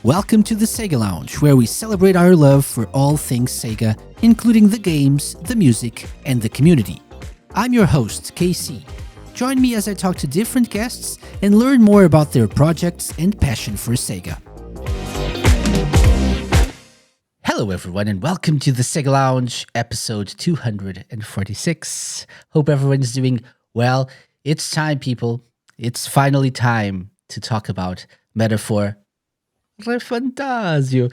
Welcome to the SEGA Lounge, where we celebrate our love for all things SEGA, including the games, the music, and the community. I'm your host, KC. Join me as I talk to different guests and learn more about their projects and passion for SEGA. Hello everyone and welcome to the SEGA Lounge, episode 246. Hope everyone's doing well. It's time, people. It's finally time to talk about Metaphor ReFantazio.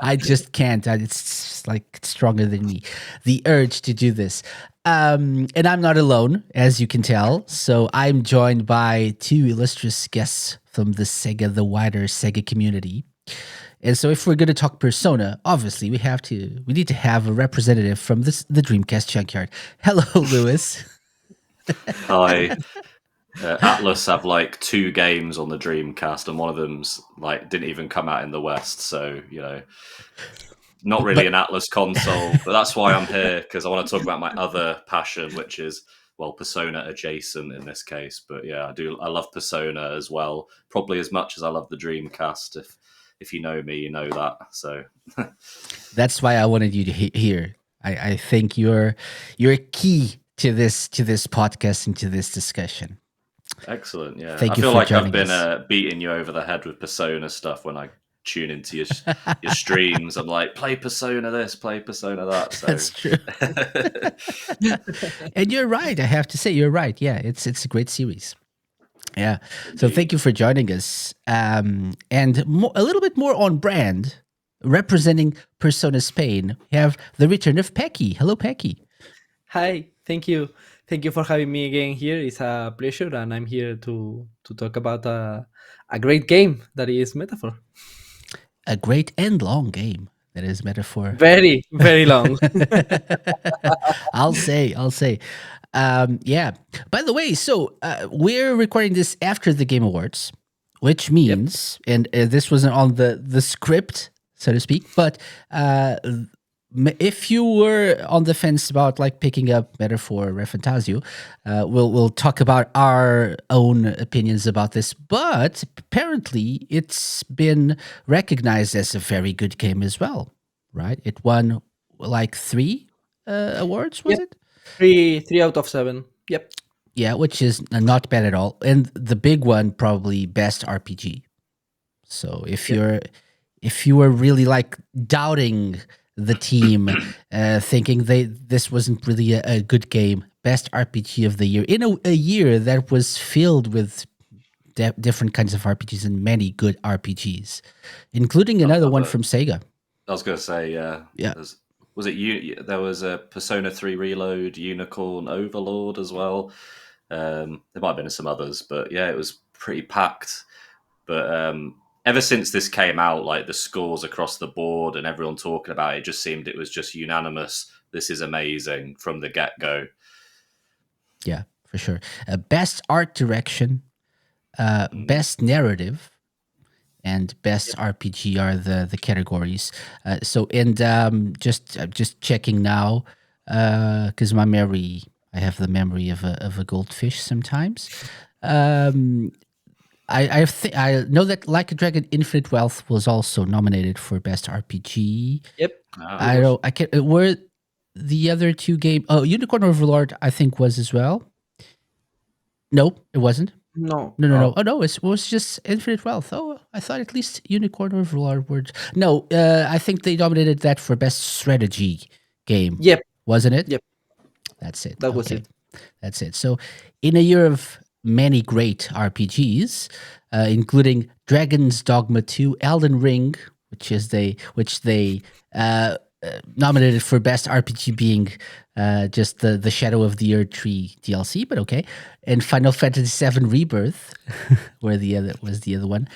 I just can't. It's like stronger than me. The urge to do this. And I'm not alone, as you can tell. So I'm joined by two illustrious guests from the wider SEGA community. And so if we're going to talk Persona, obviously we need to have a representative from the Dreamcast Junkyard. Hello, Lewis. Hi. Atlus have like 2 games on the Dreamcast, and one of them's like didn't even come out in the West, so not really an Atlus console. But that's why I'm here, because I want to talk about my other passion, which is Persona adjacent in this case. But yeah, I love Persona as well, probably as much as I love the Dreamcast. If you know me, you know that. So that's why I wanted you to hear. I think you're key to this podcast and to this discussion. Excellent, yeah. I feel like I've been beating you over the head with Persona stuff when I tune into your streams. I'm like, play Persona this, play Persona that. So. That's true. And you're right. I have to say, you're right. Yeah, it's a great series. Yeah. Indeed. So thank you for joining us. And a little bit more on brand, representing Persona Spain, we have the return of Peky. Hello, Peky. Hi. Thank you. Thank you for having me again here. It's a pleasure, and I'm here to talk about a great game that is Metaphor. A great and long game that is Metaphor. Very, very long. I'll say. Yeah. By the way, so we're recording this after the Game Awards, which means, and this wasn't on the script, so to speak, but if you were on the fence about like picking up Metaphor ReFantazio, we'll talk about our own opinions about this. But apparently, it's been recognized as a very good game as well, right? It won like 3 awards, was it? 3 out of 7. Yep. Yeah, which is not bad at all. And the big one, probably best RPG. So if you were really like doubting the team, thinking this wasn't really a good game, best RPG of the year in a year that was filled with different kinds of RPGs and many good RPGs, including another one from SEGA. I was going to say, yeah. There was a Persona 3 Reload, Unicorn, Overlord as well. There might have been some others, but yeah, it was pretty packed. But ever since this came out, like the scores across the board and everyone talking about it, just seemed it was just unanimous. This is amazing from the get-go. Yeah, for sure. Best art direction, best narrative, and best RPG are the categories. Just checking now, because I have the memory of a goldfish sometimes. I know that Like a Dragon Infinite Wealth was also nominated for best RPG. Yep. I can't. Were the other 2 games? Oh, Unicorn Overlord, I think, was as well. No, it wasn't. No. Oh no, it was just Infinite Wealth. Oh, I thought at least Unicorn Overlord were. No, I think they nominated that for best strategy game. Yep. Wasn't it? Yep. That's it. That was it. That's it. So, in a year of many great RPGs, including Dragon's Dogma 2, Elden Ring, which they nominated for best RPG, being just the Shadow of the Earth Tree DLC, but okay, and Final Fantasy VII Rebirth, was the other one,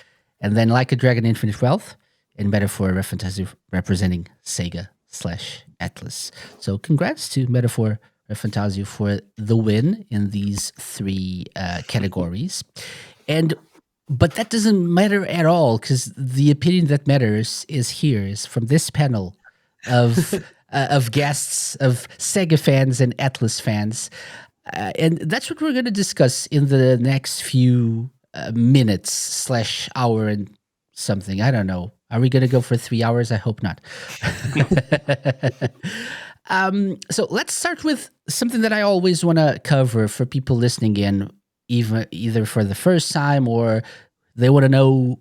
and then Like a Dragon Infinite Wealth, and Metaphor ReFantazio representing SEGA/Atlus. So congrats to Metaphor ReFantazio for the win in these 3 categories. But that doesn't matter at all, because the opinion that matters is from this panel of guests, of SEGA fans and Atlus fans. And that's what we're going to discuss in the next few minutes slash hour and something. I don't know. Are we going to go for 3 hours? I hope not. So let's start with something that I always want to cover for people listening in, either for the first time or they want to know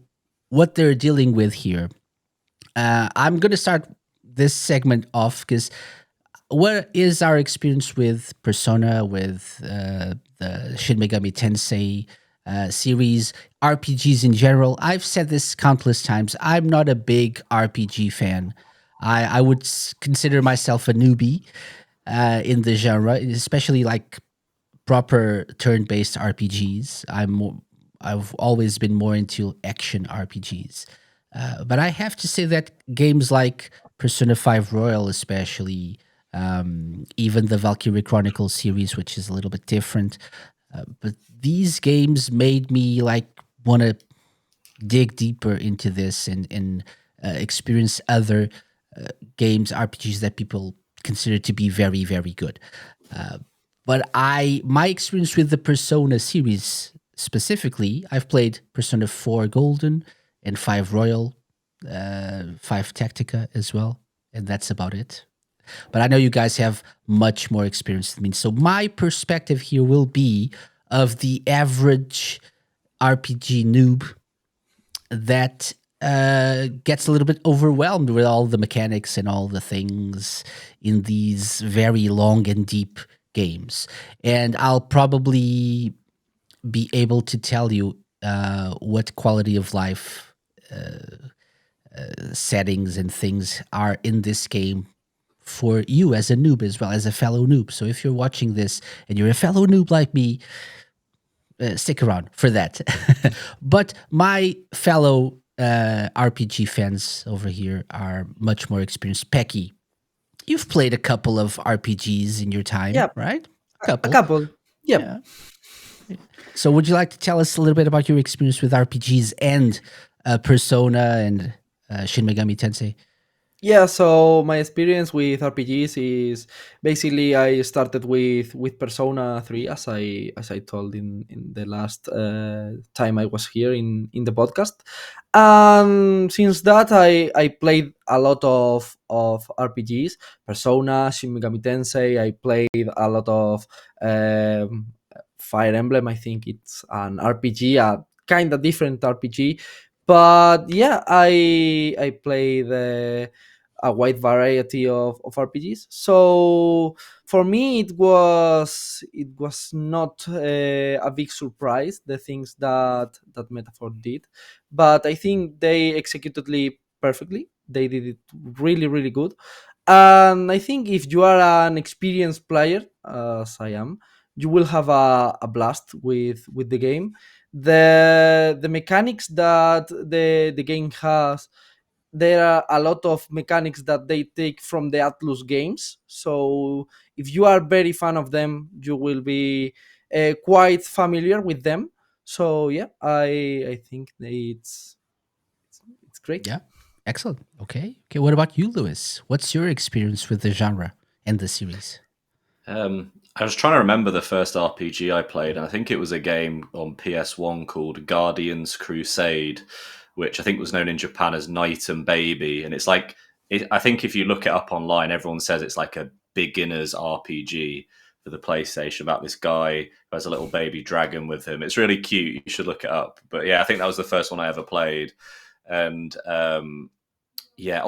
what they're dealing with here. I'm going to start this segment off because what is our experience with Persona, with the Shin Megami Tensei series, RPGs in general? I've said this countless times. I'm not a big RPG fan. I would consider myself a newbie in the genre, especially like proper turn-based RPGs. I've always been more into action RPGs. But I have to say that games like Persona 5 Royal, especially, even the Valkyrie Chronicles series, which is a little bit different, but these games made me like want to dig deeper into this and experience other games, RPGs that people consider to be very, very good. But my experience with the Persona series specifically, I've played Persona 4 Golden and 5 Royal, 5 Tactica as well, and that's about it. But I know you guys have much more experience than me. So my perspective here will be of the average RPG noob that gets a little bit overwhelmed with all the mechanics and all the things in these very long and deep games. And I'll probably be able to tell you what quality of life settings and things are in this game for you as a noob as well, as a fellow noob. So if you're watching this and you're a fellow noob like me, stick around for that. But my fellow RPG fans over here are much more experienced. Peky, you've played a couple of RPGs in your time, Yeah. right? A couple. Yeah. So would you like to tell us a little bit about your experience with RPGs and Persona and Shin Megami Tensei? Yeah, so my experience with RPGs is basically I started with Persona 3 as I told in the last time I was here in the podcast. And since that I played a lot of RPGs, Persona, Shin Megami Tensei. I played a lot of Fire Emblem. I think it's an RPG, a kind of different RPG. But yeah, I played a wide variety of RPGs. So for me, it was not a big surprise the things that Metaphor did, but I think they executed it perfectly. They did it really really good, and I think if you are an experienced player, as I am, you will have a blast with the game. The mechanics that the game has, there are a lot of mechanics that they take from the Atlus games. So if you are very fan of them, you will be quite familiar with them. So yeah, I think it's great. Yeah, excellent. Okay. What about you, Lewis? What's your experience with the genre and the series? I was trying to remember the first RPG I played, and I think it was a game on PS1 called Guardians Crusade, which I think was known in Japan as Night and Baby. And it's like, I think if you look it up online, everyone says it's like a beginner's RPG for the PlayStation about this guy who has a little baby dragon with him. It's really cute. You should look it up. But yeah, I think that was the first one I ever played. And yeah,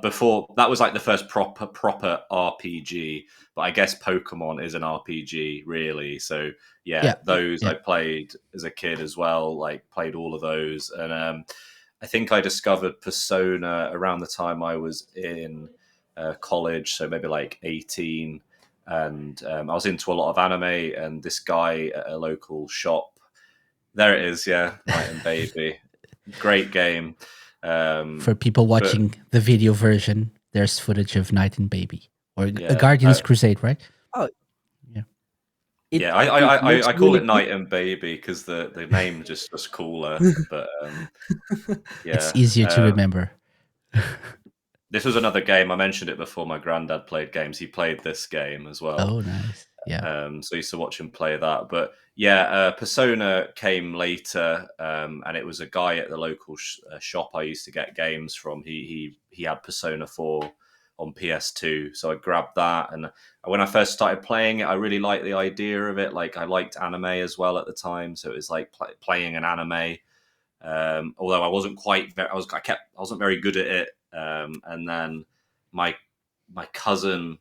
before that was like the first proper RPG, but I guess Pokemon is an RPG really. So yeah. Those I played as a kid as well, like played all of those. And I think I discovered Persona around the time I was in college, so maybe like 18, and I was into a lot of anime, and this guy at a local shop, there it is, Night and Baby. Great game. For people watching the video version, there's footage of Night and Baby or Guardians Crusade, right? Oh, yeah. I call it Night and Baby because the name just was cooler. But yeah, it's easier to remember. This was another game I mentioned it before. My granddad played games. He played this game as well. Oh, nice. Yeah. So I used to watch him play that. But yeah, Persona came later, and it was a guy at the local shop I used to get games from. He had Persona 4 on PS2, so I grabbed that. And when I first started playing it, I really liked the idea of it. Like, I liked anime as well at the time, so it was like playing an anime. Although I wasn't I wasn't very good at it. And then my cousin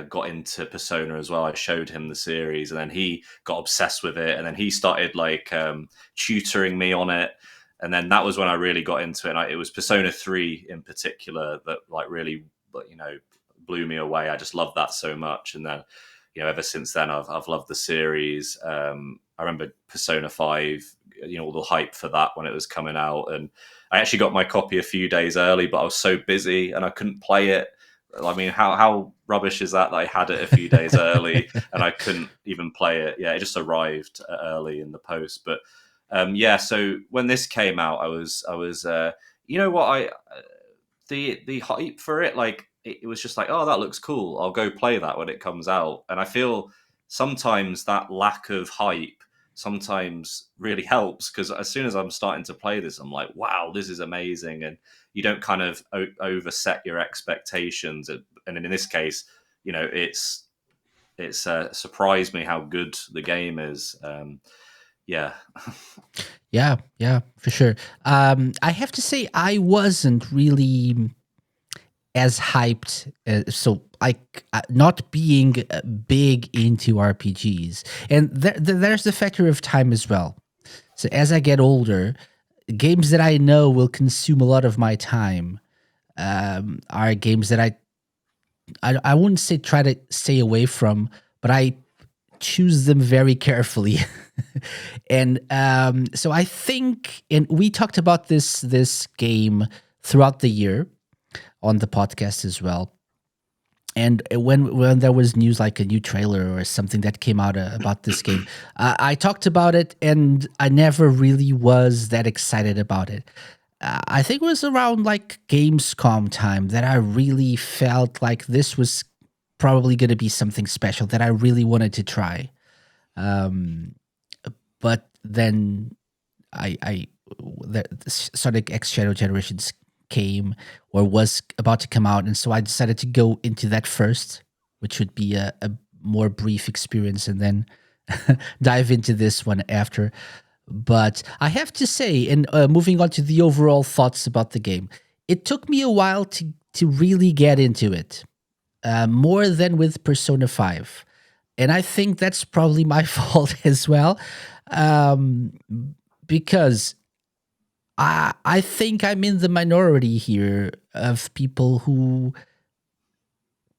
got into Persona as well. I showed him the series, and then he got obsessed with it, and then he started like tutoring me on it. And then that was when I really got into it. And it was Persona 3 in particular that like really, blew me away. I just loved that so much. And then, ever since then, I've loved the series. I remember Persona 5, all the hype for that when it was coming out. And I actually got my copy a few days early, but I was so busy and I couldn't play it. I mean, how rubbish is that I had it a few days early and I couldn't even play it? Yeah, it just arrived early in the post. But so when this came out, I was the hype for it, like it was just like, oh, that looks cool. I'll go play that when it comes out. And I feel sometimes that lack of hype sometimes really helps, because as soon as I'm starting to play this, I'm like, wow, this is amazing. And you don't kind of overset your expectations. And in this case, it's surprised me how good the game is. Yeah. Yeah, for sure. I have to say, I wasn't really as hyped. So, like, not being big into RPGs, and there's the factor of time as well. So, as I get older, games that I know will consume a lot of my time are games that I wouldn't say try to stay away from, but I choose them very carefully. And so I think, and we talked about this game throughout the year on the podcast as well. And when there was news, like a new trailer or something that came out about this game, I talked about it, and I never really was that excited about it. I think it was around like Gamescom time that I really felt like this was probably going to be something special that I really wanted to try. But then the Sonic X Shadow Generations came, or was about to come out, and so I decided to go into that first, which would be a more brief experience, and then dive into this one after. But I have to say, and moving on to the overall thoughts about the game, it took me a while to really get into it, more than with Persona 5. And I think that's probably my fault as well, because I think I'm in the minority here of people who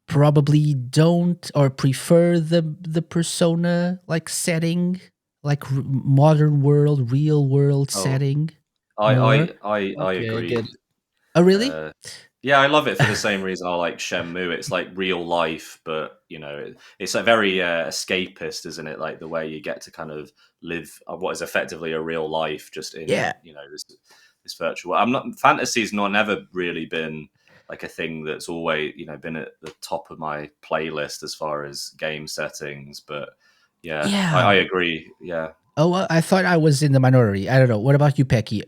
probably don't or prefer the Persona like setting, like modern world, real world setting. I Okay, I agree. get it. Oh, really? Yeah, I love it for the same reason I like Shenmue. It's like real life, but it's a very escapist, isn't it? Like the way you get to kind of live what is effectively a real life, just in this virtual. Fantasy's never really been like a thing that's always been at the top of my playlist as far as game settings. But yeah. I agree. Yeah. Oh, I thought I was in the minority. I don't know. What about you, Peky?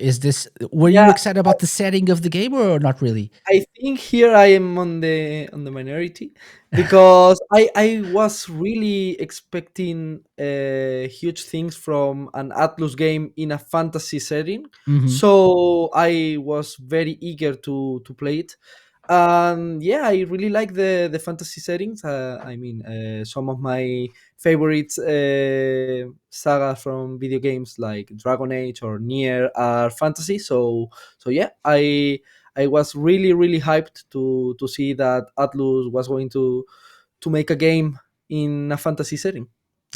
Were you excited about the setting of the game, or not really? I think here I am on the minority, because I was really expecting huge things from an Atlus game in a fantasy setting. Mhm. So I was very eager to play it. And yeah, I really like the fantasy settings. I mean, some of my favorite saga from video games like Dragon Age or Nier are fantasy. So yeah, I was really hyped to see that Atlus was going to make a game in a fantasy setting.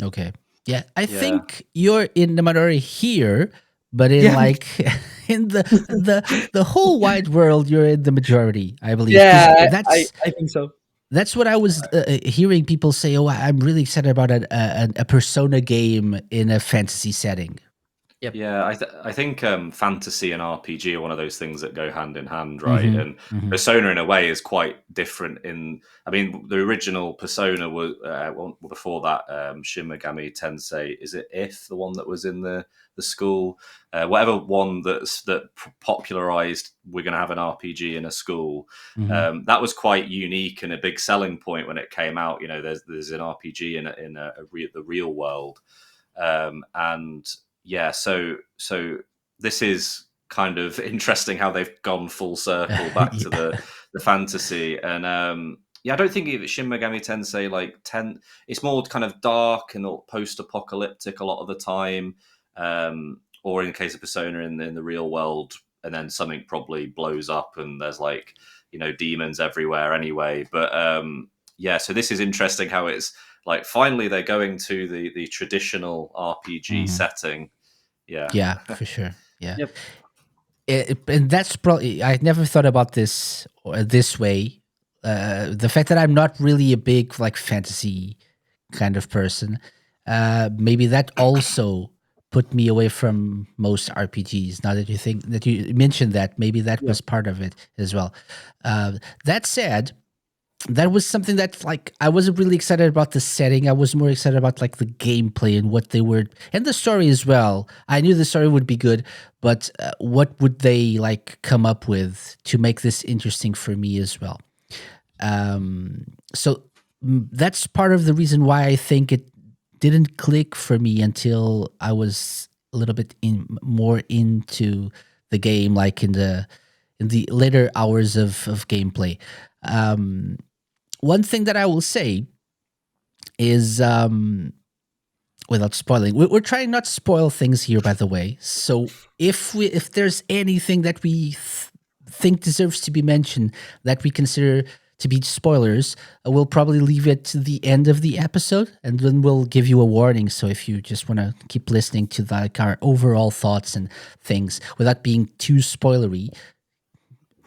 Okay. Yeah, I Yeah. think you're in the minority here, but in Yeah. like in the whole wide world, you're in the majority, I believe. 'Cause Yeah, I think so. that's what I was hearing people say. Oh, I'm really excited about a Persona game in a fantasy setting. Yep. Yeah, I think fantasy and RPG are one of those things that go hand in hand, right? Mhm, And mhm. Persona, in a way, is quite different. I mean, the original Persona was before that Shin Megami Tensei. Is it If the one that was in the school? Whatever one that popularized we're going to have an RPG in a school. Mhm. That was quite unique and a big selling point when it came out. You know, there's an RPG in the real world, and yeah, so this is kind of interesting how they've gone full circle back to Yeah. the fantasy. And yeah, I don't think of Shin Megami Tensei like 10. It's more kind of dark and post-apocalyptic a lot of the time, or in the case of Persona, in the real world, and then something probably blows up and there's like, you know, demons everywhere anyway. But yeah, so this is interesting how it's like finally they're going to the traditional RPG Mhm. setting. Yeah. Yeah, for sure. Yeah. Yep. And that's probably, I never thought about this this way. The fact that I'm not really a big like fantasy kind of person, maybe that also put me away from most RPGs. Now that you think that you mentioned that, maybe that Yeah. was part of it as well. That said, that was something that like I wasn't really excited about the setting. I was more excited about like the gameplay and what they were, and the story as well. I knew the story would be good, but what would they like come up with to make this interesting for me as well? So that's part of the reason why I think it didn't click for me until I was a little bit more into the game, like in the later hours of gameplay. One thing that I will say is, without spoiling, we're trying not to spoil things here, by the way. So if there's anything that we think deserves to be mentioned that we consider to be spoilers, we'll probably leave it to the end of the episode, and then we'll give you a warning. So if you just want to keep listening to like our overall thoughts and things without being too spoilery,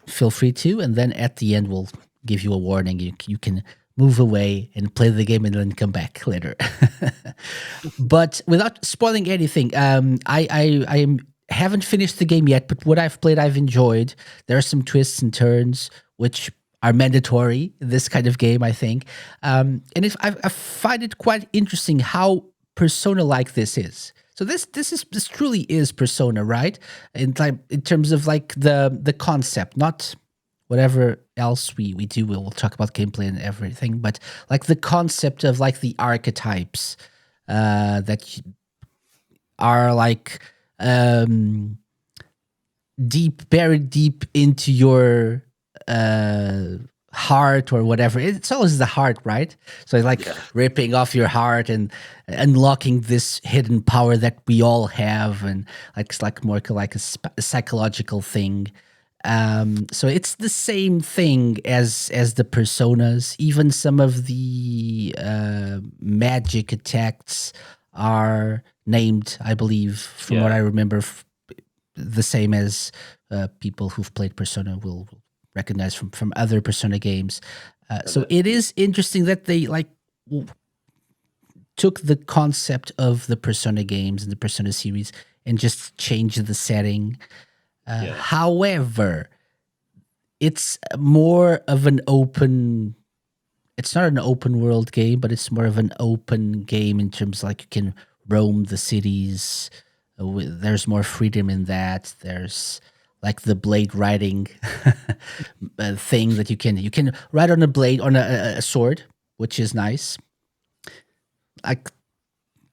feel free to. And then at the end, we'll give you a warning. You can move away and play the game and then come back later. But without spoiling anything, I haven't finished the game yet, but what I've played, I've enjoyed. There are some twists and turns which are mandatory in this kind of game, I think. And I find it quite interesting how Persona like this is. So this truly is Persona, right? In terms of like the concept, not whatever else we do. We'll talk about gameplay and everything, but like the concept of like the archetypes that are like buried deep into your heart or whatever. It's always the heart, right? So like ripping off your heart and unlocking this hidden power that we all have, and like it's like more like a psychological thing. So it's the same thing as the personas. Even some of the magic attacks are named, I believe, from what I remember, the same as people who've played Persona will recognize from other Persona games. So it is interesting that they like took the concept of the Persona games and the Persona series and just changed the setting. However, it's more of an open. It's not an open world game, but it's more of an open game in terms like you can roam the cities. There's more freedom in that. There's like the blade riding thing that you can ride on a blade on a sword, which is nice. Like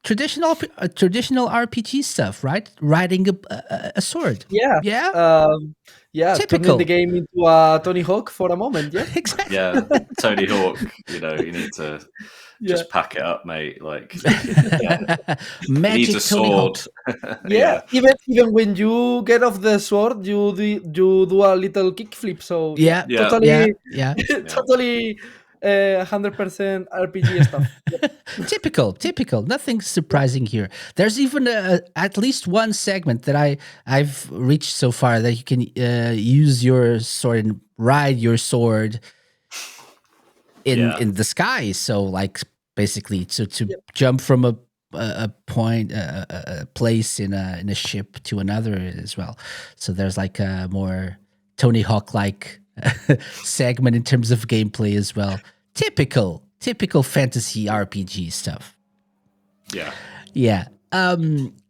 traditional RPG stuff, right? Riding a sword. Yeah. Yeah. Yeah. Typical. Turning the game into a Tony Hawk for a moment. Yeah. Exactly. Yeah, Tony Hawk. You know, you need to just pack it up, mate. Like, Magic needs a sword. Yeah. Even when you get off the sword, you do a little kickflip. So Yeah. totally, Yeah. totally, 100% RPG stuff. Typical. Nothing surprising here. There's even at least one segment that I've reached so far that you can use your sword and ride your sword in the sky. So like basically to jump from a point, a place in a ship to another as well. So there's like a more Tony Hawk like segment in terms of gameplay as well. Typical fantasy RPG stuff. Yeah. Yeah.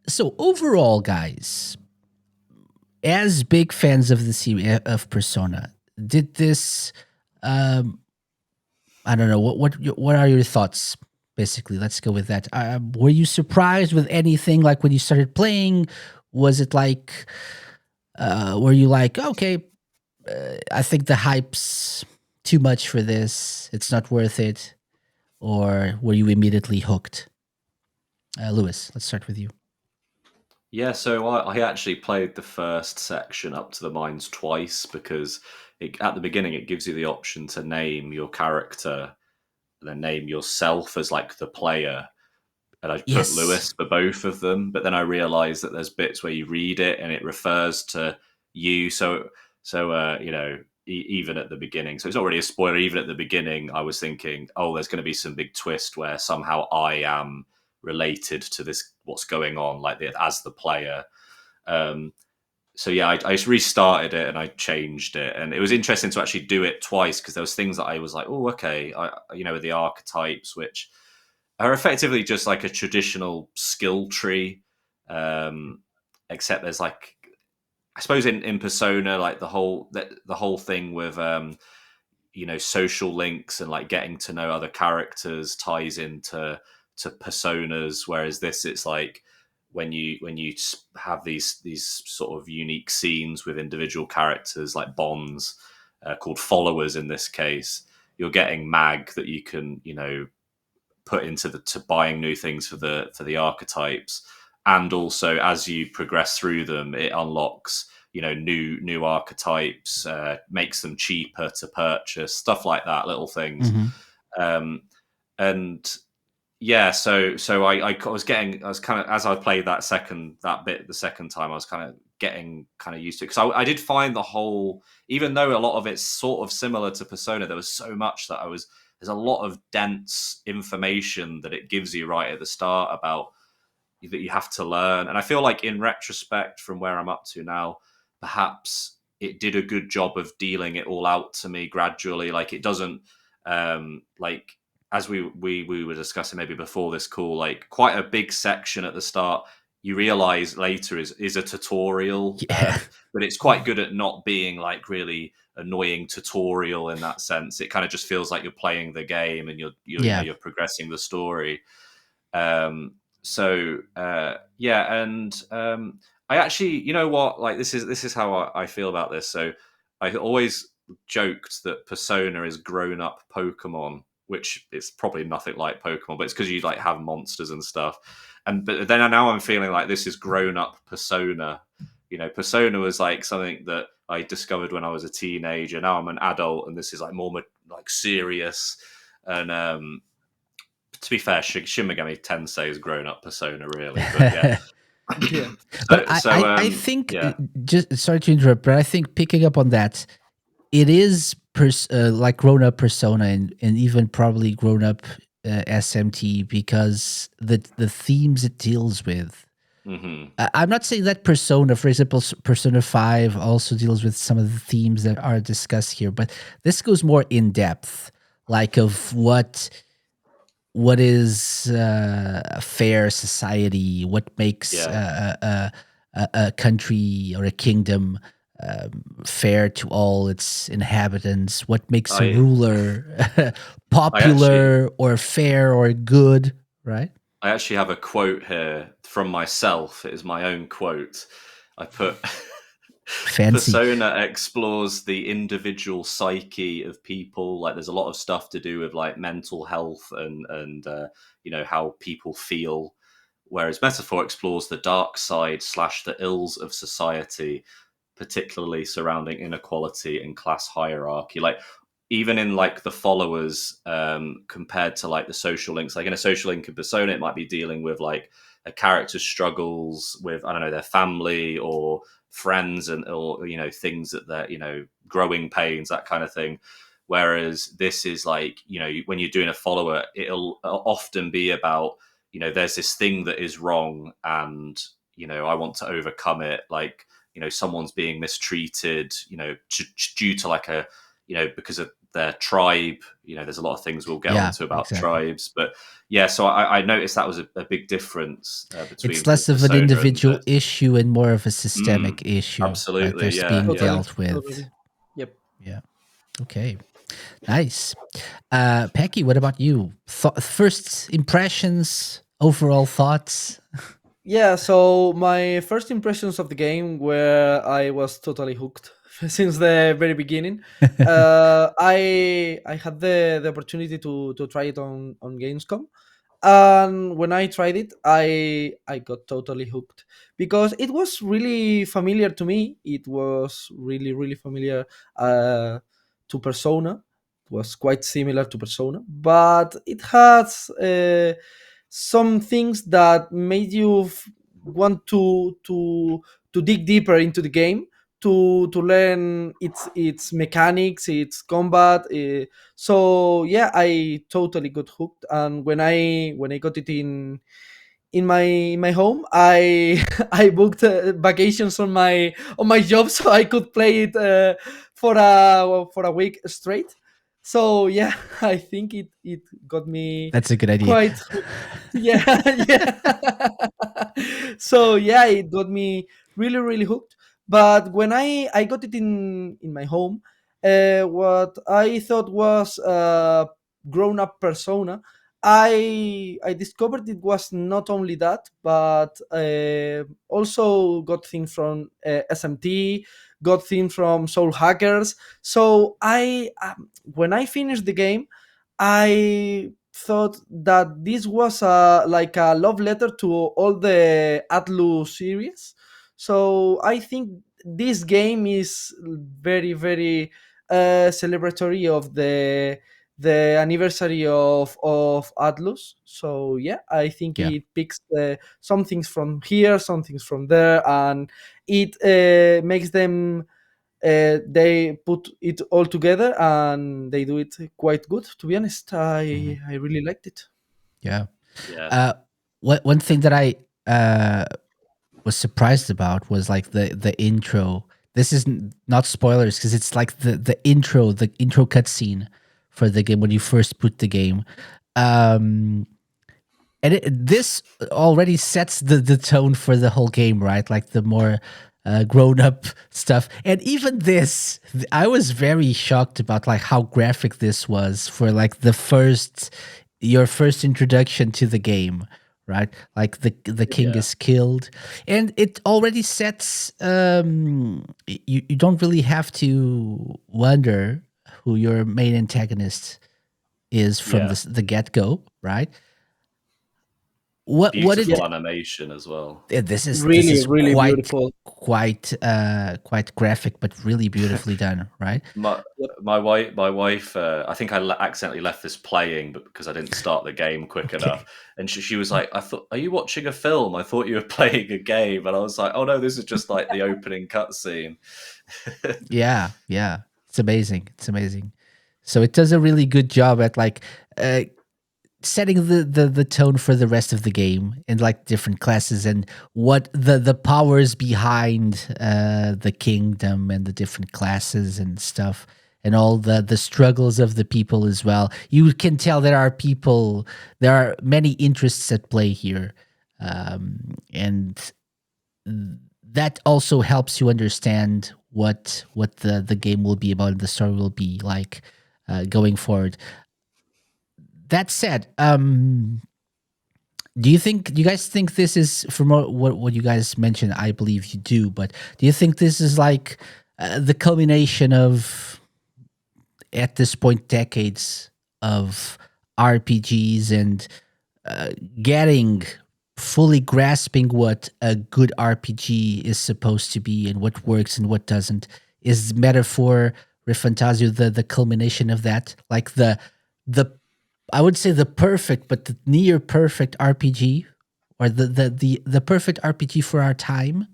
So overall, guys, as big fans of the series of Persona, did this? I don't know what are your thoughts. Basically, let's go with that. Were you surprised with anything like when you started playing? Was it like, were you like, okay, I think the hype's too much for this. It's not worth it. Or were you immediately hooked? Lewis, let's start with you. Yeah, so I actually played the first section up to the mines twice because at the beginning it gives you the option to name your character and then name yourself as like the player. And I put Lewis for both of them, but then I realized that there's bits where you read it and it refers to you. So you know, even at the beginning, so it's not really a spoiler. Even at the beginning, I was thinking, oh, there's going to be some big twist where somehow I am related to this, what's going on, like as the player. So yeah, I just restarted it and I changed it, and it was interesting to actually do it twice because there was things that I was like, oh, okay, you know, the archetypes, which are effectively just like a traditional skill tree, except there's like, I suppose in Persona, like the whole thing with you know, social links and like getting to know other characters ties into personas, whereas this, it's like when you have these sort of unique scenes with individual characters like bonds, called followers in this case, you're getting mag that you can, you know, put into to buying new things for the archetypes, and also as you progress through them, it unlocks, you know, new archetypes, makes them cheaper to purchase, stuff like that, little things. And yeah, so I was kind of, as I played that bit the second time, I was kind of getting kind of used to it, because I did find the whole, even though a lot of it's sort of similar to Persona, there was so much that there's a lot of dense information that it gives you right at the start about that you have to learn. And I feel like in retrospect, from where I'm up to now, perhaps it did a good job of dealing it all out to me gradually. Like it doesn't, like, as we were discussing maybe before this call, like quite a big section at the start, you realize later is a tutorial. Yeah. But it's quite good at not being like really annoying tutorial in that sense. It kind of just feels like you're playing the game and you're progressing the story. Yeah, and I actually, you know what, like this is how I feel about this. So I always joked that Persona is grown up Pokemon, which is probably nothing like Pokemon, but it's because you like have monsters and stuff. But then now I'm feeling like this is grown up Persona. You know, Persona was like something that I discovered when I was a teenager. Now I'm an adult, and this is like more like serious. And to be fair, Shin Megami Tensei has grown up Persona, really. But yeah. Yeah. But I think, just sorry to interrupt, but I think picking up on that, it is like grown up Persona and even probably grown up SMT, because the themes it deals with. I'm not saying that Persona, for example, Persona 5 also deals with some of the themes that are discussed here, but this goes more in depth, like of what is a fair society, what makes a country or a kingdom fair to all its inhabitants, what makes a ruler popular or fair or good, right? I actually have a quote here from myself. It is my own quote. I put Fancy. Persona explores the individual psyche of people. Like there's a lot of stuff to do with like mental health and you know, how people feel. Whereas Metaphor explores the dark side / the ills of society, particularly surrounding inequality and class hierarchy. Like even in like the followers, compared to like the social links, like in a social link in Persona, it might be dealing with like a character's struggles with, I don't know, their family or friends or, you know, things that they're, you know, growing pains, that kind of thing. Whereas this is like, you know, when you're doing a follower, it'll often be about, there's this thing that is wrong, and I want to overcome it. Like, someone's being mistreated, due to like because of their tribe. There's a lot of things we'll get onto about tribes, but yeah. So I noticed that was a big difference between. It's less of an individual issue and more of a systemic issue. Absolutely, that's being dealt with. Totally. Yep. Yeah. Okay. Nice. Peky, what about you? First impressions, overall thoughts? Yeah, so my first impressions of the game were I was totally hooked since the very beginning. I had the opportunity to try it on Gamescom, and when I tried it, I got totally hooked because it was really familiar to me. It was really familiar to Persona. It was quite similar to Persona, but it has some things that made you want to dig deeper into the game to learn its mechanics, its combat. So yeah, I totally got hooked, and when I got it in my home, I I booked vacations on my job so I could play it for a week straight. So yeah, I think it got me. That's a good idea. Quite, yeah, yeah. So yeah, it got me really hooked. But when I got it in my home, what I thought was grown up Persona, I discovered it was not only that, but also got things from SMT, got things from Soul Hackers. So I when I finished the game, I thought that this was like a love letter to all the Atlus series. So I think this game is very celebratory of the anniversary of Atlus. So yeah, I think Yeah. it picks some things from here, some things from there, and it makes them they put it all together and they do it quite good. To be honest, I really liked it. Yeah. Yeah. One thing that I was surprised about was like the intro. This is not spoilers because it's like the intro cutscene for the game when you first put the game. And this already sets the tone for the whole game, right? Like the more grown up stuff. And even this, I was very shocked about like how graphic this was for like your first introduction to the game, right? Like the king is killed, and it already sets. You don't really have to wonder who your main antagonist is from the get go, right? Beautiful animation as well. This is really quite beautiful, quite graphic, but really beautifully done, right? My wife, I think I accidentally left this playing, but because I didn't start the game quick enough, and she was like, "I thought, are you watching a film? I thought you were playing a game," and I was like, "Oh no, this is just like the opening cutscene." Yeah, it's amazing. So it does a really good job at like setting the tone for the rest of the game and like different classes and what the powers behind the kingdom and the different classes and stuff and all the struggles of the people as well. You can tell there are many interests at play here, and that also helps you understand what the game will be about and the story will be like going forward. That said, do you guys think this is, from what you guys mentioned, I believe you do, but do you think this is like the culmination of, at this point, decades of RPGs and fully grasping what a good RPG is supposed to be and what works and what doesn't? Is Metaphor ReFantazio the culmination of that? Like the I would say the perfect, but the near perfect RPG, or the perfect RPG for our time?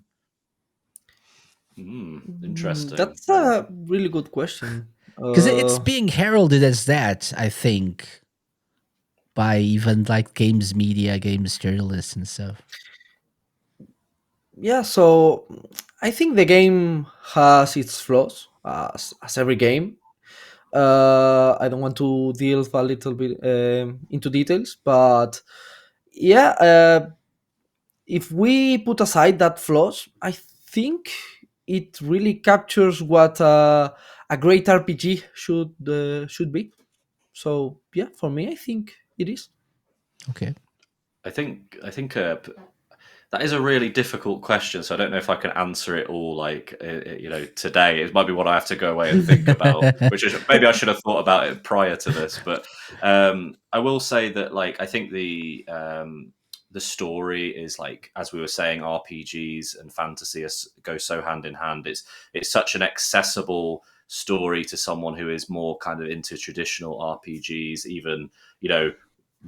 Interesting. That's a really good question. Because it's being heralded as that, I think. by even like games media, games journalists and stuff. Yeah, so I think the game has its flaws, as every game. I don't want to delve a little bit into details, but yeah, if we put aside that flaws, I think it really captures what a great RPG should be. So yeah, for me, I think it is. Okay. I think that is a really difficult question. So I don't know if I can answer it all like today. It might be what I have to go away and think about, which is maybe I should have thought about it prior to this. But I will say that like I think the story is like, as we were saying, RPGs and fantasy go so hand in hand. It's such an accessible story to someone who is more kind of into traditional RPGs, even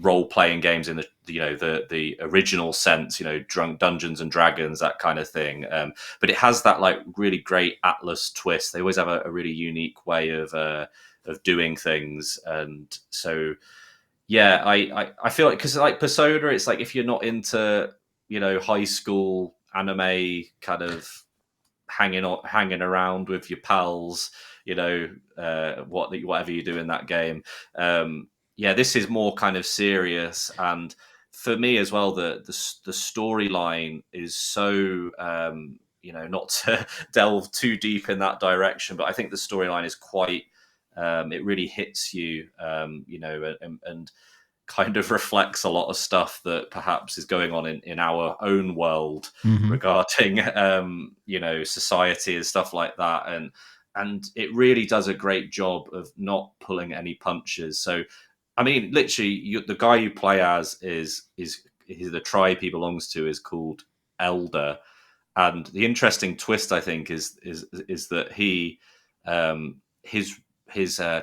role playing games in the original sense, drunk Dungeons and Dragons, that kind of thing. But it has that like really great Atlus twist. They always have a really unique way of doing things, and so yeah, I feel like, because like Persona, it's like if you're not into high school anime kind of hanging around with your pals, whatever you do in that game. Yeah, this is more kind of serious, and for me as well, the storyline is so not to delve too deep in that direction, but I think the storyline is quite it really hits you, and kind of reflects a lot of stuff that perhaps is going on in our own world regarding society and stuff like that, and it really does a great job of not pulling any punches. So I mean, literally, the guy you play as is the tribe he belongs to is called Elder, and the interesting twist, I think, is that he his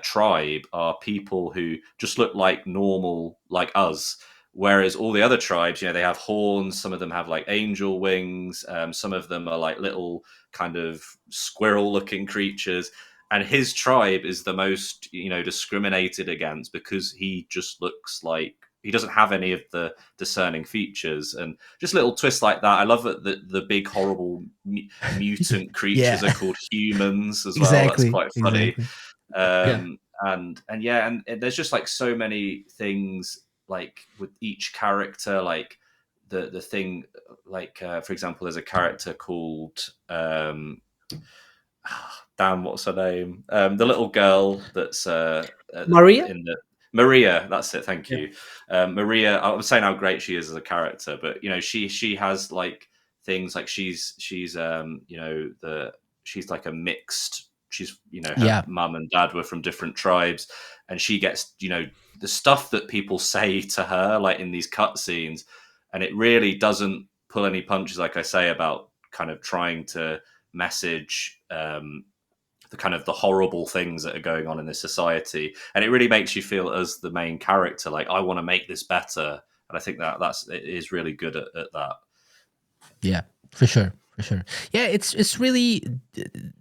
tribe are people who just look like normal, like us, whereas all the other tribes, they have horns. Some of them have like angel wings. Some of them are like little kind of squirrel-looking creatures. And his tribe is the most, discriminated against, because he just looks like he doesn't have any of the discerning features, and just little twists like that. I love that the big horrible mutant creatures are called humans as well. That's quite funny. And there's just like so many things like with each character, like the thing, like for example, there's a character called damn, what's her name? The little girl that's Maria. Maria, that's it. Thank you, Maria. I was saying how great she is as a character, but she has like things like she's she's like a mixed. She's her mum and dad were from different tribes, and she gets the stuff that people say to her like in these cutscenes, and it really doesn't pull any punches. Like I say about kind of trying to message the kind of the horrible things that are going on in this society, and it really makes you feel as the main character like, I want to make this better, and I think it is really good at that. Yeah, for sure. Yeah, it's really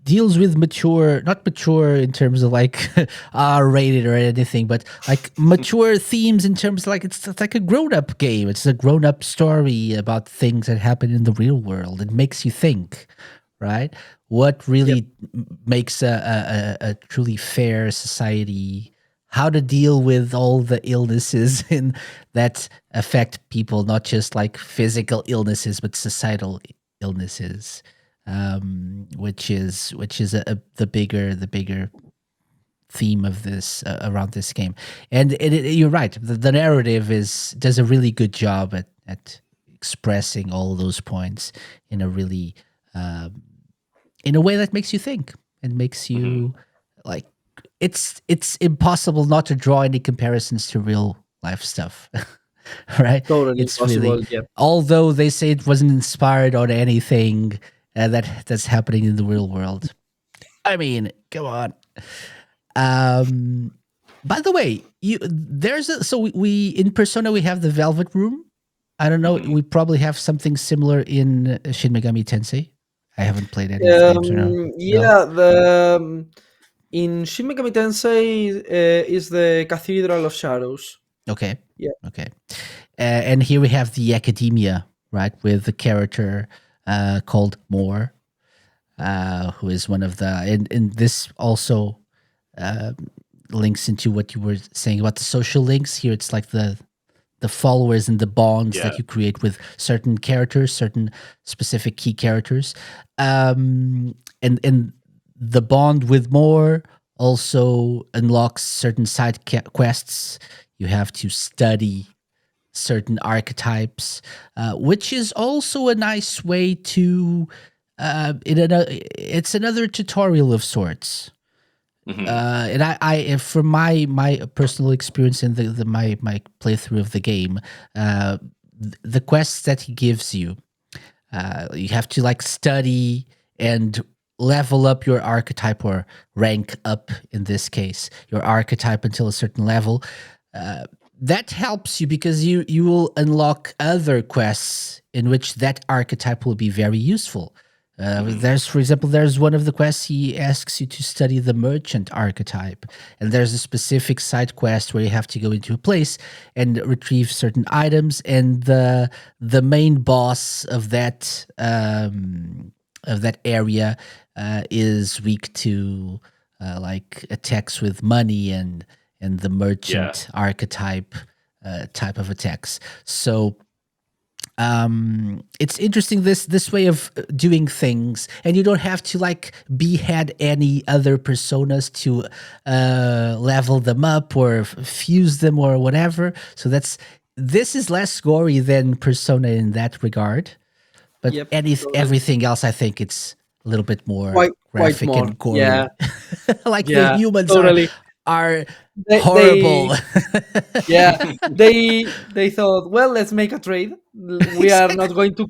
deals with not mature in terms of like R-rated or anything, but like mature themes in terms of like it's like a grown-up game. It's a grown-up story about things that happen in the real world. It makes you think, right? What really makes a truly fair society? How to deal with all the illnesses that affect people, not just like physical illnesses, but societal illnesses, which is the bigger theme of this around this game. And you're right, the narrative does a really good job at expressing all those points in a really in a way that makes you think and makes you like it's impossible not to draw any comparisons to real life stuff. Right? Totally it's impossible. Really, although they say it wasn't inspired on anything that's happening in the real world. I mean, come on. By the way, we in Persona we have the Velvet Room. I don't know. We probably have something similar in Shin Megami Tensei. I haven't played any games. In Shin Megami Tensei is the Cathedral of Shadows. Okay. Yeah. Okay. And here we have the academia, right, with the character called Moore, who is one of the, and this also uh, links into what you were saying about the social links. Here it's like the followers and the bonds Yeah. that you create with certain characters, certain specific key characters. And the bond with Moore also unlocks certain side quests. You have to study certain archetypes, which is also a nice way to. It's another tutorial of sorts. And from my personal experience in my playthrough of the game, the quests that he gives you, you have to like study and level up your archetype, or rank up in this case your archetype until a certain level. That helps you because you will unlock other quests in which that archetype will be very useful. For example, there's one of the quests he asks you to study the merchant archetype, and there's a specific side quest where you have to go into a place and retrieve certain items, and the main boss of that area is weak to like attacks with money and the merchant archetype type of attacks. So it's interesting this way of doing things, and you don't have to like behead any other personas to level them up or fuse them or whatever. So this is less gory than Persona in that regard, but Yep, everything else, I think it's a little bit more quite graphic more. and gory. Yeah, Like the yeah, humans totally. are They- horrible. Yeah, they thought, well, let's make a trade. We are not going to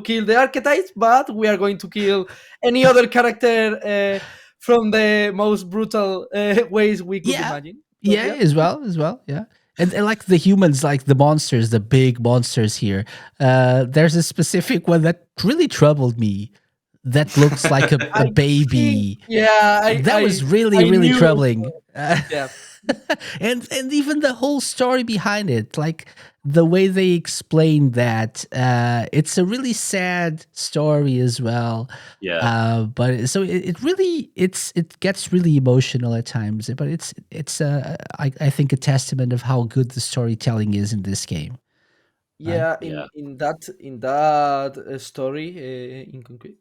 kill the archetypes, but we are going to kill any other character from the most brutal ways we could imagine. So, Yeah, as well, yeah. And like the humans, like the monsters, the big monsters here, there's a specific one that really troubled me. That looks like a baby. That was really, really knew. troubling. Yeah, And even the whole story behind it, like the way they explain that, it's a really sad story as well. But so it really it gets really emotional at times. But it's I think a testament of how good the storytelling is in this game. yeah. Yeah. In that story, in concrete,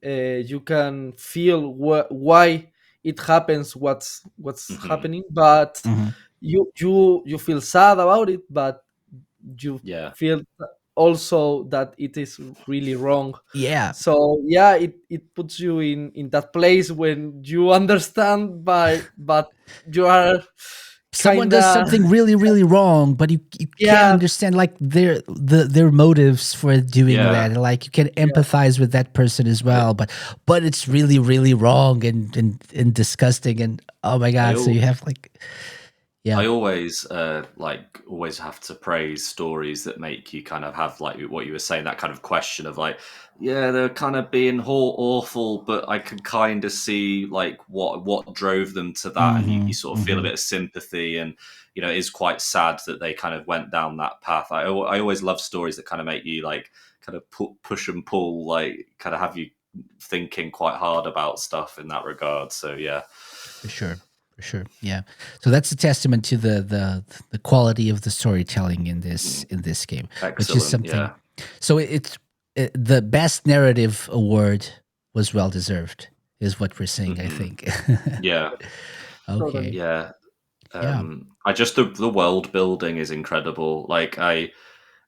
you can feel why it happens. What's happening, but Mhm. you feel sad about it, but you Yeah. feel also that it is really wrong. Yeah. So yeah, it puts you in that place when you understand, but you are Someone kind does of something really, really wrong, but you can't yeah, understand like their motives for doing Yeah. that. Like you can empathize with that person as well, but it's really, really wrong and disgusting, and oh my god. So you have like I always always have to praise stories that make you kind of have like what you were saying, that kind of question of like, yeah, they're kind of being awful, but I can kind of see like what drove them to that, and you sort of feel a bit of sympathy, and you know it is quite sad that they kind of went down that path. I always love stories that kind of make you like kind of push and pull, like kind of have you thinking quite hard about stuff in that regard. So yeah. For sure, yeah. So that's a testament to the quality of the storytelling in this game, which is Excellent. something. Yeah. So the best narrative award was well deserved, is what we're saying. I think. Yeah. Okay. Yeah. Yeah. I just the world building is incredible. Like I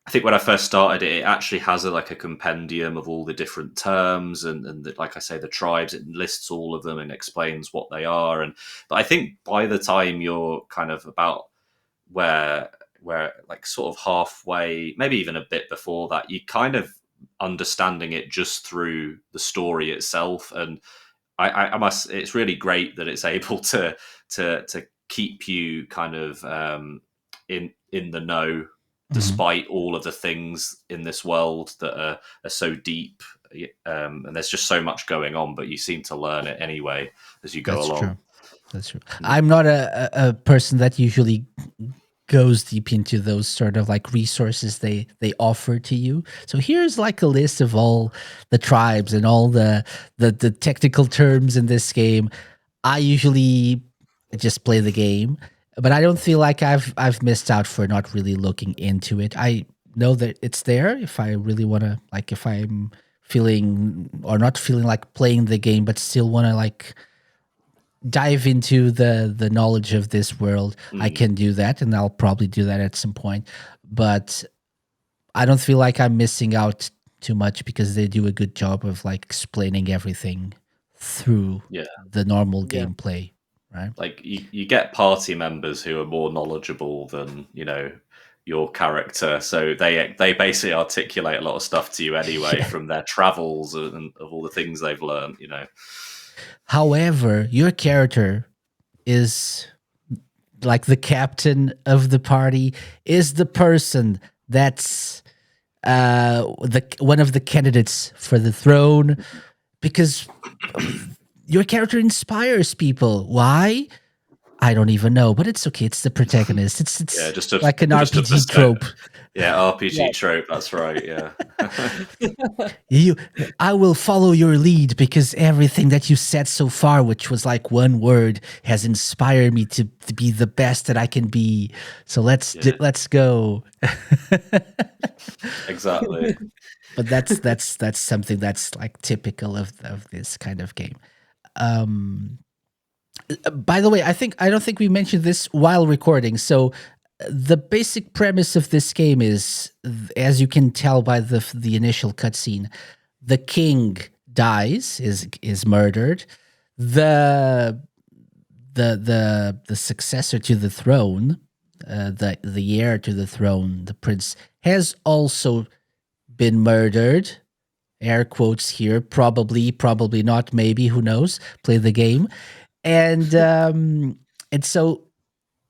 think when I first started it, it actually has like a compendium of all the different terms and like I say, the tribes. It lists all of them and explains what they are. But I think by the time you're kind of about where like sort of halfway, maybe even a bit before that, you kind of understanding it just through the story itself. And I must. It's really great that it's able to keep you kind of in the know, despite all of the things in this world that are so deep, and there's just so much going on. But you seem to learn it anyway as you go along. True. That's true. I'm not a person that usually goes deep into those sort of like resources they offer to you. So here's like a list of all the tribes and all the technical terms in this game. I usually just play the game, but I don't feel like I've missed out for not really looking into it. I know that it's there if I really want to, like, if I'm feeling or not feeling like playing the game, but still want to like dive into the knowledge of this world. I can do that, and I'll probably do that at some point. But I don't feel like I'm missing out too much because they do a good job of like explaining everything through the normal gameplay, right? Like you get party members who are more knowledgeable than your character, so they basically articulate a lot of stuff to you anyway from their travels and of all the things they've learned. However, your character is like the captain of the party, is the person that's one of the candidates for the throne, because your character inspires people. Why? I don't even know, but it's okay. It's the protagonist. It's like an RPG trope. Yeah, RPG trope. That's right. Yeah. I will follow your lead because everything that you said so far, which was like one word, has inspired me to be the best that I can be. So let's go. Exactly. But that's something that's like typical of this kind of game. By the way, I don't think we mentioned this while recording. So the basic premise of this game is, as you can tell by the initial cutscene, the king dies, is murdered. The successor to the throne, the heir to the throne, the prince, has also been murdered. Air quotes here. Probably not. Maybe, who knows? Play the game. And so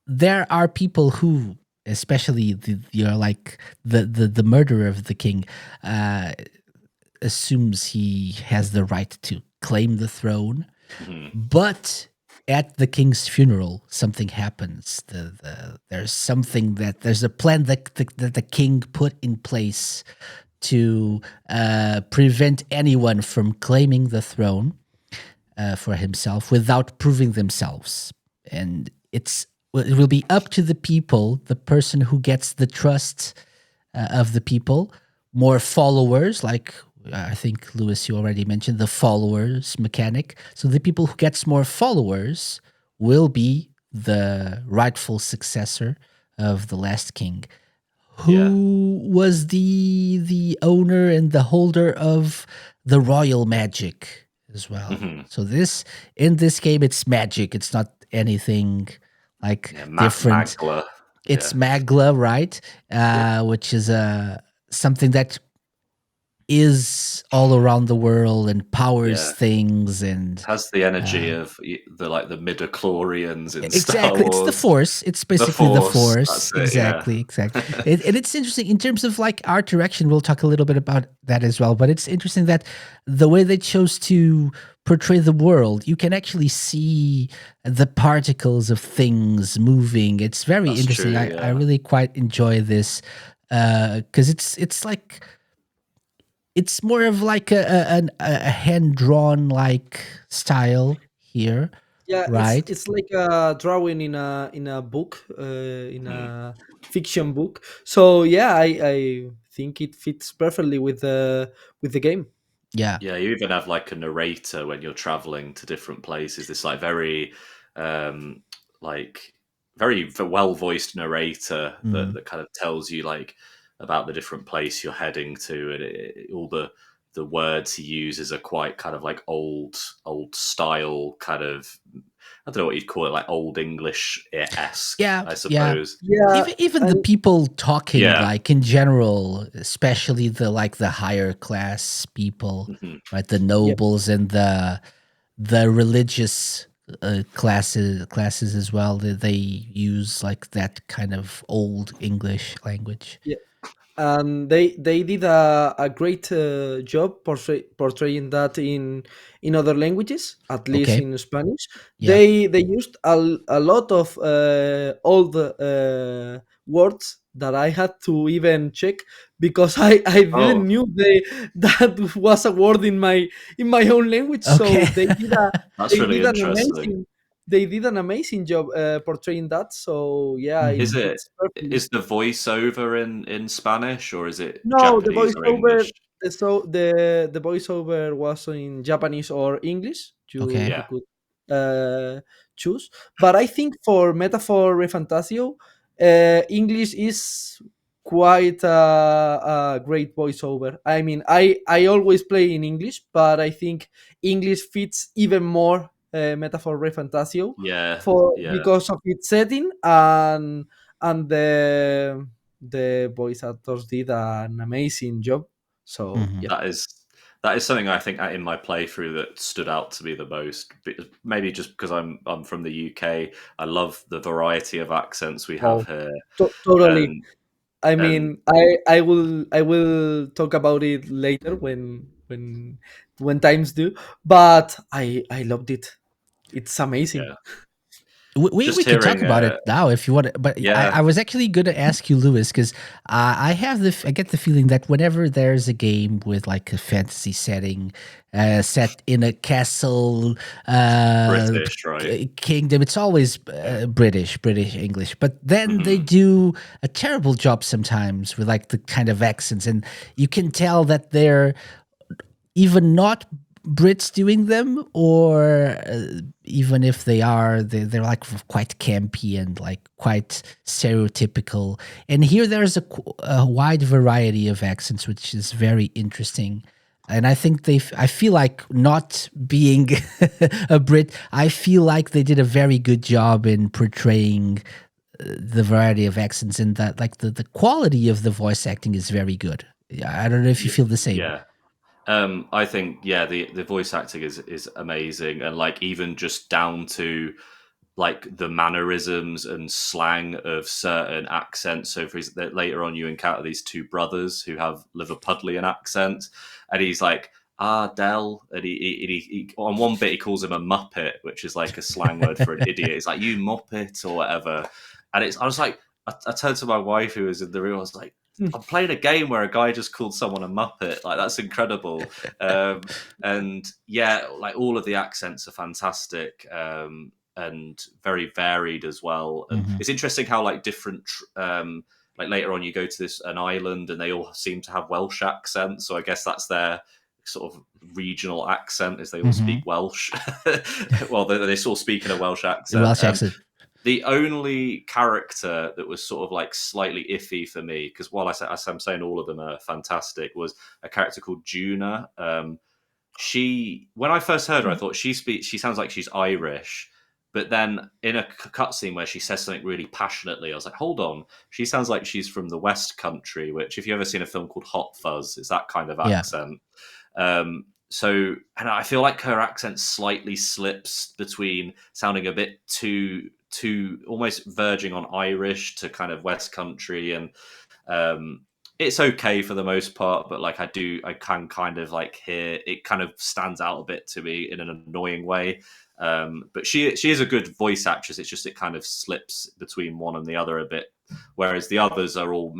there are people who, especially the murderer of the king, assumes he has the right to claim the throne. But at the king's funeral, something happens. There's a plan that the king put in place to prevent anyone from claiming the throne for himself without proving themselves. And it will be up to the people, the person who gets the trust of the people, more followers, like I think, Lewis, you already mentioned the followers mechanic. So the people who gets more followers will be the rightful successor of the last king, who was the owner and the holder of the royal magic as well. So in this game, it's magic. It's not anything like different. Magla. It's Magla, right? Which is something that is all around the world and powers things and has the energy of the midichlorians in Star Wars. It's the Force. It's basically the Force. Exactly. And it's interesting in terms of like art direction. We'll talk a little bit about that as well. But it's interesting that the way they chose to portray the world, you can actually see the particles of things moving. It's very interesting. True, I really quite enjoy this because it's like. It's more of like a hand-drawn like style here. Yeah, right. It's like a drawing in a book, in a fiction book. So yeah, I think it fits perfectly with the game. Yeah. Yeah, you even have like a narrator when you're traveling to different places. This like very very well-voiced narrator that kind of tells you like about the different place you're heading to, and all the words he uses are quite kind of like old style, kind of, I don't know what you'd call it, like old English-esque, I suppose. Yeah. Even the people talking, like in general, especially the higher class people, right? The nobles and the religious classes as well. They use like that kind of old English language. Yeah. and they did a great job portraying that in other languages, at least Okay. in Spanish. Yeah. They used a lot of old words that I had to even check, because I didn't Oh, knew that was a word in my own language. Okay. So that's they really did an interesting. amazing they did an amazing job portraying that. So yeah, Is Mhm. it it's perfectly. is the voiceover in Spanish or is it No, the Japanese or voiceover, English? the voiceover was in Japanese or English. Okay. You Yeah, could uh, choose, but I think for Metaphor Refantasio, English is quite a great voiceover. I mean, I always play in English, but I think English fits even more Metaphor Refantasio yeah, for yeah. because of its setting, and the voice actors did an amazing job. So Mhm. yeah. That is something I think in my playthrough that stood out to me the most. Maybe just because I'm from the UK, I love the variety of accents we have Oh, here, totally. and I and mean, I will talk about it later when times do. But I loved it. It's amazing. yeah, We just could talk hearing about it now if you want. But yeah, I was actually going to ask you, Lewis, because I get the feeling that whenever there's a game with like a fantasy setting, set in a castle, British, right? kingdom, it's always Yeah, British English. But then they hmm do a terrible job sometimes with like the kind of accents, and you can tell that they're even not Brits doing them, or even if they are, they're like quite campy and like quite stereotypical. And here there's a wide variety of accents, which is very interesting. And I think I feel like not being a Brit, I feel like they did a very good job in portraying the variety of accents, and that like the quality of the voice acting is very good. I don't know if you feel the same. yeah. I think the voice acting is amazing, and like even just down to like the mannerisms and slang of certain accents. So later on, you encounter these two brothers who have Liverpudlian accent, and he's like, Dell, and he on one bit he calls him a muppet, which is like a slang word for an idiot. It's like you muppet or whatever, and I was like, I turned to my wife who was in the room. I was like, I'm playing a game where a guy just called someone a muppet. Like that's incredible. And yeah, like all of the accents are fantastic. And very varied as well. And Mhm. it's interesting how like different, like later on you go to an island and they all seem to have Welsh accents. So I guess that's their sort of regional accent, is they all Mhm. speak Welsh. Well, they all speak in a Welsh accent. Welsh accent. The only character that was sort of like slightly iffy for me, because while as I'm saying all of them are fantastic, was a character called Juna. She, when I first heard her, I thought she sounds like she's Irish, but then in a cutscene where she says something really passionately, I was like, hold on, she sounds like she's from the West Country, which if you've ever seen a film called Hot Fuzz, it's that kind of Yeah. accent. And I feel like her accent slightly slips between sounding a bit too almost verging on Irish to kind of West Country, and it's okay for the most part, but like I can kind of like hear it kind of stands out a bit to me in an annoying way. But she is a good voice actress. It's just it kind of slips between one and the other a bit, whereas the others are all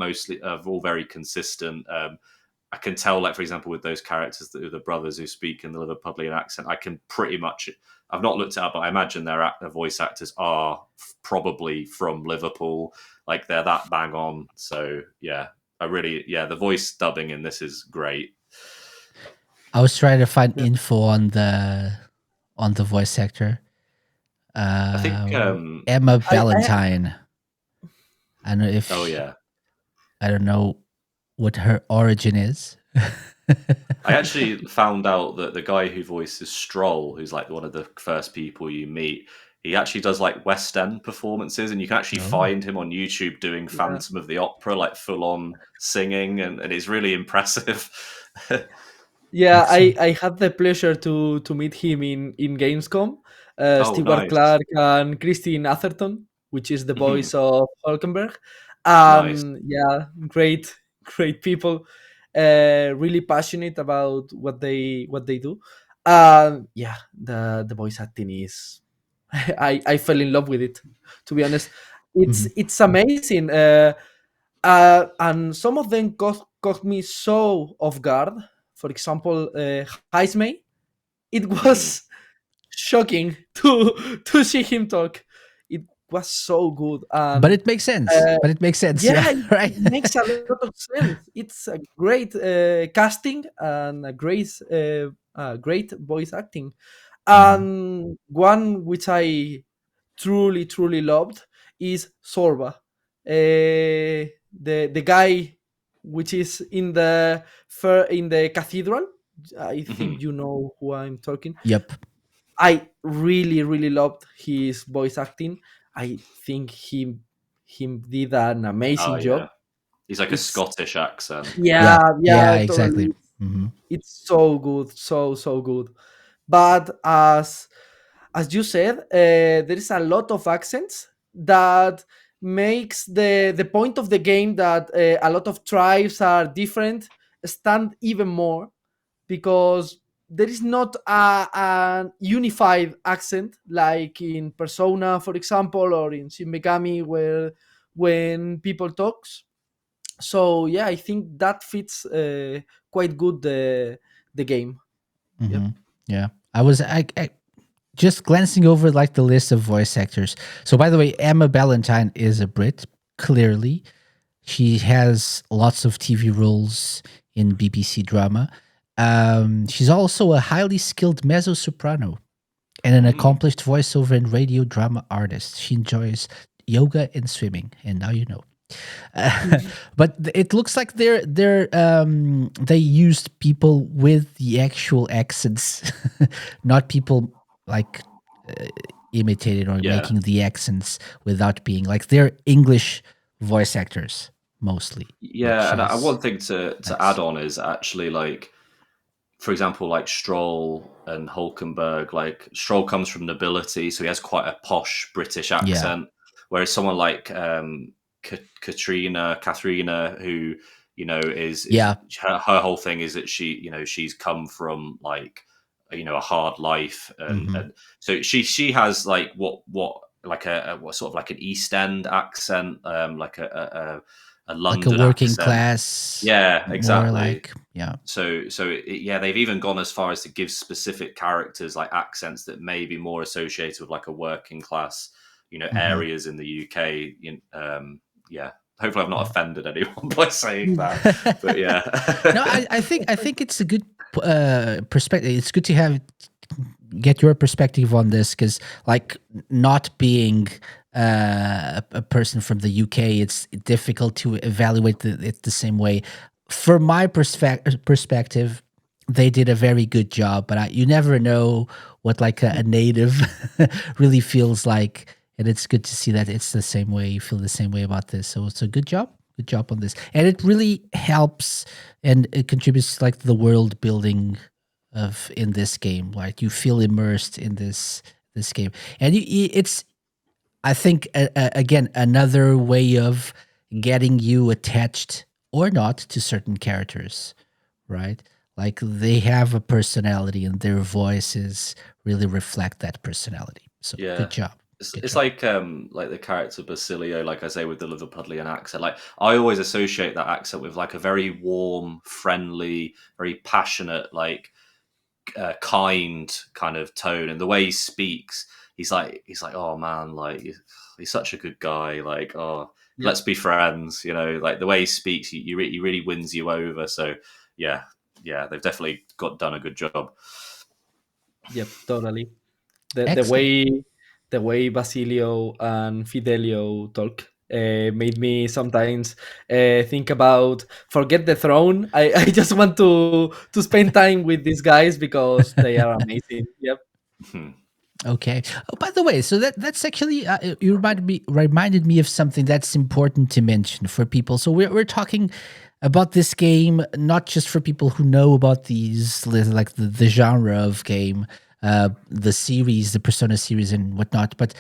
very consistent. I can tell, like for example, with those characters, the brothers who speak in the Liverpudlian accent, I can pretty much. I've not looked it up, but I imagine their voice actors are probably from Liverpool. Like they're that bang on. So yeah, the voice dubbing in this is great. I was trying to find Yeah. info on the voice actor. I think. Emma I Ballantyne. I don't know Oh if yeah, I don't know what her origin is. I actually found out that the guy who voices Stroll, who's like one of the first people you meet, he actually does like West End performances, and you can actually Oh, find him on YouTube doing Yeah. Phantom of the Opera, like full on singing, and it's really impressive. Yeah, excellent. I had the pleasure to meet him in Gamescom. Oh, Stewart nice. Clark and Christine Atherton, which is the Mhm. voice of Hulkenberg. Nice. Yeah, great, great people, really passionate about what they do. Yeah, the voice acting is I fell in love with it, to be honest. Mhm. It's amazing. And some of them caught me so off guard. For example, Heismay, it Mhm. was shocking to see him talk. It was so good, But and it makes sense. uh, But it makes sense. yeah, Yeah. Right. it makes a lot of sense. It's a great casting and a great voice acting. Mhm. And one which I truly loved is Sorba, the guy which is in the cathedral. I think Mhm. you know who I'm talking. Yep. I really loved his voice acting. I think he did an Oh amazing job. yeah, he's like a It's Scottish accent. Yeah. Yeah. yeah, Exactly. totally. Hmm. It's so good, so good. But as you said, there is a lot of accents that makes the point of the game that a lot of tribes are different stand even more, because there is not a unified accent like in Persona, for example, or in Shin Megami, where when people talks. So yeah, I think that fits quite good the game. Yep. Hmm. Yeah. I just glancing over like the list of voice actors. So by the way, Emma Ballantyne is a Brit, clearly. She has lots of TV roles in BBC drama. She's also a highly skilled mezzo soprano and an Mm. accomplished voiceover and radio drama artist. She enjoys yoga and swimming, and now you know. But it looks like they used people with the actual accents, not people like imitated or Yeah, making the accents without being like they're English voice actors mostly, yeah, which and one is thing to add nice. on is actually like, for example, like Stroll and Hulkenberg. Like Stroll comes from nobility, so he has quite a posh British Yeah, accent, whereas someone like Katharina, who is yeah. her whole thing is that she's come from like a hard life, and Hmm. and so she has like what like what sort of like an East End accent, like a Like a London working accent. class, Yeah, more exactly. like yeah. Yeah, they've even gone as far as to give specific characters like accents that may be more associated with like a working class, Hmm. areas in the UK. Yeah, hopefully I've not offended anyone by saying that, but yeah. No, I think it's a good perspective. It's good to have get your perspective on this because, like, not being a person from the UK, it's difficult to evaluate it the same way. For my perspective, they did a very good job, but you never know what like a native really feels like, and it's good to see that it's the same way. You feel the same way about this, so it's a good job. Good job on this, and it really helps and it contributes to like the world building of in this game. Like you feel immersed in this game, and it's I think again another way of getting you attached or not to certain characters, right? Like they have a personality and their voices really reflect that personality. So good Yeah. job, It's, good it's job. like the character Basilio, like I say, with the Liverpudlian accent. Like I always associate that accent with like a very warm, friendly, very passionate, like kind kind of tone, and the way he speaks, he's like, oh man, like he's such a good guy. Like, oh, Yep. let's be friends. Like the way he speaks, he really wins you over. So yeah, yeah, they've definitely done a good job. Yep. Totally. The the Excellent. way the way Basilio and Fidelio talk made me sometimes think about forget the throne. I just want to spend time with these guys because they are amazing. Yep. Okay. Oh, by the way, so that's actually you reminded me of something that's important to mention for people. So we're talking about this game not just for people who know about these like the genre of game, the series, the Persona series, and whatnot, but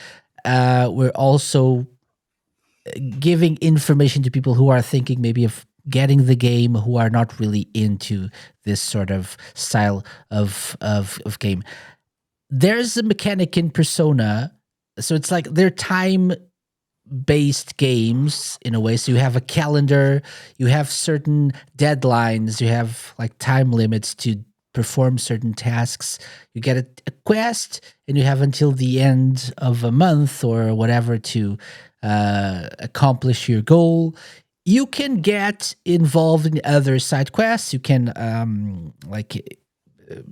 we're also giving information to people who are thinking maybe of getting the game who are not really into this sort of style of game. There's a mechanic in Persona, so it's like they're time based games in a way. So you have a calendar, you have certain deadlines, you have like time limits to perform certain tasks. You get a quest, and you have until the end of a month or whatever to accomplish your goal. You can get involved in other side quests. You can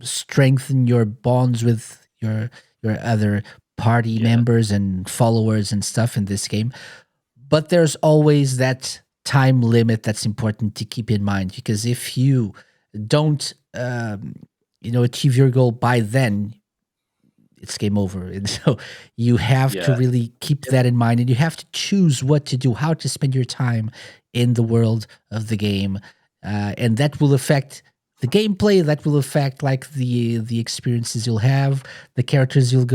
strengthen your bonds with your other party members and followers and stuff in this game. But there's always that time limit that's important to keep in mind, because if you don't achieve your goal by then, it's game over. And so you have to really keep that in mind, and you have to choose what to do, how to spend your time in the world of the game, and that will affect the gameplay. That will affect like the experiences you'll have, the characters you'll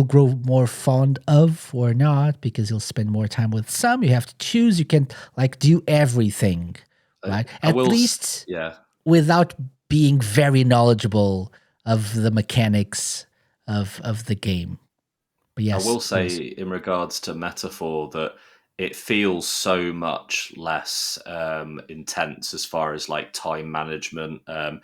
grow more fond of or not, because you'll spend more time with some. You have to choose. You can't like do everything, right? At least without being very knowledgeable of the mechanics of the game. But yes, I will say in regards to Metaphor that it feels so much less intense as far as like time management. And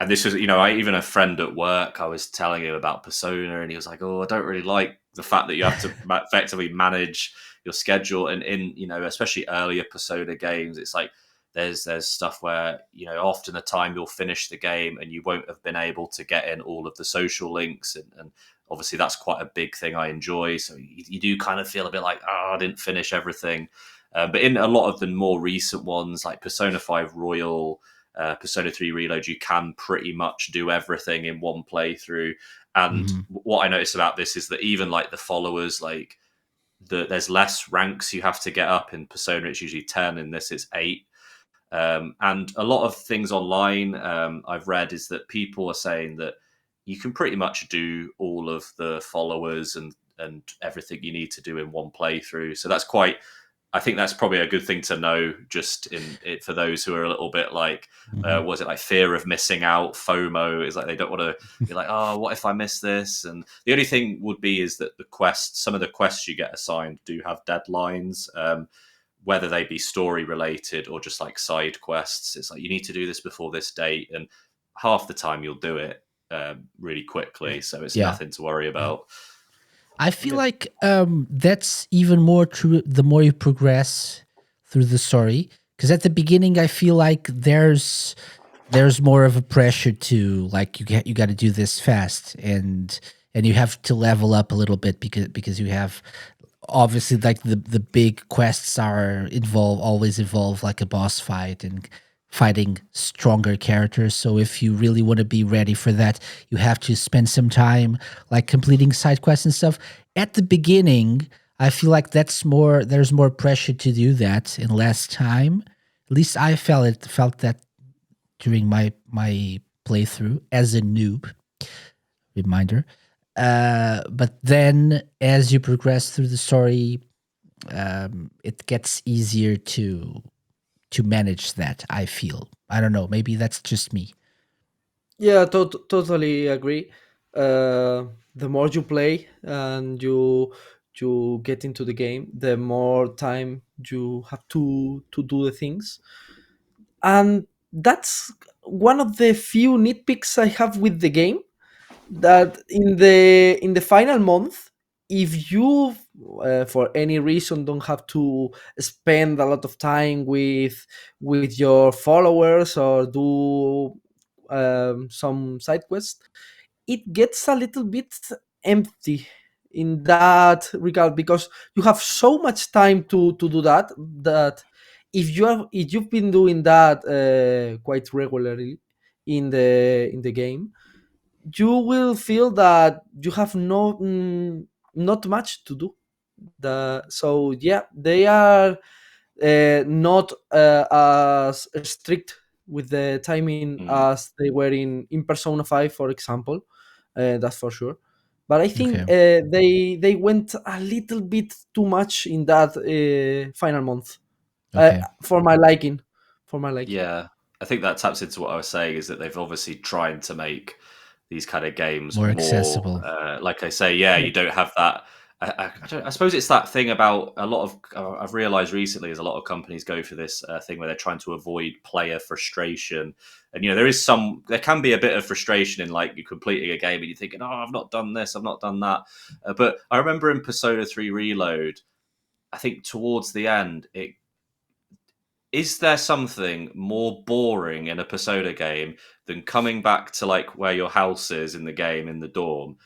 this was, even a friend at work, I was telling him about Persona, and he was like, "Oh, I don't really like the fact that you have to effectively manage your schedule." And in, especially earlier Persona games, it's like there's stuff where, often the time you'll finish the game and you won't have been able to get in all of the social links. And obviously that's quite a big thing I enjoy. So you do kind of feel a bit like, I didn't finish everything. But in a lot of the more recent ones, like Persona 5 Royal, Persona 3 Reload, you can pretty much do everything in one playthrough. And what I noticed about this is that even like the followers, like there's less ranks you have to get up. In Persona, it's usually 10. In this, it's 8. And a lot of things online I've read is that people are saying that you can pretty much do all of the followers and everything you need to do in one playthrough. So I think that's probably a good thing to know, just in it for those who are a little bit like, was it like fear of missing out? FOMO is like they don't want to be like, oh, what if I miss this? And the only thing would be is that some of the quests you get assigned do have deadlines. Whether they be story related or just like side quests. It's like, you need to do this before this date, and half the time you'll do it really quickly. So it's nothing to worry about. I feel like that's even more true the more you progress through the story. Because at the beginning, I feel like there's more of a pressure to like you got to do this fast, and you have to level up a little bit because you have obviously like the big quests always involve like a boss fight and fighting stronger characters. So if you really want to be ready for that, you have to spend some time like completing side quests and stuff. At the beginning, I feel like there's more pressure to do that in less time. At least I felt that during my playthrough as a noob. Reminder. But then as you progress through the story, it gets easier to manage that, I feel. I don't know, maybe that's just me. Yeah, totally agree. The more you play and you get into the game, the more time you have to do the things. And that's one of the few nitpicks I have with the game, that in the final month, if you for any reason don't have to spend a lot of time with your followers or do some side quests, it gets a little bit empty in that regard, because you have so much time to do that if you've been doing that quite regularly in the game, you will feel that you have not much to do. So yeah, they are not as strict with the timing as they were in Persona 5, for example. That's for sure. But I think they went a little bit too much in that final month, Okay. for my liking. for my liking. Yeah, I think that taps into what I was saying, is that they've obviously tried to make these kind of games More more, accessible. like I say, yeah, you don't have that. I suppose it's that thing about a lot of. I've realised recently, is a lot of companies go for this thing where they're trying to avoid player frustration, and there can be a bit of frustration in like you completing a game and you're thinking, oh, I've not done this, I've not done that. But I remember in Persona 3 Reload, I think towards the end, is there something more boring in a Persona game than coming back to like where your house is in the game in the dorm,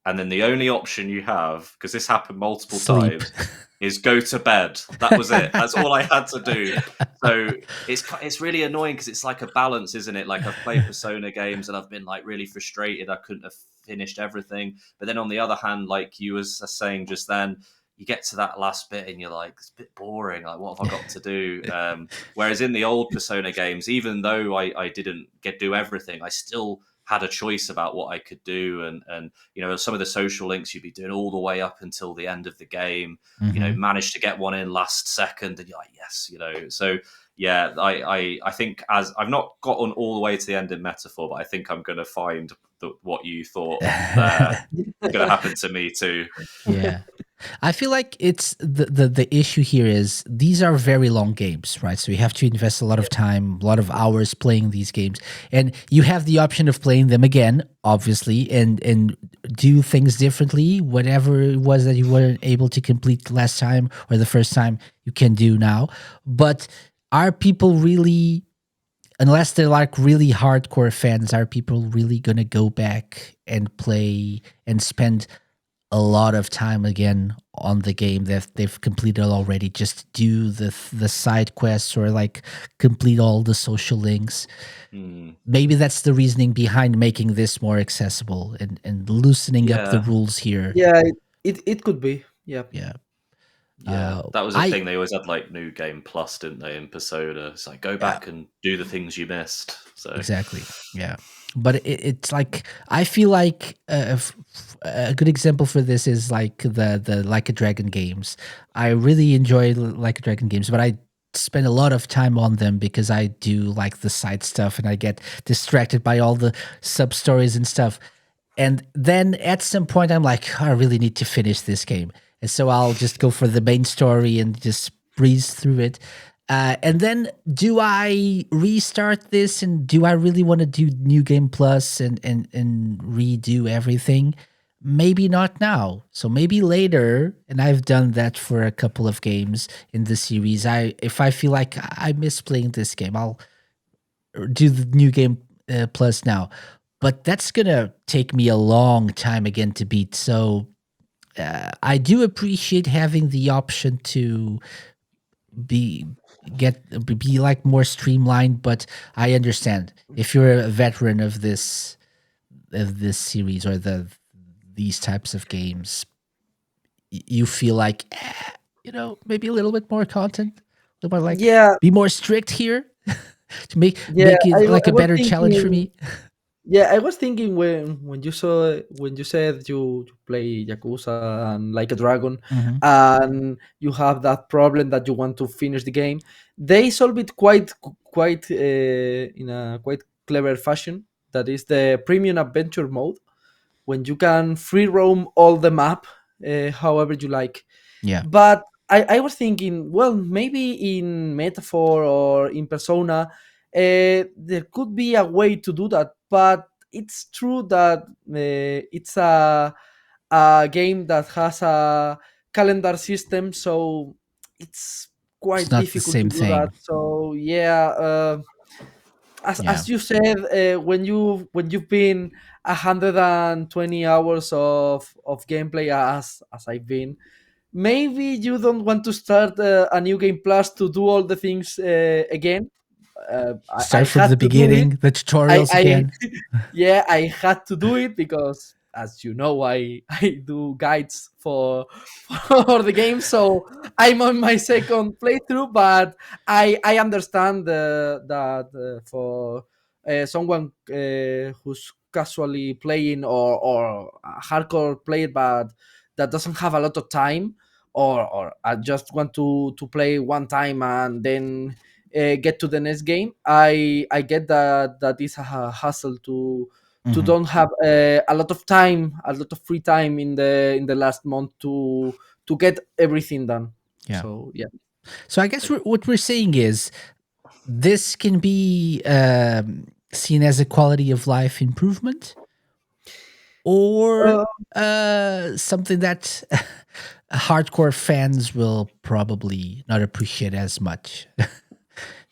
and then the only option you have, because this happened multiple Sleep. times, is go to bed. That was it. That's all I had to do. So it's really annoying because it's like a balance, isn't it? Like I've played Persona games and I've been like really frustrated. I couldn't have finished everything, but then on the other hand, like you was saying just then, you get to that last bit and you're like, it's a bit boring. Like, what have I got to do? Whereas in the old Persona games, even though I didn't do everything, I still had a choice about what I could do. And some of the social links you'd be doing all the way up until the end of the game, Mhm. managed to get one in last second and you're like, yes, So yeah, I think, as I've not gotten all the way to the end in Metaphor, but I think I'm going to find what you thought there going to happen to me too. Yeah. I feel like it's the issue here is these are very long games, right? So you have to invest a lot of time, a lot of hours playing these games, and you have the option of playing them again, obviously, and do things differently. Whatever it was that you weren't able to complete last time or the first time, you can do now. But are people really, unless they're like really hardcore fans, are people really gonna go back and play and spend a lot of time again on the game that they've completed already, just to do the side quests or like complete all the social links? Maybe that's the reasoning behind making this more accessible and loosening up the Yeah. rules here. Yeah, it could be. Yeah. Yeah. Yeah, that was the I thing. They always had like New Game Plus, didn't they, in Persona? It's like go Yeah, back and do the things you missed. So exactly. Yeah. But it's like I feel like a good example for this is like the Like a Dragon games. I really enjoy Like a Dragon games, but I spend a lot of time on them because I do like the side stuff and I get distracted by all the sub stories and stuff. And then at some point, I'm like, I really need to finish this game. And so I'll just go for the main story and just breeze through it. And then do I restart this and do I really want to do New Game Plus and redo everything? Maybe not now. So maybe later. And I've done that for a couple of games in the series. If I feel like I miss playing this game, I'll do the New Game Plus now. But that's gonna take me a long time again to beat. So I do appreciate having the option to be be like more streamlined, but I understand if you're a veteran of this series or these types of games, you feel like maybe a little bit more content, a little more like Yeah, be more strict here to make yeah. it like I a was better challenge for thinking. me. Yeah, I was thinking when you said you play Yakuza and Like a Dragon, Mhm. and you have that problem that you want to finish the game. They solve it quite in a quite clever fashion. That is the premium adventure mode, when you can free roam all the map however you like. Yeah, But I was thinking, well, maybe in Metaphor or in Persona, there could be a way to do that. But it's true that it's a game that has a calendar system, so it's it's quite not the difficult to same do that. thing. So yeah, Yeah, as you said, when you've been 120 hours of gameplay as I've been, maybe you don't want to start a new game plus to do all the things again. I start from the had to do it. beginning, the tutorials I again. Yeah, I had to do it because, as you know, I do guides for the game, so I'm on my second playthrough. But I understand that for someone who's casually playing, or a hardcore player, but that doesn't have a lot of time, or I just want to play one time and then get to the next game. I get that is a hassle to Mhm. don't have a lot of time, a lot of free time in the last month to get everything done. Yeah. So yeah. So I guess what we're saying is this can be seen as a quality of life improvement, or something that hardcore fans will probably not appreciate as much.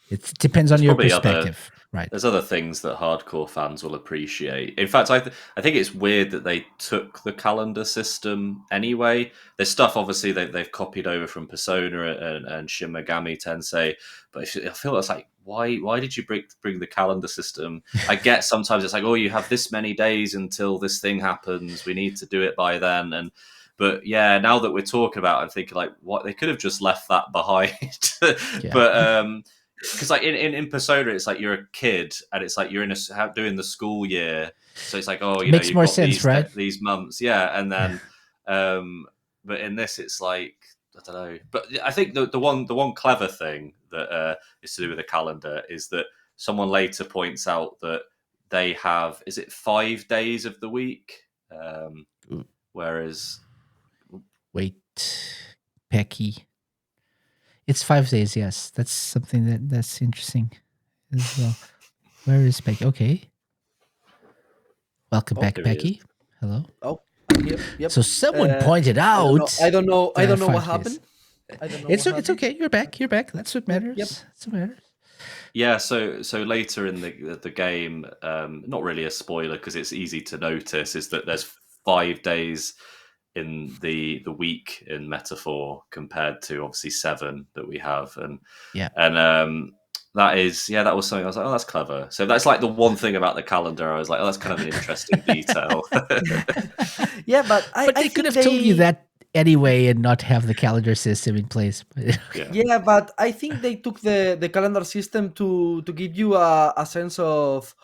It depends on There's your probably perspective, right? There's other things that hardcore fans will appreciate. In fact, I think it's weird that they took the calendar system anyway. There's stuff obviously they've copied over from Persona and Shin Megami Tensei, but I feel it's like why did you bring the calendar system? I get sometimes it's like, oh, you have this many days until this thing happens. We need to do it by then. But yeah, now that we're talking about it, I'm thinking like, what, they could have just left that behind. Yeah. But because like in Persona, it's like you're a kid and it's like you're doing the school year, so it's like, oh, you Makes know, you've more got sense, right? these months, yeah, and then but in this it's like, I don't know, but I think the one clever thing that is to do with the calendar is that someone later points out that they have, is it 5 days of the week, whereas Wait, Peky. It's 5 days. Yes, that's something that's interesting as well. Where is Peky? Okay, welcome back, here he is. Peky. Hello. Oh, I'm here. Yep. So someone pointed out. I don't know there are what 5 days. happened. I don't know. It's what it's happened. okay. You're back. You're back. That's what matters. Yep. That's what matters. Yeah, so later in the game, not really a spoiler because it's easy to notice, is that there's 5 days in the week in Metaphor compared to obviously 7 that we have, and that was something I was like, oh, that's clever. So that's like the one thing about the calendar I was like, oh, that's kind of an interesting detail. Yeah, but They could have told you that anyway and not have the calendar system in place. Yeah, but I think they took the calendar system to give you a sense of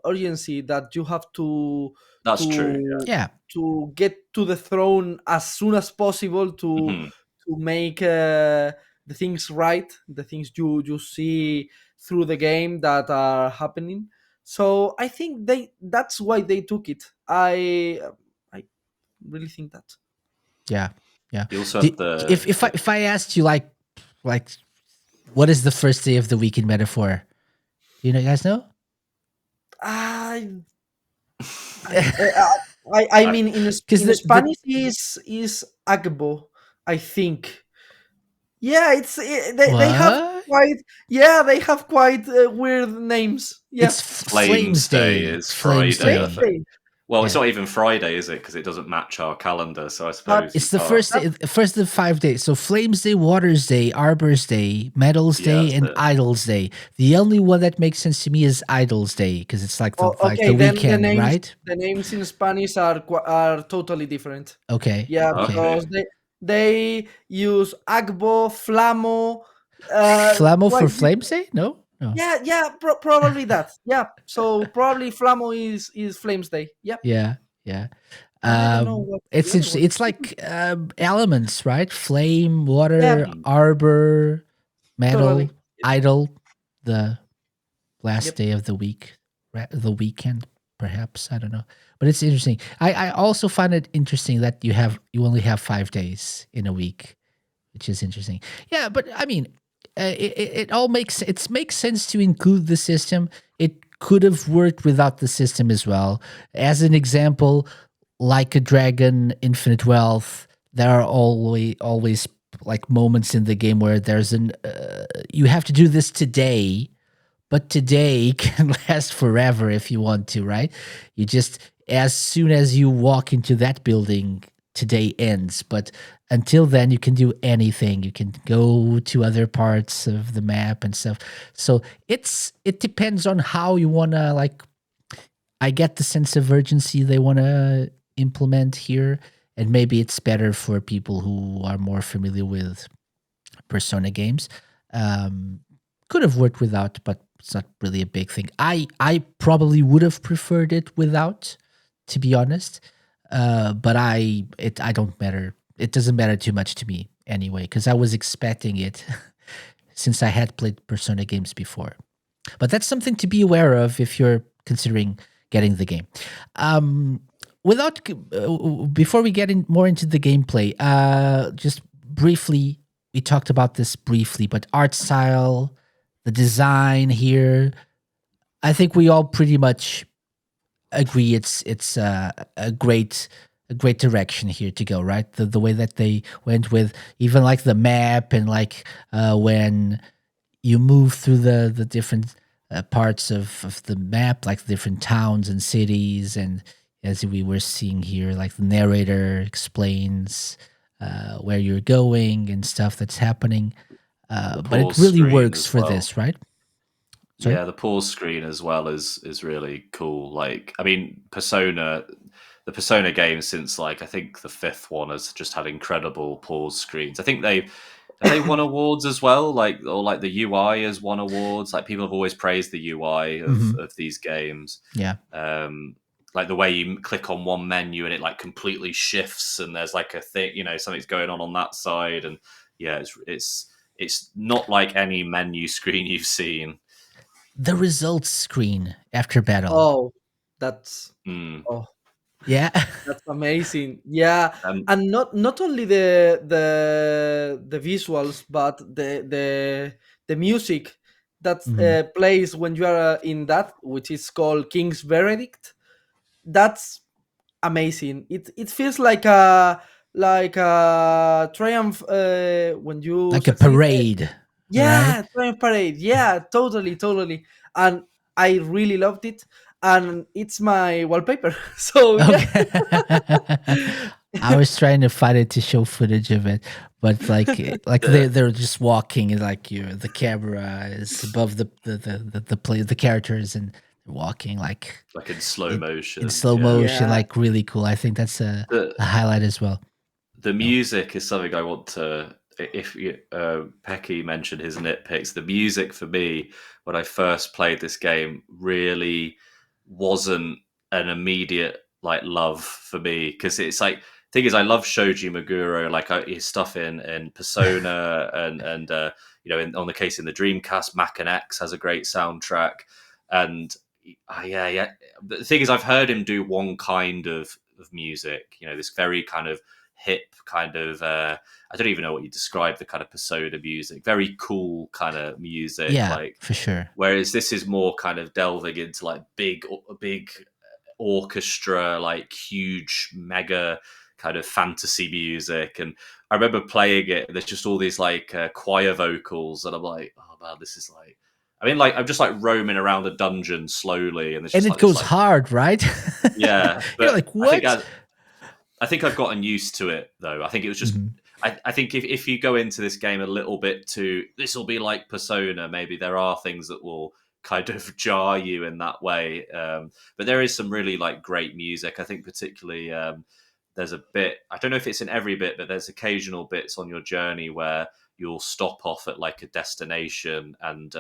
urgency that you have to That's true. Yeah. to get to the throne as soon as possible to make the things right, the things you see through the game that are happening. So I think that's why they took it. I really think that. Yeah. Yeah. You also have If I asked you like what is the first day of the week in Metaphor? Do you guys know? I mean in Spanish is Agbo, I think. Yeah, they have quite weird names. Yeah. It's Flames Day. Is Flames Friday. Day. I think. Well, it's not even Friday, is it? Because it doesn't match our calendar. So I suppose it's the first day, first of 5 days. So Flames Day, Waters Day, Arbor's Day, Metals Day, and Idols Day. The only one that makes sense to me is Idols Day because it's like the weekend, right? The names in Spanish are totally different. Okay. Yeah, because they use Agbo, Flamo. Flamo for Flames Day? No. Yeah, probably that. Yeah, so probably Flamo is Flames Day. Yeah. Yeah. I don't know what it's interesting. It's like elements, right? Flame, water, arbor, metal, idol, the last day of the week, the weekend, perhaps. I don't know. But it's interesting. I also find it interesting that you only have 5 days in a week, which is interesting. Yeah, but I mean, it all makes sense to include the system. It could have worked without the system as well. As an example, like a Dragon, Infinite Wealth, there are always like moments in the game where there's you have to do this today, but today can last forever if you want to, right? You just, as soon as you walk into that building, today ends, but until then you can do anything. You can go to other parts of the map and stuff. So it depends on how you want to, like, I get the sense of urgency they want to implement here, and maybe it's better for people who are more familiar with Persona games. Could have worked without, but it's not really a big thing. I probably would have preferred it without, to be honest. But I don't matter. It doesn't matter too much to me anyway, because I was expecting it since I had played Persona games before. But that's something to be aware of if you're considering getting the game. Before we get more into the gameplay, just briefly, we talked about this briefly, but art style, the design here, I think we all pretty much agree it's a great direction here to go, right? The way that they went with even like the map and like when you move through the different parts of the map, like different towns and cities, and as we were seeing here, like the narrator explains where you're going and stuff that's happening. But it really works for this, right? Sorry? Yeah, the pause screen as well is really cool. Like, I mean, the Persona games since like I think the 5th one has just had incredible pause screens. I think they won awards as well, like the UI has won awards. Like people have always praised the UI of these games. Yeah. Like the way you click on one menu and it like completely shifts and there's like a thing, something's going on that side, and yeah, it's not like any menu screen you've seen. The results screen after battle. Oh, that's yeah, that's amazing. Yeah, and not only the visuals, but the music that plays when you are in that, which is called King's Verdict. That's amazing. It feels like a triumph when you like a parade. Yeah, right? triumph parade. Yeah, totally. And I really loved it, and it's my wallpaper. So yeah. I was trying to find it to show footage of it, but they're just walking, and like the camera is above the characters, and they're walking like in slow motion. In slow motion, like really cool. I think that's a highlight as well. The music is something I want to. If Peky mentioned his nitpicks, the music for me when I first played this game really wasn't an immediate like love for me, because it's like thing is I love Shoji Meguro, like his stuff in Persona and on the case in the Dreamcast, Megaten X has a great soundtrack, and yeah. The thing is I've heard him do one kind of music, this very kind of hip kind of I don't even know what you describe the kind of Persona music, very cool kind of music, like for sure. Whereas this is more kind of delving into like big orchestra, like huge mega kind of fantasy music. And I remember playing it, there's just all these like choir vocals, and I'm like, oh man, this is like, I mean, like I'm just like roaming around a dungeon slowly, and it goes hard, right? Yeah, but you're like, what? I think I've gotten used to it, though. I think it was just... I think if you go into this game a little bit too... This will be like Persona, maybe there are things that will kind of jar you in that way. But there is some really like great music. I think particularly there's a bit... I don't know if it's in every bit, but there's occasional bits on your journey where you'll stop off at like a destination and...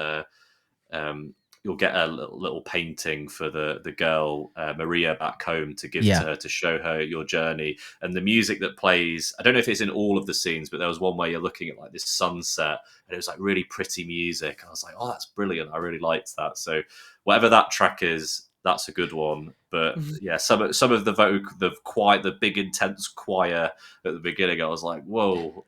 you'll get a little painting for the girl Maria back home to give to her to show her your journey, and the music that plays, I don't know if it's in all of the scenes, but there was one where you're looking at like this sunset and it was like really pretty music. I was like, oh, that's brilliant, I really liked that. So whatever that track is, that's a good one. But yeah, some of the big intense choir at the beginning, I was like, whoa.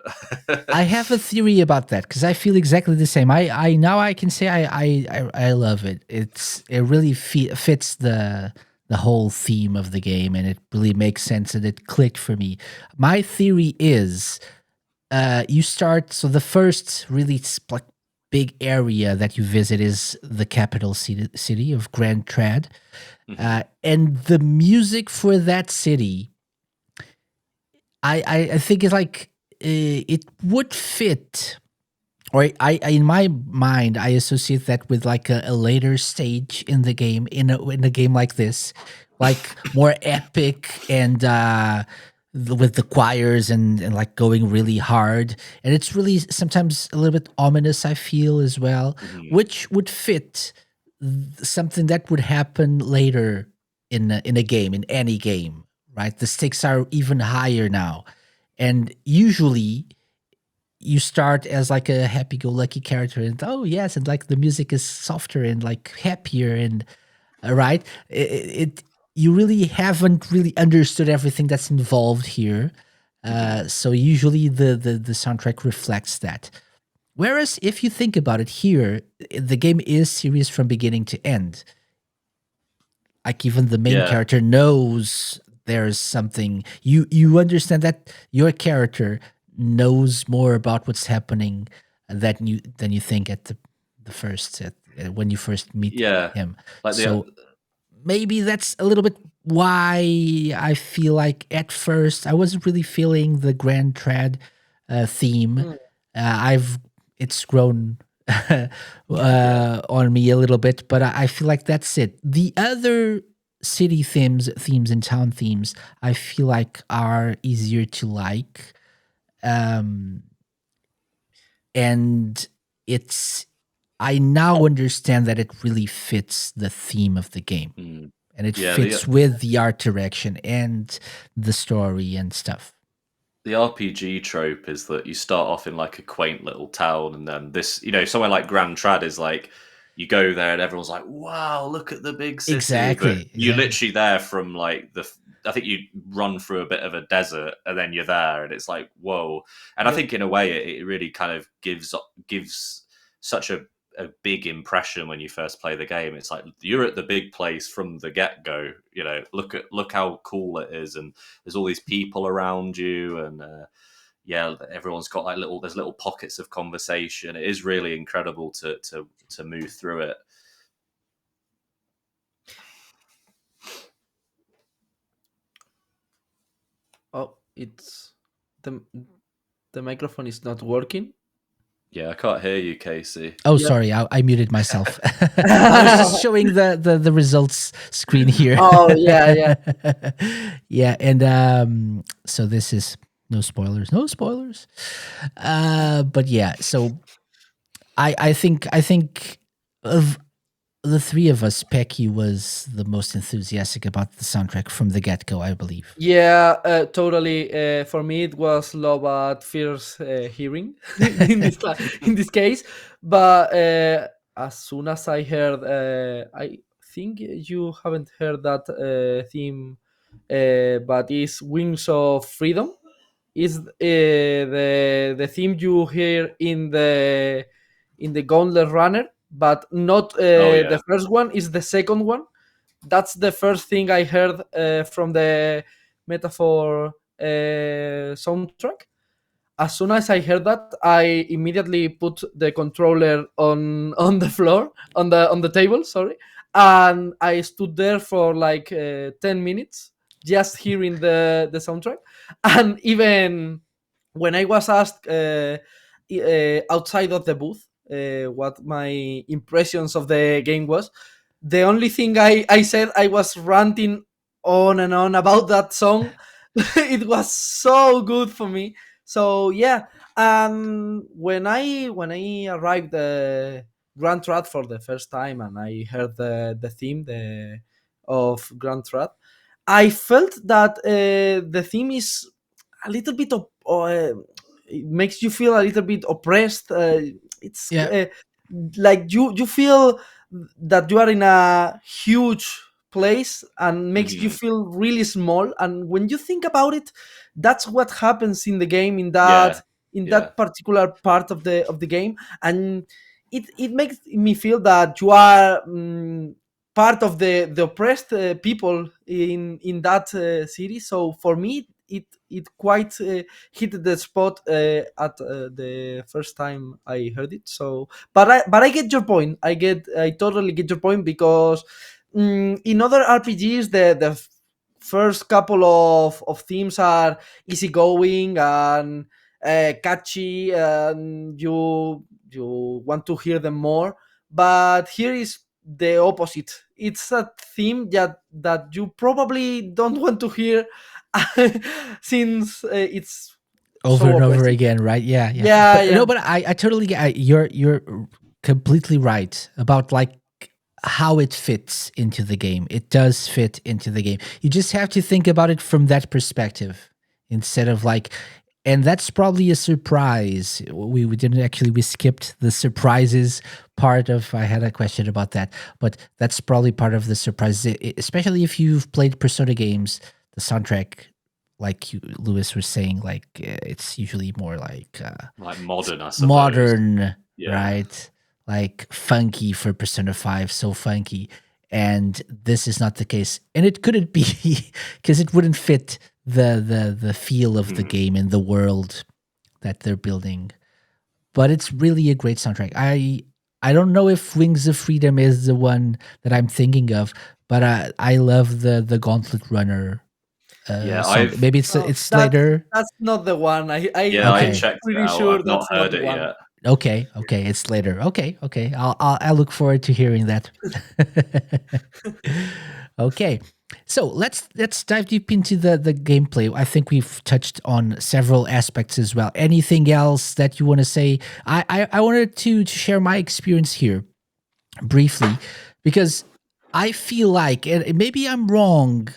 I have a theory about that, because I feel exactly the same. I now I can say I love it. It really fits the whole theme of the game, and it really makes sense, and it clicked for me. My theory is you start, so the first really like big area that you visit is the capital city of Grand Trad. And the music for that city, I think it's like it would fit, or I in my mind I associate that with like a later stage in the game, in a game like this, like more epic and with the choirs and like going really hard, and it's really sometimes a little bit ominous, I feel, as well, which would fit something that would happen later in a game, in any game, right? The stakes are even higher now, and usually you start as like a happy-go-lucky character, and oh yes, and like the music is softer and like happier, and right, it you really haven't really understood everything that's involved here. So usually the soundtrack reflects that. Whereas if you think about it here, the game is serious from beginning to end. Like even the main Yeah. character knows there's something. You understand that your character knows more about what's happening than you think at the first when you first meet Yeah. him. Like So maybe that's a little bit why I feel like at first I wasn't really feeling the Grand Trad theme. It's grown on me a little bit, but I feel like that's it. The other city themes and town themes, I feel like are easier to like, and it's. I now understand that it really fits the theme of the game, and it Yeah, fits with the art direction and the story and stuff. the RPG trope is that you start off in like a quaint little town, and then this, somewhere like Grand Trad is like you go there and everyone's like, "Wow, look at the big city!" Exactly. But you're literally there from like I think you run through a bit of a desert, and then you're there, and it's like, whoa. And I think in a way, it really kind of gives such a big impression when you first play the game. It's like you're at the big place from the get-go. Look how cool it is, and there's all these people around you, and everyone's got like there's little pockets of conversation. It is really incredible to move through it. Oh, it's the microphone is not working. Yeah, I can't hear you, Casey. Oh, sorry, I muted myself. I was just showing the results screen here. Oh, yeah. Yeah, and so this is no spoilers. But yeah, so I think of the three of us, Peky was the most enthusiastic about the soundtrack from the get-go, I believe. Yeah, totally. For me, it was love at first hearing in this case. But as soon as I heard, I think you haven't heard that theme, but it's Wings of Freedom. Is the theme you hear in the Gauntlet Runner, but not the first one. Is the second one. That's the first thing I heard from the Metaphor soundtrack. As soon as I heard that, I immediately put the controller on the floor, on the table, sorry, and I stood there for like 10 minutes just hearing the soundtrack. And even when I was asked outside of the booth what my impressions of the game was, the only thing I said, I was ranting on and on about that song. It was so good for me. So yeah, when I arrived Grand Trad for the first time and I heard the theme of Grand Trad, I felt that the theme is a little bit it makes you feel a little bit oppressed. It's like you feel that you are in a huge place and makes you feel really small. And when you think about it, that's what happens in the game in that particular part of the game, and it makes me feel that you are part of the oppressed people in that city. So for me, it quite hit the spot at the first time I heard it. So, but I get your point. I totally get your point, because in other RPGs, the first couple of themes are easygoing and catchy, and you want to hear them more. But here is the opposite. It's a theme that you probably don't want to hear since it's over so and over oppressive. again, right? Yeah. Yeah. No, but I totally get. You're completely right about like how it fits into the game. It does fit into the game. You just have to think about it from that perspective instead of like And that's probably a surprise. We didn't actually, we skipped the surprises part of, I had a question about that, but that's probably part of the surprise, especially if you've played Persona games, the soundtrack, like Lewis was saying, like it's usually more like modern, I suppose. Modern, Yeah. right? Like funky for Persona 5, so funky. And this is not the case. And it couldn't be because it wouldn't fit the feel of the game and the world that they're building. But it's really a great soundtrack. I don't know if Wings of Freedom is the one that I'm thinking of, but I love the Gauntlet Runner. Song. Maybe it's later. That's not the one. I checked pretty it out. sure I've not that's heard not it the one. yet. Okay, it's later. Okay. I'll look forward to hearing that. Okay, so let's dive deep into the gameplay. I think we've touched on several aspects as well. Anything else that you want to say? I wanted to share my experience here briefly because I feel like, and maybe I'm wrong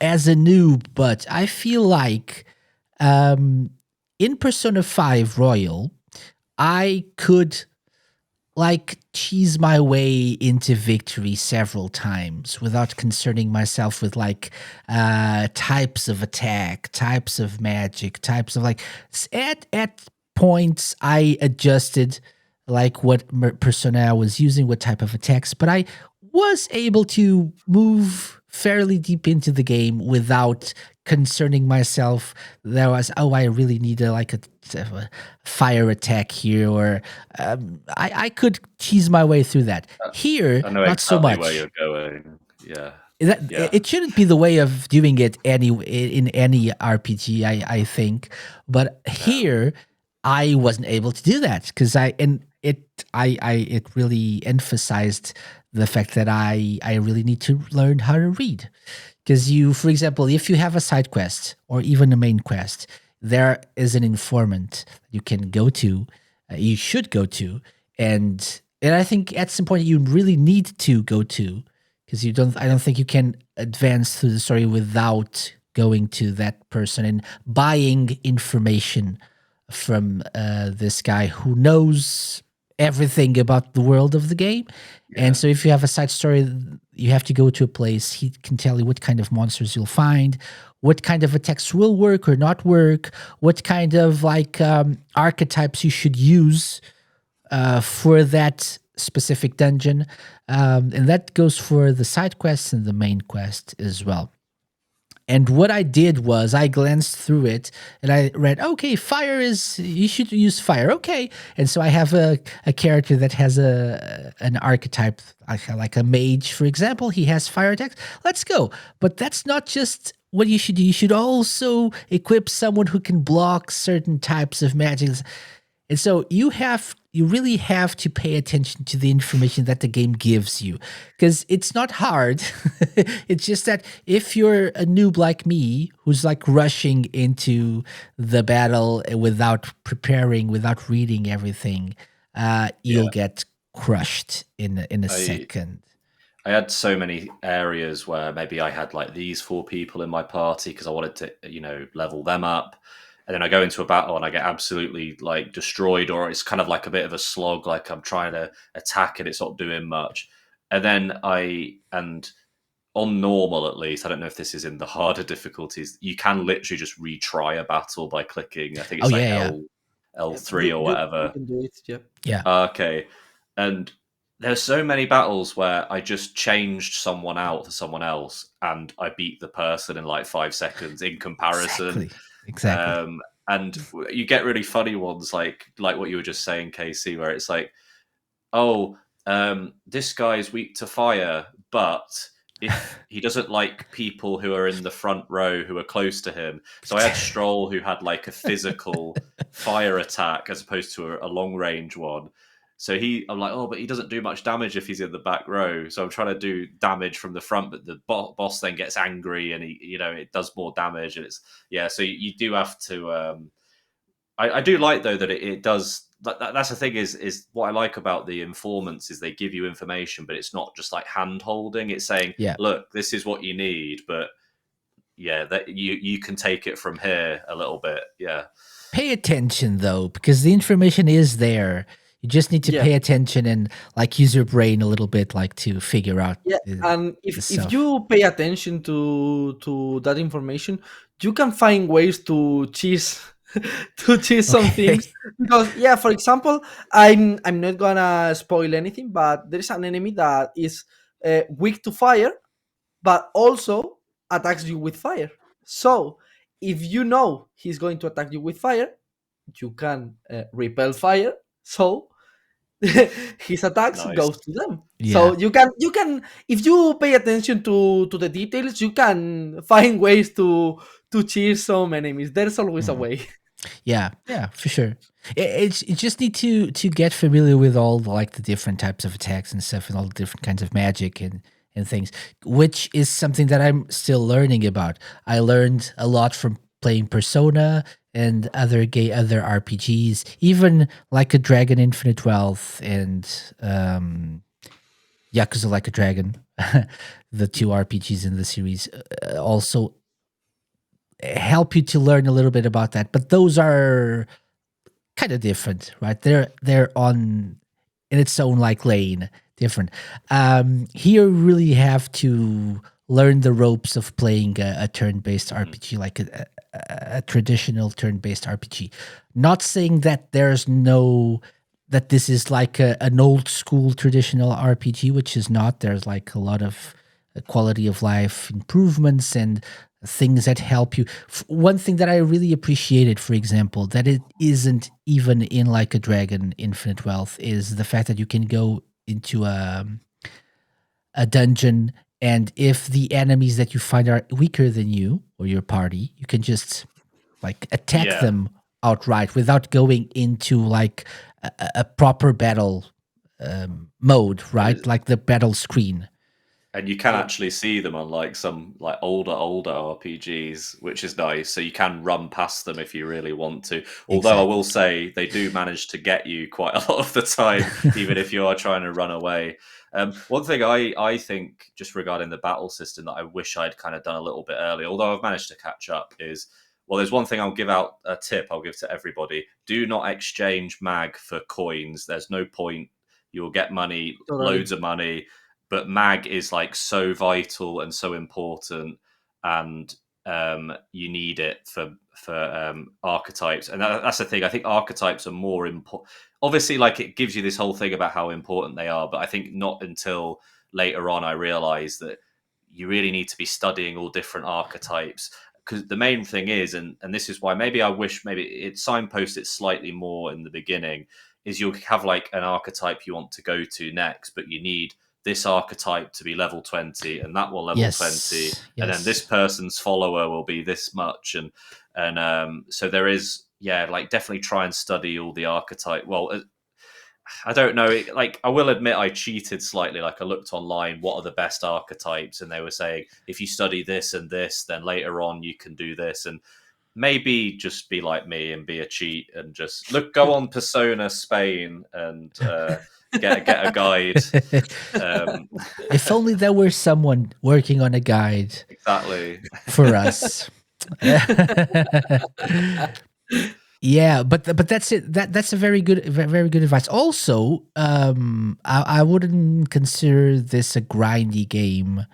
as a noob, but I feel like in Persona 5 Royal, I could like cheese my way into victory several times without concerning myself with like types of attack, types of magic, types of like at points I adjusted like what persona I was using, what type of attacks, but I was able to move fairly deep into the game without concerning myself. There was, I really need a fire attack here, or I could cheese my way through that. Here, I know not exactly so much. where you're going. Yeah. It shouldn't be the way of doing it in any RPG, I think. But here, I wasn't able to do that because it really emphasized the fact that I really need to learn how to read. Because for example, if you have a side quest or even a main quest, there is an informant you can go to, you should go to, and I think at some point you really need to go to, because I don't think you can advance through the story without going to that person and buying information from this guy who knows everything about the world of the game. Yeah. And so if you have a side story, you have to go to a place. He can tell you what kind of monsters you'll find, what kind of attacks will work or not work, what kind of archetypes you should use for that specific dungeon. And that goes for the side quests and the main quest as well. And what I did was I glanced through it and I read, okay, you should use fire. Okay. And so I have a character that has an archetype, like a mage, for example. He has fire attacks. Let's go. But that's not just what you should do. You should also equip someone who can block certain types of magics. And so you really have to pay attention to the information that the game gives you, because it's not hard. It's just that if you're a noob like me, who's like rushing into the battle without preparing, without reading everything, you'll get crushed in a second. I had so many areas where maybe I had like these 4 people in my party because I wanted to, level them up. And then I go into a battle and I get absolutely like destroyed, or it's kind of like a bit of a slog, like I'm trying to attack and it's not doing much. And then on normal, at least, I don't know if this is in the harder difficulties, you can literally just retry a battle by clicking, I think it's L3 or whatever. You can do it, yeah. Okay. And there's so many battles where I just changed someone out for someone else and I beat the person in like 5 seconds in comparison. Exactly. And you get really funny ones like what you were just saying, Casey, where it's like, this guy's weak to fire, but if he doesn't like people who are in the front row who are close to him. So I had Stroll who had like a physical fire attack as opposed to a long range one. So I'm like, but he doesn't do much damage if he's in the back row. So I'm trying to do damage from the front, but the boss then gets angry and it does more damage. And so you do have to. I do like though that it does. That's the thing is what I like about the informants is they give you information, but it's not just like hand holding. It's saying, look, this is what you need, but yeah, that you can take it from here a little bit. Yeah. Pay attention though, because the information is there. You just need to Yeah. pay attention and like use your brain a little bit, like to figure out Yeah, and the if stuff. you pay attention to that information, you can find ways to cheese to cheese some things. Because yeah, for example, I'm not gonna spoil anything, but there is an enemy that is weak to fire, but also attacks you with fire. So if you know he's going to attack you with fire, you can repel fire. So his attacks Nice. goes to them. Yeah. So you can if you pay attention to the details, you can find ways to cheer some enemies. There's always a way. Yeah, for sure. You just need to get familiar with all like the different types of attacks and stuff, and all the different kinds of magic and things, which is something that I'm still learning about. I learned a lot from playing Persona and other RPGs, even like a Dragon Infinite Wealth and Yakuza Like a Dragon, the two RPGs in the series, also help you to learn a little bit about that. But those are kind of different, right? They're on in its own like lane, different. Here, you really have to learn the ropes of playing a turn-based RPG, like a traditional turn-based RPG. Not saying that that this is like an old school traditional RPG, which is not. There's like a lot of quality of life improvements and things that help you. One thing that I really appreciated, for example, that it isn't even in like a Dragon Infinite Wealth, is the fact that you can go into a dungeon, and if the enemies that you find are weaker than you or your party, you can just like attack them outright without going into like a proper battle mode, right? Like the battle screen. And you can actually see them on like some like older RPGs, which is nice. So you can run past them if you really want to. Although I will say they do manage to get you quite a lot of the time, even if you are trying to run away. One thing I think, just regarding the battle system, that I wish I'd kind of done a little bit earlier, although I've managed to catch up, is, well, there's one thing I'll give out, a tip I'll give to everybody. Do not exchange mag for coins. There's no point. You'll get money, loads of money. But mag is like so vital and so important, and you need it for archetypes. And that's the thing. I think archetypes are more important. Obviously, like, it gives you this whole thing about how important they are, but I think not until later on I realized that you really need to be studying all different archetypes. Because the main thing is, and this is why maybe I wish maybe it signposted slightly more in the beginning, is you'll have like an archetype you want to go to next, but you need this archetype to be level 20 and that will level 20, and then this person's follower will be this much, and so there is, like, definitely try and study all the archetype. Well, I don't know, like, I will admit I cheated slightly. Like, I looked online, what are the best archetypes, and they were saying if you study this and this, then later on you can do this. And maybe just be like me and be a cheat and just go on Persona Spain and get a guide. If only there were someone working on a guide Exactly for us. Yeah, but that's it. That's a very good advice. Also, I wouldn't consider this a grindy game,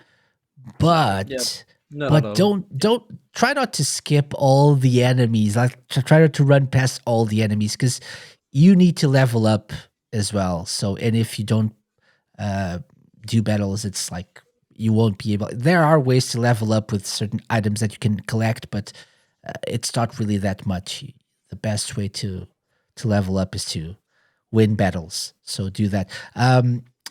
but don't try not to skip all the enemies. Like, try not to run past all the enemies, because you need to level up as well. So, and if you don't do battles, it's like you won't be able. There are ways to level up with certain items that you can collect, but it's not really that much. The best way to level up is to win battles. So do that.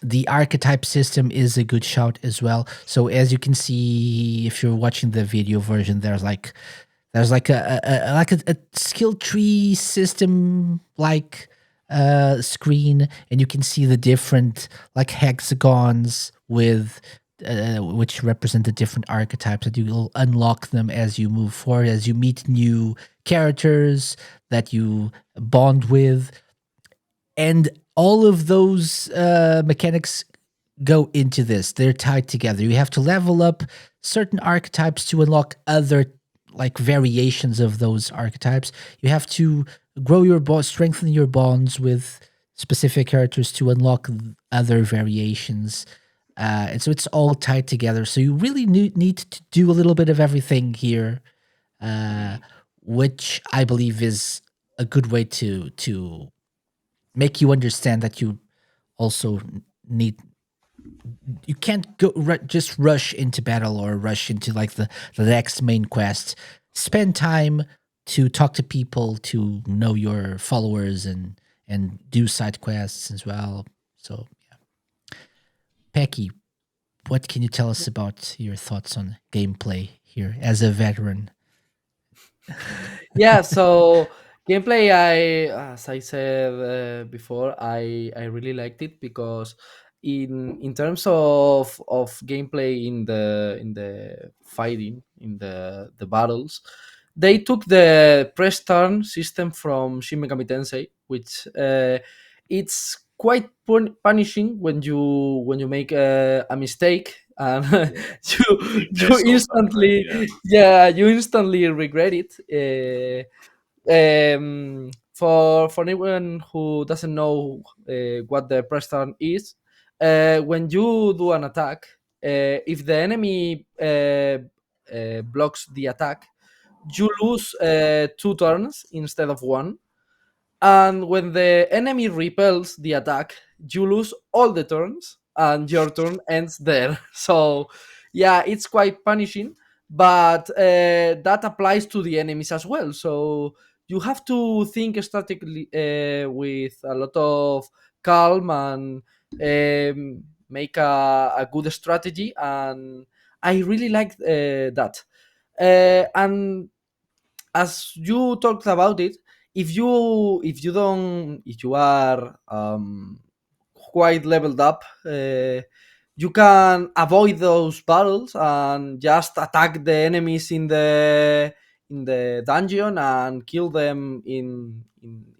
The archetype system is a good shout as well. So as you can see, if you're watching the video version, there's like a skill tree system like screen, and you can see the different like hexagons with which represent the different archetypes, that you will unlock them as you move forward, as you meet new characters that you bond with. And all of those mechanics go into this. They're tied together. You have to level up certain archetypes to unlock other like variations of those archetypes. You have to grow your bonds, strengthen your bonds with specific characters to unlock other variations. And so it's all tied together. So you really need to do a little bit of everything here, which I believe is a good way to make you understand that you also need. You can't go just rush into battle or rush into like the next main quest. Spend time to talk to people, to know your followers, and do side quests as well. So yeah, Peky, what can you tell us about your thoughts on gameplay here as a veteran? Yeah, so gameplay, as I said before, I really liked it because in terms of gameplay in the fighting, in the battles, they took the press turn system from Shin Megami Tensei, which it's quite punishing when you make a mistake, and you Pissed or something. instantly, Yeah. yeah, you instantly regret it. For anyone who doesn't know what the press turn is, when you do an attack, if the enemy blocks the attack, you lose 2 turns instead of one. And when the enemy repels the attack, you lose all the turns and your turn ends there. So yeah, it's quite punishing, but that applies to the enemies as well. So you have to think strategically, with a lot of calm, and make a good strategy. And I really like that. And as you talked about it, if you are quite leveled up, you can avoid those battles and just attack the enemies in the dungeon and kill them in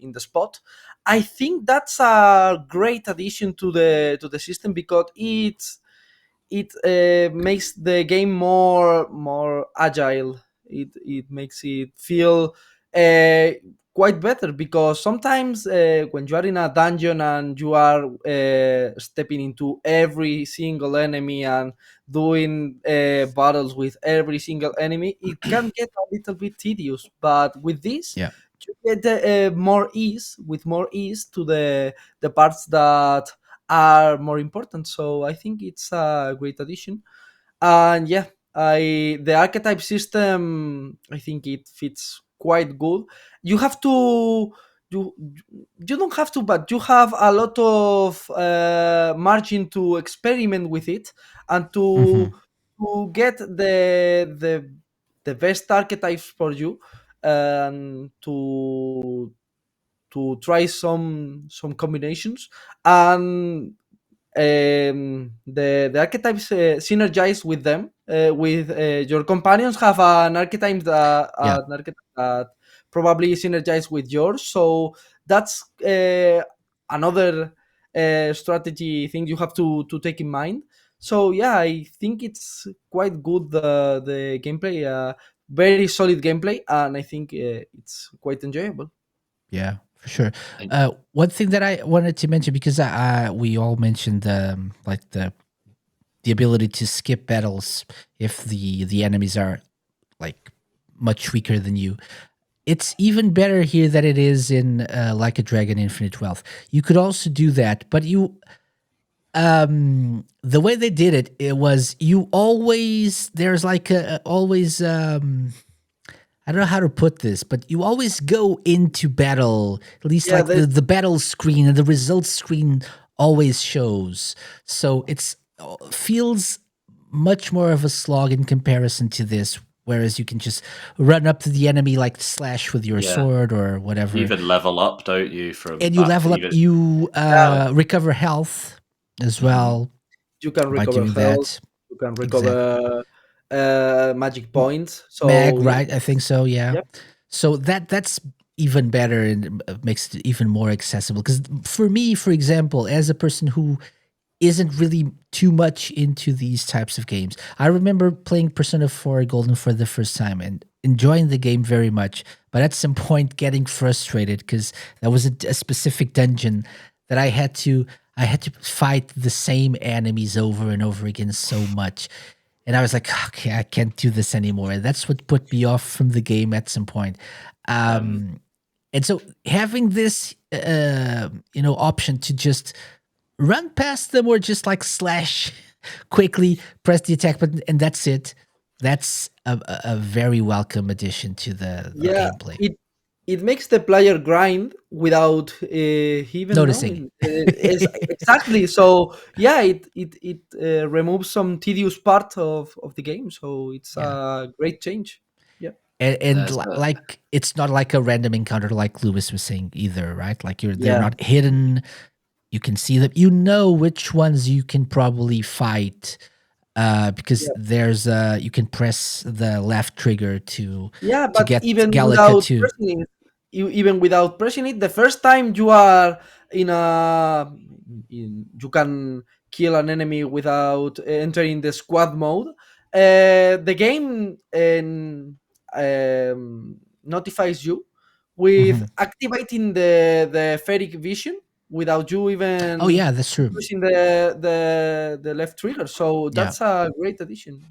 the spot. I think that's a great addition to the system, because it makes the game more agile. It makes it feel uh, quite better, because sometimes when you are in a dungeon and you are stepping into every single enemy and doing battles with every single enemy, it can get a little bit tedious. But with this, Yeah. you get more ease to the parts that are more important. So I think it's a great addition. And yeah, I the archetype system, I think it fits quite good. You have to you you don't have to, but you have a lot of margin to experiment with it, and Hmm. to get the best archetypes for you, and to try some combinations. And the archetypes synergize with them. With your companions have Yeah. an archetype that probably synergize with yours. So that's another strategy thing you have to take in mind. So yeah, I think it's quite good, the gameplay, very solid gameplay, and I think it's quite enjoyable. Yeah, for sure. And One thing that I wanted to mention, because we all mentioned like the ability to skip battles if the enemies are like much weaker than you. It's even better here than it is in Like a Dragon Infinite Wealth. You could also do that, but the way they did it, it was you always there's like a always I don't know how to put this, but you always go into battle, at least Yeah, like the battle screen and the results screen always shows. So it's feels much more of a slog in comparison to this, whereas you can just run up to the enemy like slash with your yeah, sword or you whatever, even level up, don't you? From and you back level up. even. You yeah, recover health as Mhm. well you can by recover doing health, that. you can Exactly. recover magic M- points. Mag, So yeah, right? I think so. Yeah. yep. So that's even better and makes it even more accessible. Because for me, for example, as a person who isn't really too much into these types of games. I remember playing Persona 4 Golden for the first time and enjoying the game very much, but at some point getting frustrated because there was a specific dungeon that I had to fight the same enemies over and over again so much. And I was like, okay, I can't do this anymore. And that's what put me off from the game at some point. And so having this, option to just run past them or just like slash quickly, press the attack button, and that's it. That's a very welcome addition to the gameplay. It makes the player grind without even noticing. Exactly. So yeah, it removes some tedious part of the game. So it's a great change. Yeah. And like it's not like a random encounter like Lewis was saying either, right? Like they're not hidden. You can see them. You know which ones you can probably fight because there's you can press the left trigger to get even Gallica too. Even without pressing it, the first time you are you can kill an enemy without entering the squad mode. The game notifies you with activating the ferric vision without you even that's true, pushing the left trigger. So that's a great addition.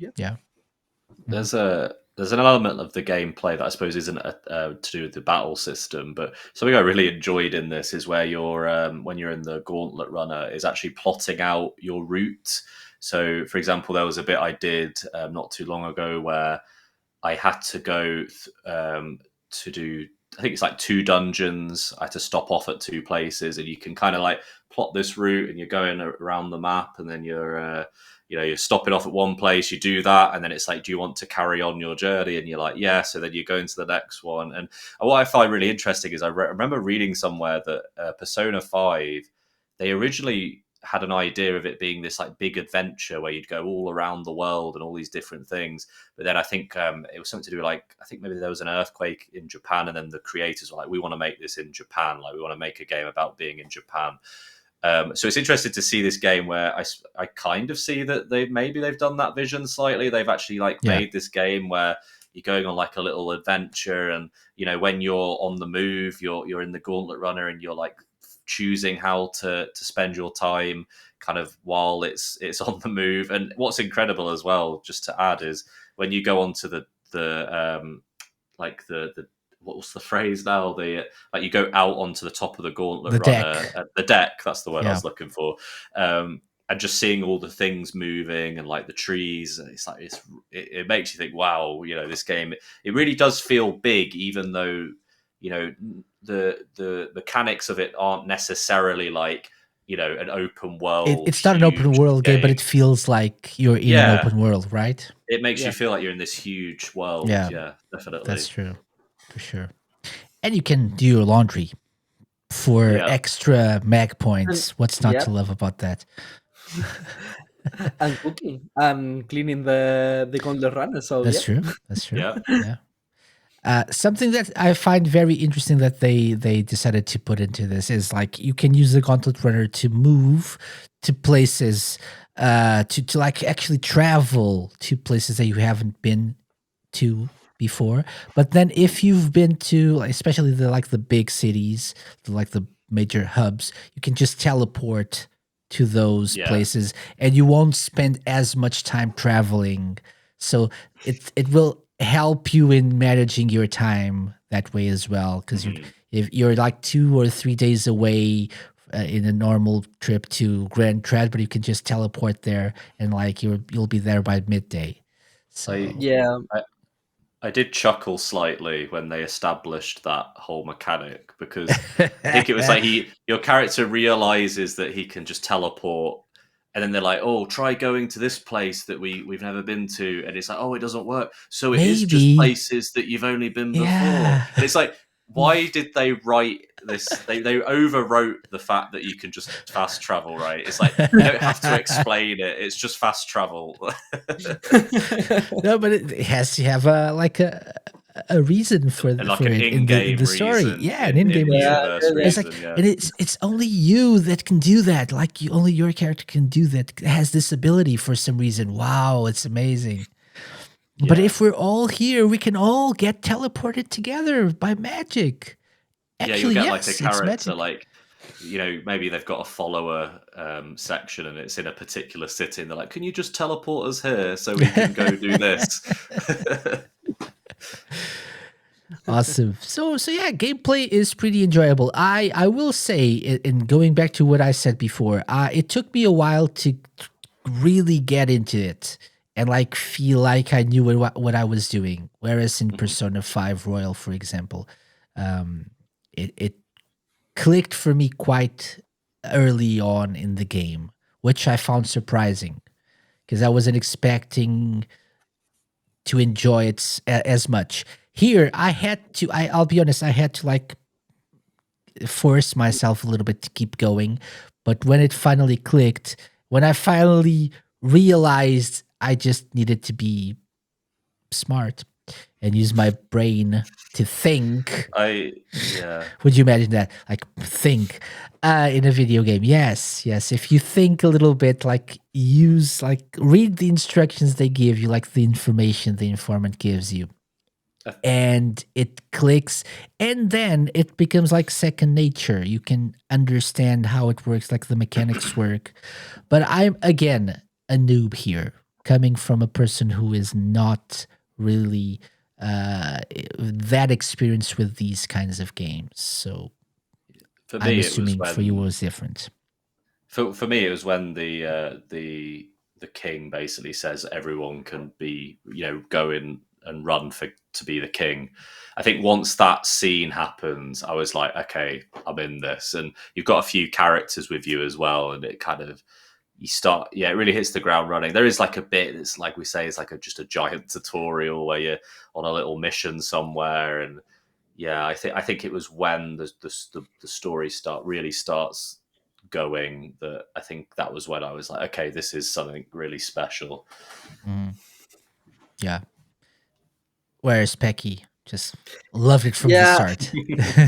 There's an element of the gameplay that I suppose isn't to do with the battle system, but something I really enjoyed in this is where you're when you're in the Gauntlet Runner is actually plotting out your route. So, for example, there was a bit I did not too long ago where I had to go to do, I think it's like 2 dungeons. I had to stop off at 2 places, and you can kind of like plot this route, and you're going around the map, and then you're stopping off at one place, you do that, and then it's like, do you want to carry on your journey? And you're like, yeah. So then you go into the next one. And what I find really interesting is I remember reading somewhere that Persona 5, they originally had an idea of it being this like big adventure where you'd go all around the world and all these different things. But then I think it was something to do with, like, I think maybe there was an earthquake in Japan, and then the creators were like, we want to make this in Japan. Like, we want to make a game about being in Japan. So it's interesting to see this game where I kind of see that they've done that vision slightly. They've actually made this game where you're going on like a little adventure, and when you're on the move, you're in the Gauntlet Runner, and you're like choosing how to spend your time kind of while it's on the move. And what's incredible as well, just to add, is when you go onto the what was the phrase now? You go out onto the top of the Gauntlet Runner, the deck. That's the word I was looking for. And just seeing all the things moving and like the trees, it's like it makes you think, wow, this game, it really does feel big, even though the mechanics of it aren't necessarily like an open world. It's not an open world game, but it feels like you're in an open world, right? It makes you feel like you're in this huge world. Yeah, definitely. That's true. For sure. And you can do your laundry for extra mag points. What's not to love about that? And cooking and cleaning the Gauntlet Runner. So that's true. Yeah. Something that I find very interesting that they decided to put into this is like you can use the Gauntlet Runner to move to places, to like actually travel to places that you haven't been to before. But then if you've been to, especially the big cities, like the major hubs, you can just teleport to those places, and you won't spend as much time traveling. So it will help you in managing your time that way as well, because if you're like 2 or 3 days away in a normal trip to Grand Trad, but you can just teleport there, and like you'll be there by midday. So I did chuckle slightly when they established that whole mechanic, because I think it was like your character realizes that he can just teleport, and then they're like, oh, try going to this place that we've never been to, and it's like, oh, it doesn't work. So it is just places that you've only been before. And it's like, why did they write this? They overwrote the fact that you can just fast travel, right? It's like, you don't have to explain it. It's just fast travel. No, but it has to have a reason for And like for an it in in-game the story. reason, Yeah, an in-game reason. universe yeah. It's like, reason. Yeah, and it's only you that can do that. Like only your character can do that. Has this ability for some reason. Wow, it's amazing. But Yeah. if we're all here, we can all get teleported together by magic. Yeah, Actually, you'll get yes, like a it's character, magic. like, you know, maybe they've got a follower section and it's in a particular city, and they're like, "Can you just teleport us here so we can go do this?" Awesome. So yeah, gameplay is pretty enjoyable. I will say, in going back to what I said before, it took me a while to really get into it and like feel like I knew what I was doing. Whereas in Persona 5 Royal, for example, it clicked for me quite early on in the game, which I found surprising because I wasn't expecting to enjoy it as much. Here, I had to. I'll be honest. I had to like force myself a little bit to keep going. But when it finally clicked, when I finally realized I just needed to be smart and use my brain to think. Yeah. Would you imagine that? Like think in a video game. Yes, yes. If you think a little bit, like use, like read the instructions they give you, like the information the informant gives you. And it clicks, and then it becomes like second nature. You can understand how it works, like the mechanics work. But I'm again a noob here, coming from a person who is not really that experienced with these kinds of games. So For I'm me, it was assuming for you it when was different. for me it was when the king basically says everyone can be, you know, go in and run for to be the king. I think once that scene happens, I was like, okay, I'm in this. And you've got a few characters with you as well, and it kind of you start, yeah, it really hits the ground running. There is like a bit that's like we say, it's like just a giant tutorial where you're on a little mission somewhere, and yeah, I think it was when the story really starts going that I think that was when I was like, okay, this is something really special. Mhm. Yeah. Whereas Peky just loved it from the Yeah, start.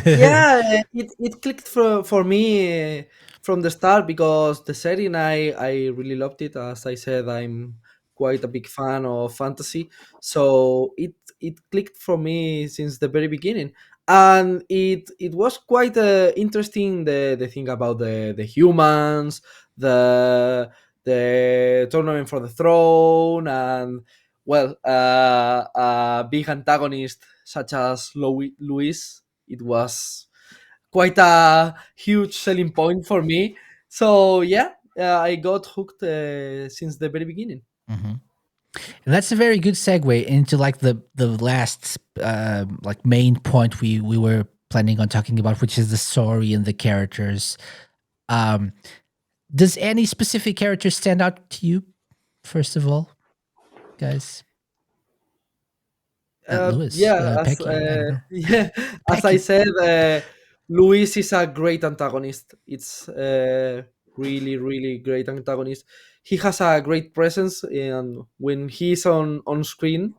yeah, it clicked for me from the start because the setting I really loved it. As I said, I'm quite a big fan of fantasy, so it clicked for me since the very beginning, and it was quite interesting, the thing about the humans, the tournament for the throne, and well, a big antagonist such as Louis. It was quite a huge selling point for me. So yeah, I got hooked since the very beginning. Mhm. And that's a very good segue into like the last like main point we were planning on talking about, which is the story and the characters. Um, does any specific character stand out to you? First of all, guys, Lewis, Yeah, Pecky. I don't know. yeah, as I Pecky. said, Luis is a great antagonist. It's really great antagonist. He has a great presence, and when he's on screen,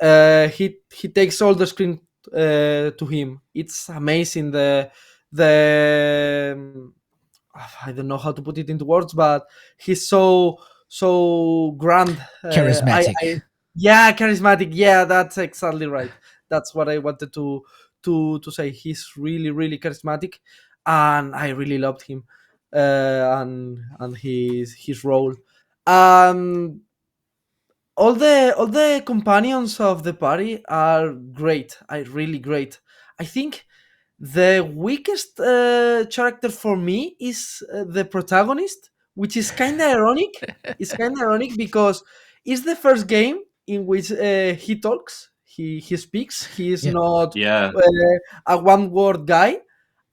he takes all the screen to him. It's amazing. The I don't know how to put it into words, but he's so grand. I Charismatic. Yeah, charismatic. Yeah, that's exactly right. That's what I wanted to say. He's really charismatic, and I really loved him, and his role. Um, all the companions of the party are great. I really great. I think the weakest character for me is the protagonist, which is kind of ironic. It's kind of ironic because it's the first game in which he talks, he speaks. He is Yeah. not Yeah, a one word guy,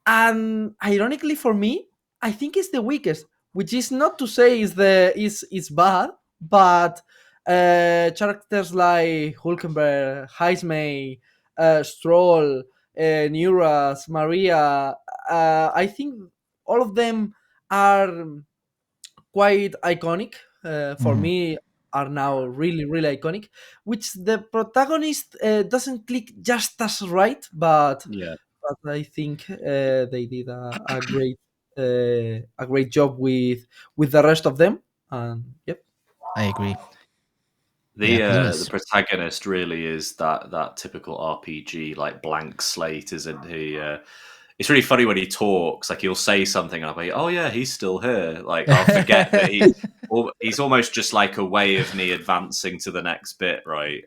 and ironically for me, I think it's the weakest, which is not to say is bad, but characters like Hulkenberg, Heismay, Stroll, Neuras, Maria, I think all of them are quite iconic for Mhm. me. are now really really iconic, which the protagonist doesn't click just as right, Yeah. but I think they did a great job with the rest of them. And yep. I agree. Yeah, The Lewis. protagonist really is that typical RPG like blank slate, isn't he? It's really funny when he talks. Like he'll say something, and I'll be, "Oh yeah, he's still here." Like I'll forget that he's almost just like a way of me advancing to the next bit, right?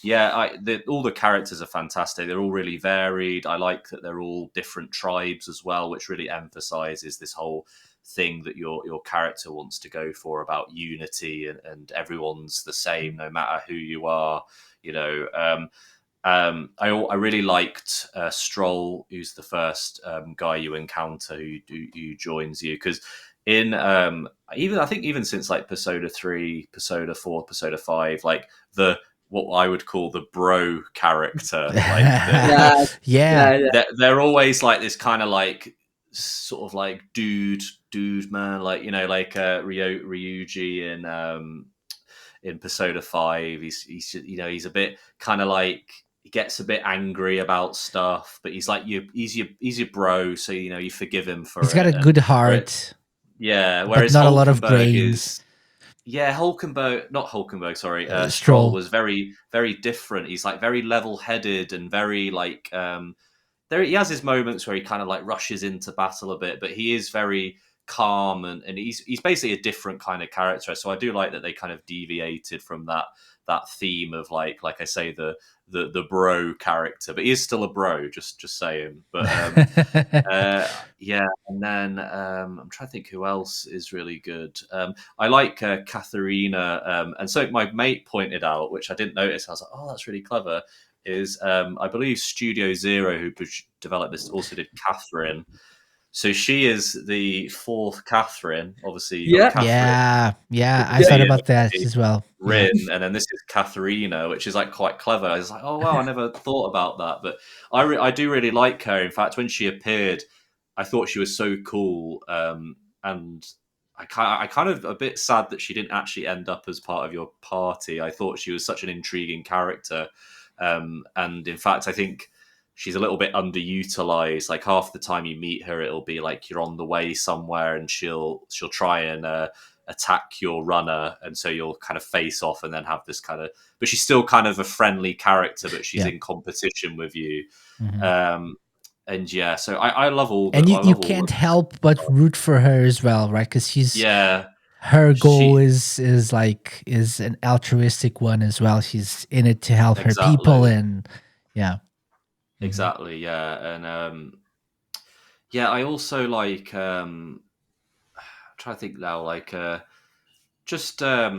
Yeah, all the characters are fantastic. They're all really varied. I like that they're all different tribes as well, which really emphasizes this whole thing that your character wants to go for about unity and everyone's the same no matter who you are. You know, I really liked Stroll, who's the first guy you encounter who joins you, because in even since like Persona 3, Persona 4, Persona 5, like the what I would call the bro character, like Yeah. they're always like this kind of like sort of like dude man, like like Ryuji in Persona 5. He's he's a bit kind of like, he gets a bit angry about stuff, but he's like he's your bro, so you forgive him for He's it. got a good heart. Yeah, but whereas not a lot of Hulkenberg brains. Not Hulkenberg, sorry. Stroll. Stroll was very, very different. He's like very level-headed and very like he has his moments where he kind of like rushes into battle a bit, but he is very calm and he's basically a different kind of character. So I do like that they kind of deviated from that theme of like I say the bro character, but he is still a bro, just saying. But yeah, and then I'm trying to think who else is really good. I like Katharina, and so my mate pointed out, which I didn't notice. I was like, oh, that's really clever. Is I believe Studio Zero, who developed this, also did Catherine. So she is the fourth Catherine. Obviously, you got Catherine. Yeah. I thought about that as well. Rin, and then this is Katharina, which is like quite clever. I was like, oh wow, I never thought about that, but I do really like her. In fact, when she appeared, I thought she was so cool, and I kind of a bit sad that she didn't actually end up as part of your party. I thought she was such an intriguing character, and in fact, I think she's a little bit underutilized. Like half the time you meet her, it'll be like you're on the way somewhere, and she'll try and attack your runner, and so you'll kind of face off and then have this kind of, but she's still kind of a friendly character, but she's in competition with you. Mm-hmm. And yeah, so I love all and you can't help but root for her as well, right? Because her goal is an altruistic one as well. She's in it to help her people, and exactly, yeah. And I also like I'm trying to think now, like just I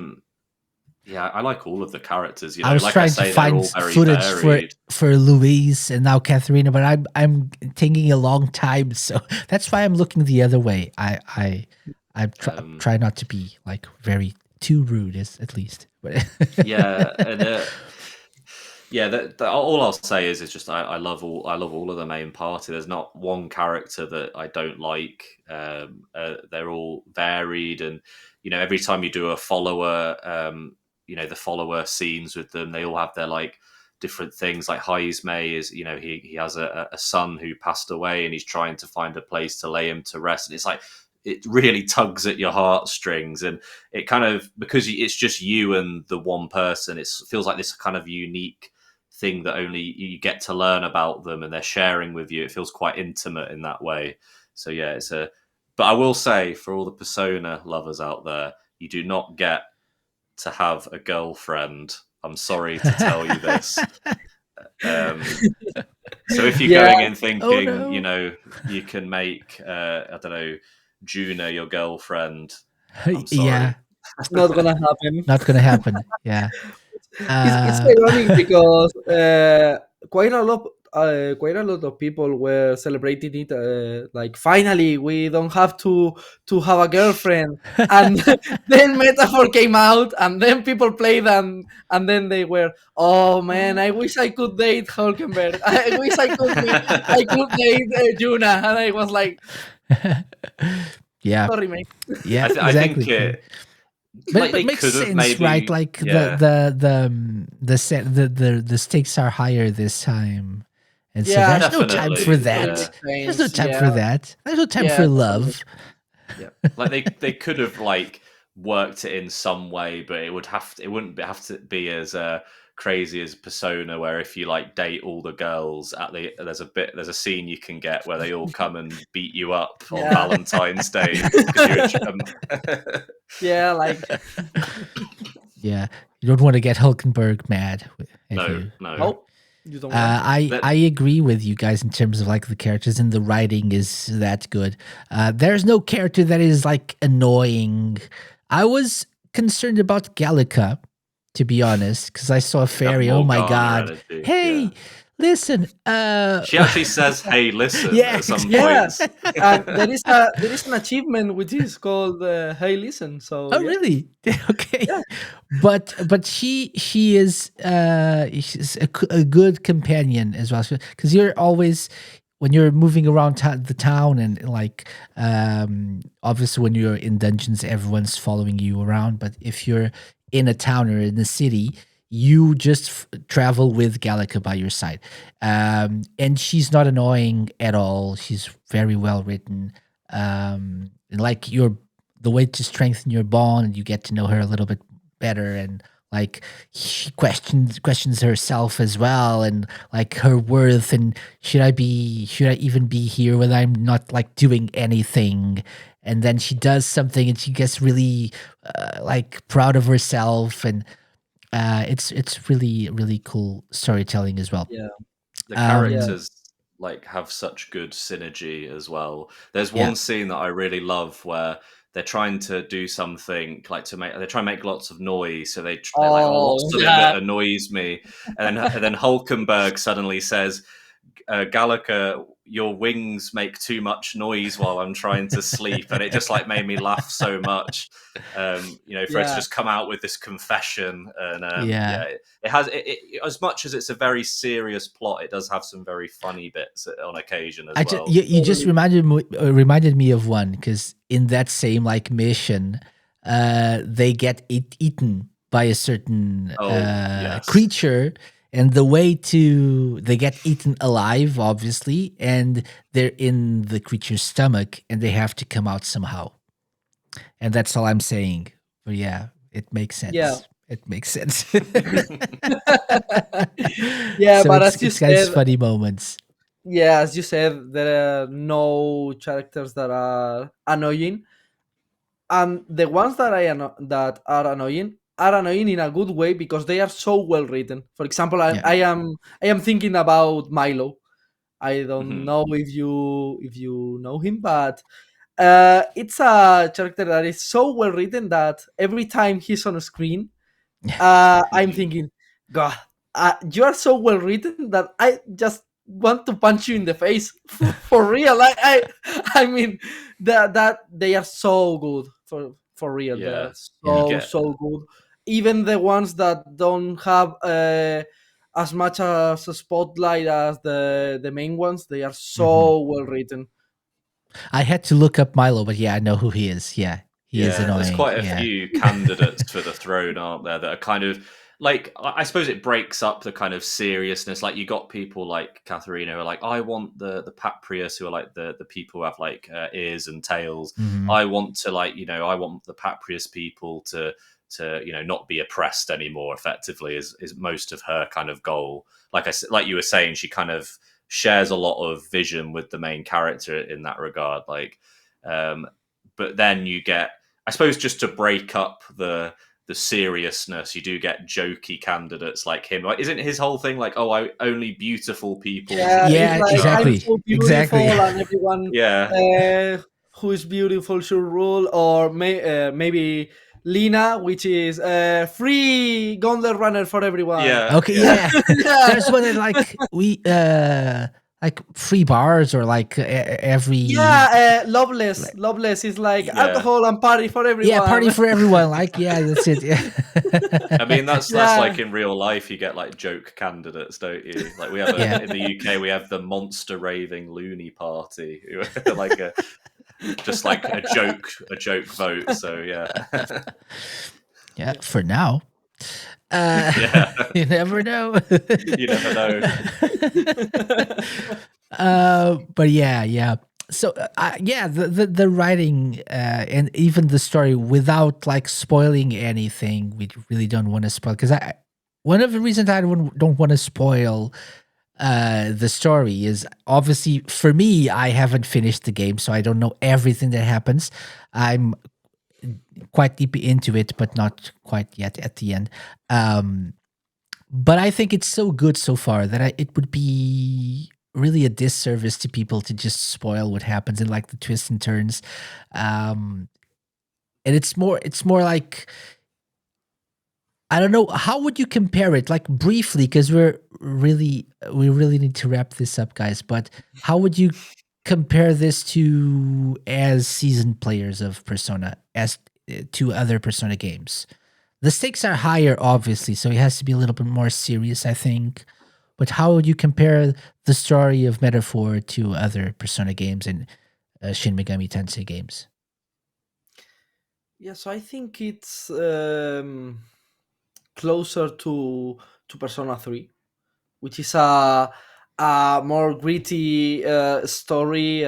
like all of the characters. I was like trying to find footage for Louise and now Katharina, but I'm taking a long time, so that's why I'm looking the other way. I try not to be like very too rude, at least. Yeah, and all I'll say is it's just I love all of the main party. There's not one character that I don't like. They're all varied, and every time you do a follower, the follower scenes with them, they all have their like different things. Like Heismay is, he has a son who passed away, and he's trying to find a place to lay him to rest, and it's like it really tugs at your heartstrings, and it kind of, because it's just you and the one person, it feels like this kind of unique thing that only you get to learn about them, and they're sharing with you. It feels quite intimate in that way. So yeah, but I will say, for all the Persona lovers out there, you do not get to have a girlfriend. I'm sorry to tell you this. So if you're going in thinking, you can make, I don't know, Juna your girlfriend, I'm sorry. Yeah, not gonna happen. Not gonna happen. Yeah. It's ironic because quite a lot of people were celebrating it, like finally we don't have to have a girlfriend, and then Metaphor came out, and then people played them, and then they were, oh man, I wish I could date Hulkenberg. I wish I could date Juna, and I was like, yeah, sorry, mate. Yeah, I think But it makes sense, right? Like the stakes are higher this time, and so there's no time for that. There's no time for that. There's no time for love. Yeah, like they could have like worked it in some way, but it wouldn't have to be as crazy as Persona, where if you like date all the girls there's a scene you can get where they all come and beat you up on Valentine's Day because you're yeah, like yeah, you don't want to get Hulkenberg mad at you. No. You don't I agree with you guys in terms of like the characters, and the writing is that good. There's no character that is like annoying. I was concerned about Gallica, to be honest, because I saw a fairy. Oh my god! Hey, listen. She actually says, "Hey, listen." At some points. There is an achievement which is called "Hey, listen." So. Oh really? Okay. Yeah. But she is she's a good companion as well, because you're always, when you're moving around the town, and like obviously when you're in dungeons everyone's following you around, but if you're in a town or in a city, you just travel with Gallica by your side, and she's not annoying at all. She's very well written, like the way to strengthen your bond, you get to know her a little bit better, and like she questions herself as well, and like her worth, and should I even be here when I'm not like doing anything? And then she does something and she gets really like proud of herself, and it's really, really cool storytelling as well. Yeah, the characters like have such good synergy as well. There's one scene that I really love where they're trying to do something like they try and make lots of noise, so they're like, lots of it annoys me, and then Hulkenberg suddenly says, Gallica, your wings make too much noise while I'm trying to sleep, and it just like made me laugh so much. For it to just come out with this confession, and it has as much as it's a very serious plot, it does have some very funny bits on occasion as well. You just reminded me of one, because in that same like mission, they get eaten by a certain creature. And they get eaten alive, obviously, and they're in the creature's stomach, and they have to come out somehow. And that's all I'm saying. But yeah, it makes sense. Yeah. It makes sense. Yeah, so but as you said, funny moments. Yeah, as you said, there are no characters that are annoying, and the ones that are annoying in a good way, because they are so well written. For example, I am thinking about Milo. I don't know if you know him, but it's a character that is so well written that every time he's on a screen, I'm thinking, God, you are so well written that I just want to punch you in the face for real. I mean that they are so good for real. Yeah. They're so good. Even the ones that don't have as much as a spotlight as the main ones, they are so well written. I had to look up Milo, but I know who he is. Yeah, he is annoying. There's quite a few candidates for the throne, aren't there, that are kind of like, I suppose it breaks up the kind of seriousness. Like, you got people like Katharina who are like, I want the Paprius, who are like the people who have like ears and tails. I want to I want the Paprius people to not be oppressed anymore, effectively, is most of her kind of goal. Like you were saying, she kind of shares a lot of vision with the main character in that regard. But then you get, I suppose, just to break up the seriousness, you do get jokey candidates like him. Like, isn't his whole thing like, only beautiful people? Yeah, like, exactly. I'm so beautiful, and everyone who is beautiful should rule, or maybe Lina, which is free Gauntlet Runner for everyone. There's one that like free bars, or like every Loveless is like alcohol and party for everyone. Party for everyone. That's it. I mean, that's like in real life, you get like joke candidates, don't you? Like, we have in the UK, we have the monster raving loony party, who are like just like a joke vote. So yeah, Yeah, for now. yeah, You never know. you never know. But yeah. So yeah, the writing and even the story, without like spoiling anything, we really don't want to spoil, because I one of the reasons I don't want to spoil the story is, obviously for me, I haven't finished the game, so I don't know everything that happens. I'm quite deep into it, but not quite yet at the end. But I think it's so good so far that it would be really a disservice to people to just spoil what happens and like the twists and turns. And it's more like, I don't know, how would you compare it, like briefly, because we really need to wrap this up, guys. But how would you compare this to, as seasoned players of Persona, as to other Persona games? The stakes are higher, obviously, so it has to be a little bit more serious, I think. But how would you compare the story of Metaphor to other Persona games and Shin Megami Tensei games? Yeah, so I think it's closer to Persona 3, which is a more gritty story.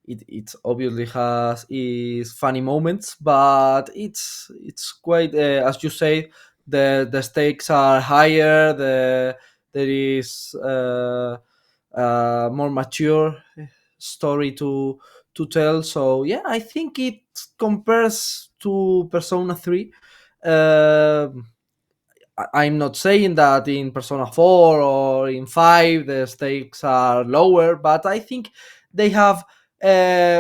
It obviously has its funny moments, but it's quite, as you say, the stakes are higher. There is more mature story to tell. So yeah, I think it compares to Persona 3. Um I'm not saying that in Persona 4 or in 5 the stakes are lower, but I think they have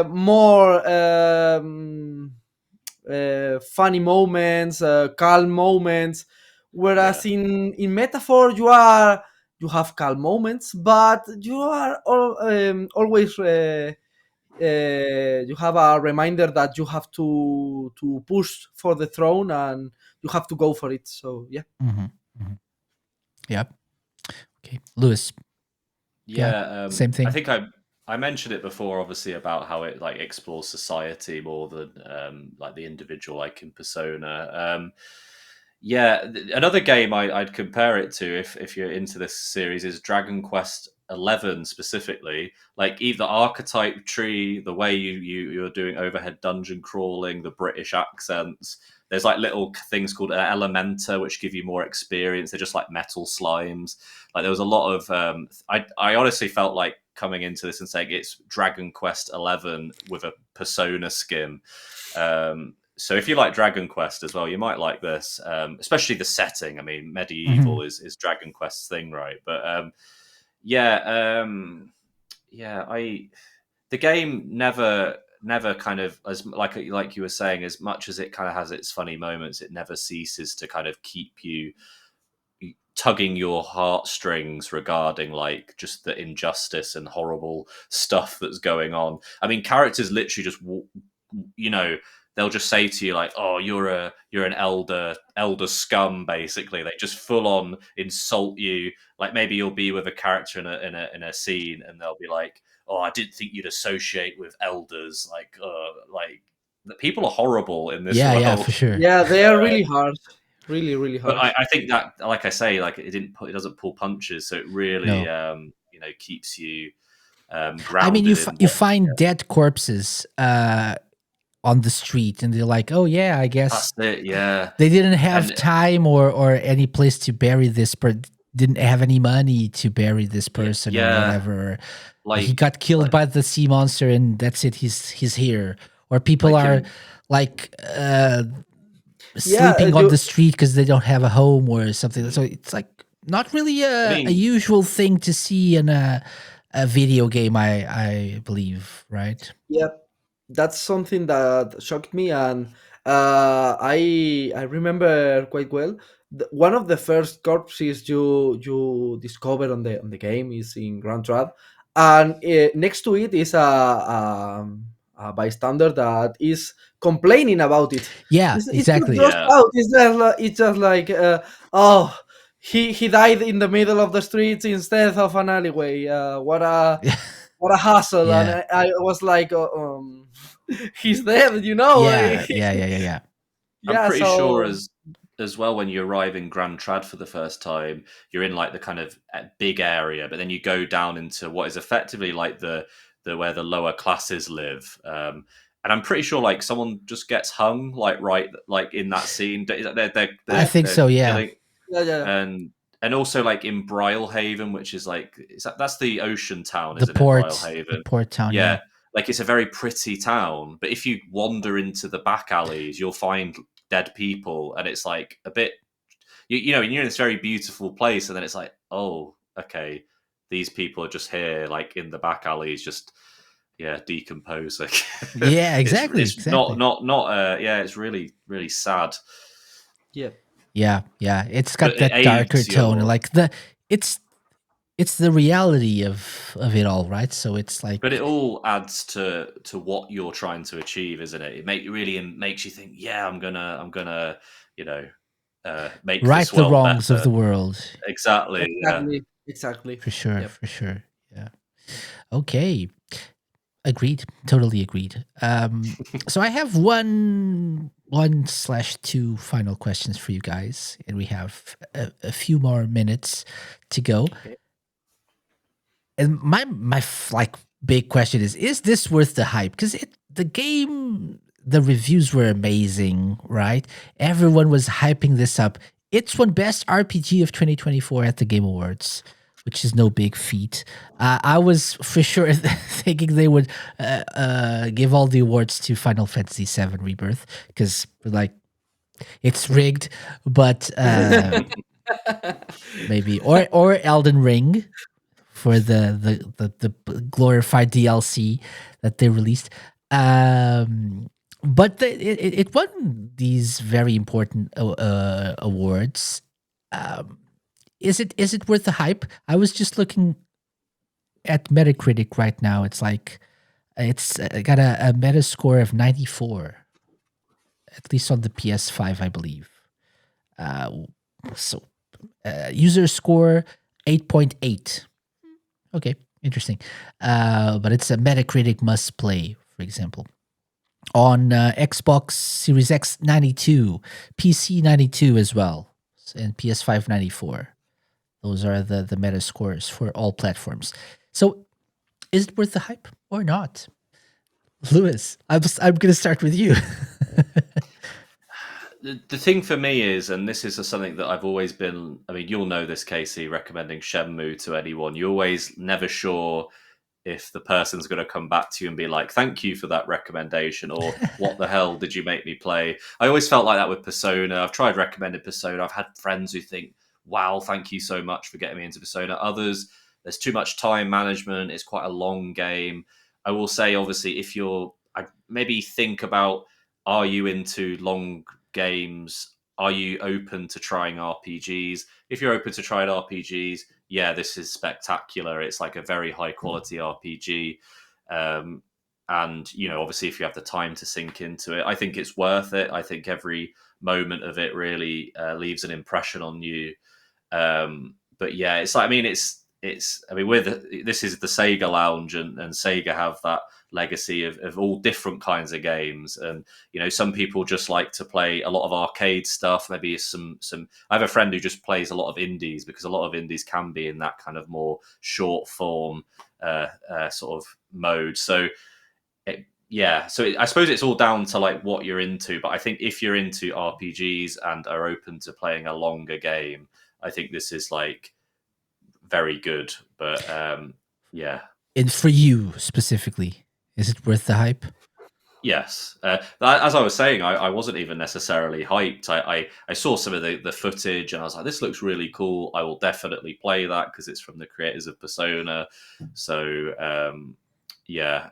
more funny moments, calm moments. Whereas in Metaphor, you have calm moments, but you are always you have a reminder that you have to push for the throne and you have to go for it. So yeah. Mm-hmm. Mm-hmm. Yep. Okay, Lewis. Yeah, Same I thing. think I mentioned it before, obviously, about how it like explores society more than like the individual, like in Persona. Yeah, another game I'd compare it to, if you're into this series, is Dragon Quest 11 specifically. Like either archetype tree, the way you're doing overhead dungeon crawling, the British accents. There's like little things called Elementa, which give you more experience. They're just like metal slimes. Like there was a lot of. I honestly felt like coming into this and saying it's Dragon Quest 11 with a Persona skin. So if you like Dragon Quest as well, you might like this, especially the setting. I mean, medieval is Dragon Quest's thing, right? But the game never kind of, as like you were saying, as much as it kind of has its funny moments, it never ceases to kind of keep you tugging your heartstrings regarding like just the injustice and horrible stuff that's going on. I mean, characters literally just they'll just say to you like, "Oh, you're an elder scum." Basically, they just full on insult you. Like maybe you'll be with a character in a scene, and they'll be like, "Oh, I didn't think you'd associate with elders." Like the people are horrible in this world. Yeah, for sure. Yeah, they are really hard. Really, really hard. But I think that, like I say, like it doesn't pull punches, so it really keeps you grounded. I mean, you find dead corpses on the street, and they're like, "Oh yeah, I guess that's it." Yeah, they didn't have time or any place to bury this, but didn't have any money to bury this person or whatever. Like he got killed by the sea monster, and that's it. He's here. Or people are like sleeping on the street because they don't have a home or something. So it's like not really a usual thing to see in a video game, I believe, right? Yep. That's something that shocked me, and I remember quite well. One of the first corpses you discover on the game is in Grand Trad, and next to it is a bystander that is complaining about it. Yeah, It's exactly. just out. It's just like oh, he died in the middle of the streets instead of an alleyway. What what a hassle, Yeah. and I was like, he's dead, you know. Yeah. I'm Yeah, pretty so sure as well, when you arrive in Grand Trad for the first time, you're in like the kind of big area, but then you go down into what is effectively like the where the lower classes live. And I'm pretty sure like someone just gets hung like right like in that scene. I think so. Yeah. Killing, yeah. and also like in Brylehaven, which is like that's the ocean town, The isn't it? Brylehaven. the port town. Yeah. Yeah. Like it's a very pretty town, but if you wander into the back alleys, you'll find dead people, and it's like a bit, you know, you're in this very beautiful place, and then it's like, oh, okay, these people are just here, like in the back alleys, just decomposing. Yeah, exactly. It's exactly. not. It's really really sad. Yeah. Yeah. It's got But it that darker aids tone, your- like it's the reality of it all, right? So it's like, But it all adds to what you're trying to achieve, isn't it? It makes you think, yeah, I'm gonna, you know, make right this the world wrongs of better. the world. Exactly. Yeah. Exactly. For sure. Yep. For sure. Yeah. Okay. Agreed. Totally agreed. So I have one/two final questions for you guys, and we have a few more minutes to go. Okay. And my like big question is this worth the hype? Because the game, the reviews were amazing, right? Everyone was hyping this up. It's won Best RPG of 2024 at the Game Awards, which is no big feat. I was for sure thinking they would give all the awards to Final Fantasy VII Rebirth, because like it's rigged, but maybe or Elden Ring for the glorified DLC that they released. But it won these very important awards. Is it worth the hype? I was just looking at Metacritic right now. It's like it's got a Metascore of 94, at least on the PS5, I believe. So user score 8.8. Okay, interesting. But it's a Metacritic must play, for example. On Xbox Series X 92, PC 92 as well, and PS5 94. Those are the meta scores for all platforms. So is it worth the hype or not? Lewis, I'm going to start with you. The thing for me is, and this is something that I've always been, I mean, you'll know this, Casey, recommending Shenmue to anyone. You're always never sure if the person's going to come back to you and be like, thank you for that recommendation, or what the hell did you make me play? I always felt like that with Persona. I've tried recommending Persona. I've had friends who think, wow, thank you so much for getting me into Persona. Others, there's too much time management. It's quite a long game. I will say, obviously, if you're, maybe think about, are you into long games? Are you open to trying RPGs? If you're open to trying RPGs, yeah, this is spectacular. It's like a very high quality RPG. And, you know, obviously, if you have the time to sink into it, I think it's worth it. I think every moment of it really leaves an impression on you. But yeah, it's like, I mean, I mean, this is the Sega Lounge, and Sega have that legacy of all different kinds of games. And, you know, some people just like to play a lot of arcade stuff. Maybe some, I have a friend who just plays a lot of indies, because a lot of indies can be in that kind of more short form sort of mode. So I suppose it's all down to like what you're into. But I think if you're into RPGs and are open to playing a longer game, I think this is like very good. But yeah. And for you specifically, is it worth the hype? Yes. As I was saying, I wasn't even necessarily hyped. I saw some of the footage and I was like, this looks really cool. I will definitely play that because it's from the creators of Persona. So yeah,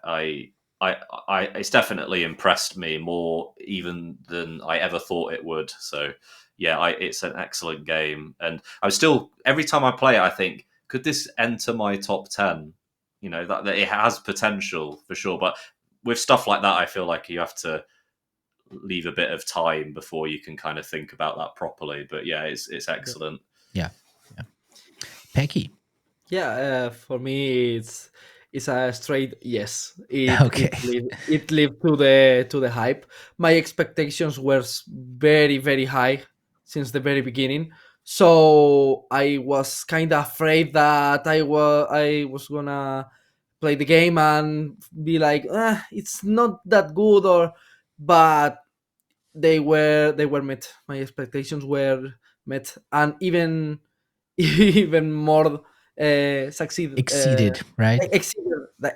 it's definitely impressed me more even than I ever thought it would. So yeah, it's an excellent game. And I'm still, every time I play it, I think, could this enter my top 10? You know, that it has potential for sure. But with stuff like that, I feel like you have to leave a bit of time before you can kind of think about that properly. But yeah, it's excellent. Yeah. Peky. Yeah, for me, it's a straight yes. Okay. It lived to the hype. My expectations were very very high since the very beginning. So I was kind of afraid that I was gonna play the game and be like, it's not that good, or but they were met. My expectations were met, and even even more Exceeded, right? exceeded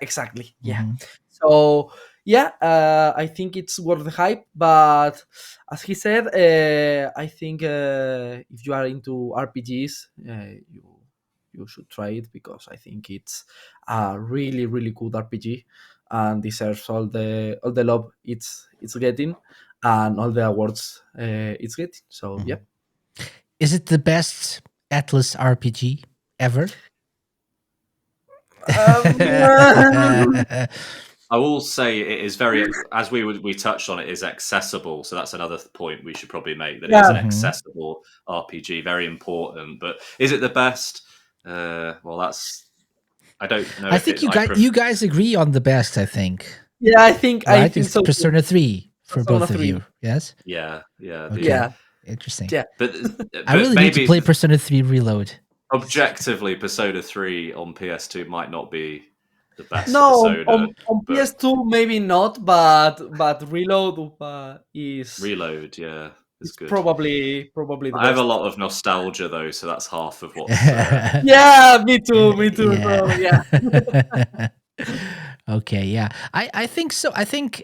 exactly. Yeah. Mhm. So yeah, I think it's worth the hype. But as he said, I think if you are into RPGs, you should try it, because I think it's a really really good RPG and deserves all the love it's getting and all the awards it's getting. So Mhm. yeah. Is it the best Atlus RPG ever? Um, I will say it is very, as we touched on, it is accessible. So that's another point we should probably make, that it is an yeah, Mhm. accessible RPG, very important. But is it the best? Well, that's, I don't know I if think it. you guys agree on the best. I think, yeah. I right? think It's so too. Persona 3 for Persona both of 3. you. Yes. Yeah, yeah, Okay. Yeah, Interesting. yeah. but I but really need to maybe play Persona 3 Reload. objectively, Persona 3 on PS2 might not be the best No, Persona, on but PS2 maybe not, but Reload Reload, yeah, is is good. probably the I have a best. lot of nostalgia though, so that's half of what's. Yeah, me too, me too. Yeah. So yeah, Okay, yeah. I think so. I think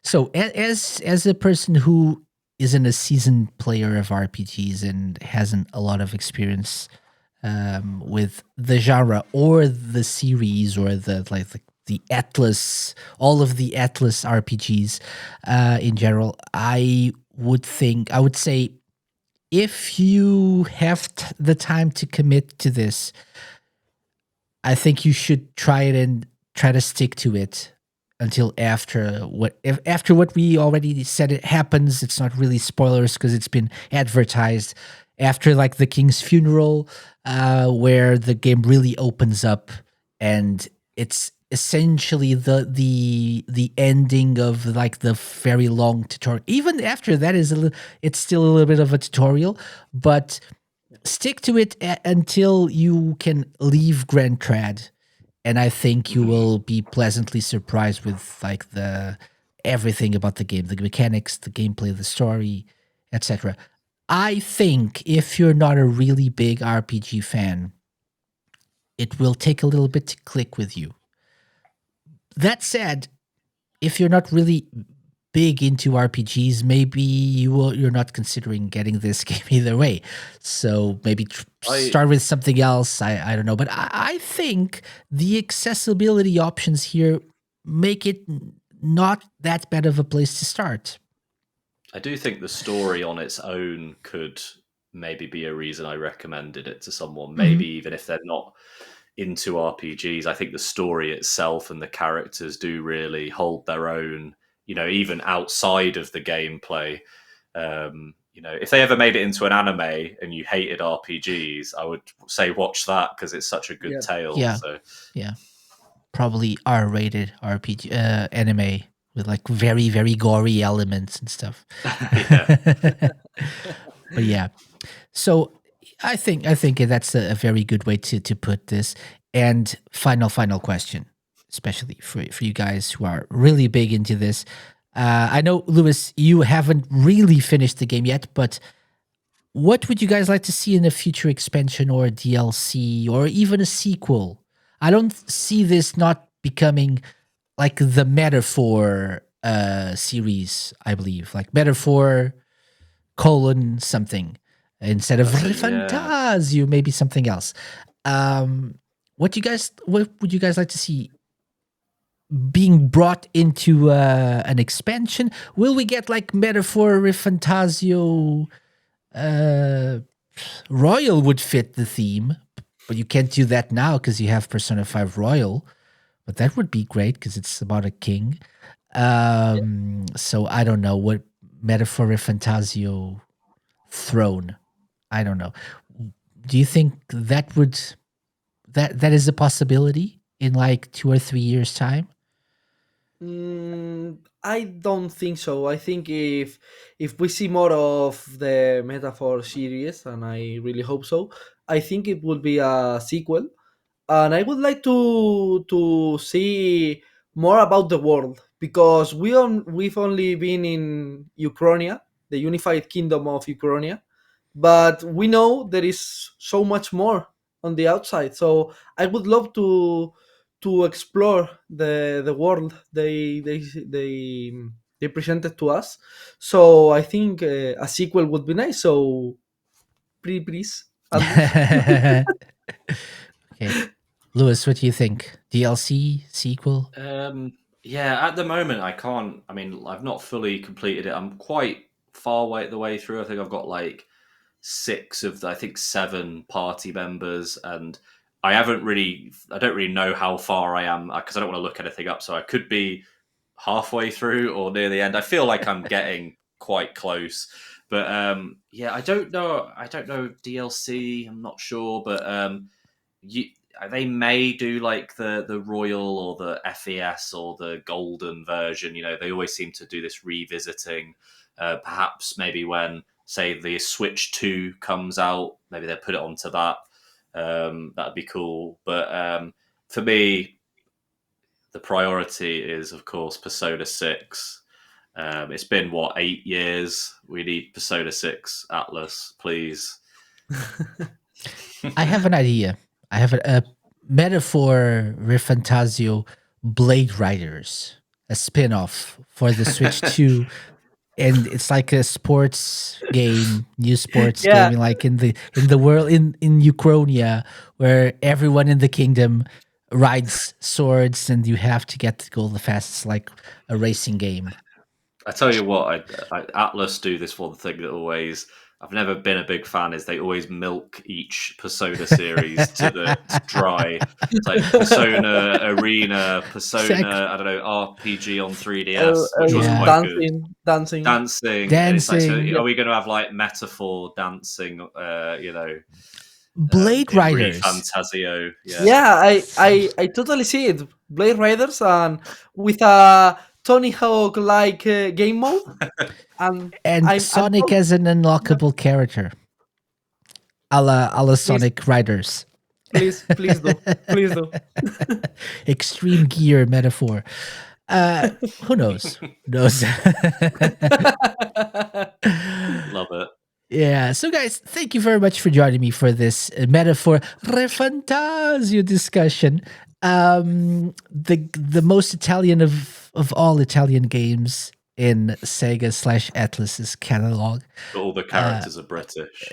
so as a person who isn't a seasoned player of RPGs and hasn't a lot of experience with the genre or the series or the Atlus, all of the Atlus RPGs in general, I would say if you have the time to commit to this, I think you should try it and try to stick to it until after what we already said it happens. It's not really spoilers because it's been advertised after like the king's funeral, where the game really opens up and it's essentially the ending of like the very long tutorial. Even after that it's still a little bit of a tutorial, but stick to it until you can leave Grand Trad, and I think you will be pleasantly surprised with like the everything about the game, the mechanics, the gameplay, the story, etc. I think if you're not a really big RPG fan, it will take a little bit to click with you. That said, if you're not really big into RPGs, maybe you're not considering getting this game either way. So maybe I start with something else. I don't know, but I think the accessibility options here make it not that bad of a place to start. I do think the story on its own could maybe be a reason I recommended it to someone. Mhm. Maybe even if they're not into RPGs, I think the story itself and the characters do really hold their own. You know, even outside of the gameplay. If they ever made it into an anime and you hated RPGs, I would say watch that because it's such a good yeah, tale. Yeah, So yeah, probably R-rated RPG anime with like very very gory elements and stuff. yeah, But yeah, so I think that's a very good way to put this. And final question, especially for you guys who are really big into this. I know, Lewis, you haven't really finished the game yet, but what would you guys like to see in a future expansion or a DLC or even a sequel? I don't see this not becoming like the Metaphor series, I believe. Like Metaphor colon something instead of yeah. ReFantazio, maybe something else. What would you guys like to see being brought into an expansion? Will we get like Metaphor ReFantazio? uh Royal would fit the theme, but you can't do that now because you have Persona 5 Royal, but that would be great because it's about a king. So I don't know what Metaphor ReFantazio throne. I don't know. Do you think that is a possibility in like 2 or 3 years' time? I don't think so. I think if we see more of the Metaphor series, and I really hope so, I think it will be a sequel. And I would like to see more about the world, because we've only been in Ukraine, the unified kingdom of Ukraine, but we know there is so much more on the outside. So I would love to explore the world they presented to us. So I think a sequel would be nice. So please, Atlus. Okay. Lewis, what do you think? DLC, sequel? Yeah, at the moment I can't. I mean, I've not fully completed it. I'm quite far way the way through. I think I've got like 6 of the, I think 7 party members, and I haven't really. I don't really know how far I am because I don't want to look anything up. So I could be halfway through or near the end. I feel like I'm getting quite close, but yeah, I don't know. I don't know DLC. I'm not sure, but you, they may do like the Royal or the FES or the Golden version. You know, they always seem to do this revisiting. Perhaps maybe when say the Switch 2 comes out, maybe they'll put it onto that. That'd be cool. But for me, the priority is, of course, Persona 6. It's been, what, 8 years? We need Persona 6, Atlus, please. I have an idea. I have a metaphor ReFantazio Blade Riders, a spin-off for the Switch 2. And it's like a sports game, new sports Yeah. game, like in the world in Ukraine, where everyone in the kingdom rides swords, and you have to get to go the fastest, like a racing game. I tell you what, Atlus do this one thing that always I've never been a big fan is they always milk each Persona series to dry. It's like Persona Arena, Persona, Exactly. I don't know, RPG on 3DS, which was Yeah. quite good. Dancing. And it's like, so Dancing. are we going to have like metaphor dancing? Blade In Riders. ReFantazio. Yeah, I totally see it. Blade Riders, and with a Tony Hawk like game mode, and I'm Sonic so- as an unlockable character, a la Sonic Riders. please do, please do. Extreme gear metaphor. Who knows? Who knows? Love it. Yeah. So, guys, thank you very much for joining me for this metaphor ReFantazio discussion. The most Italian of all Italian games in Sega/Atlus's catalog. All the characters are British.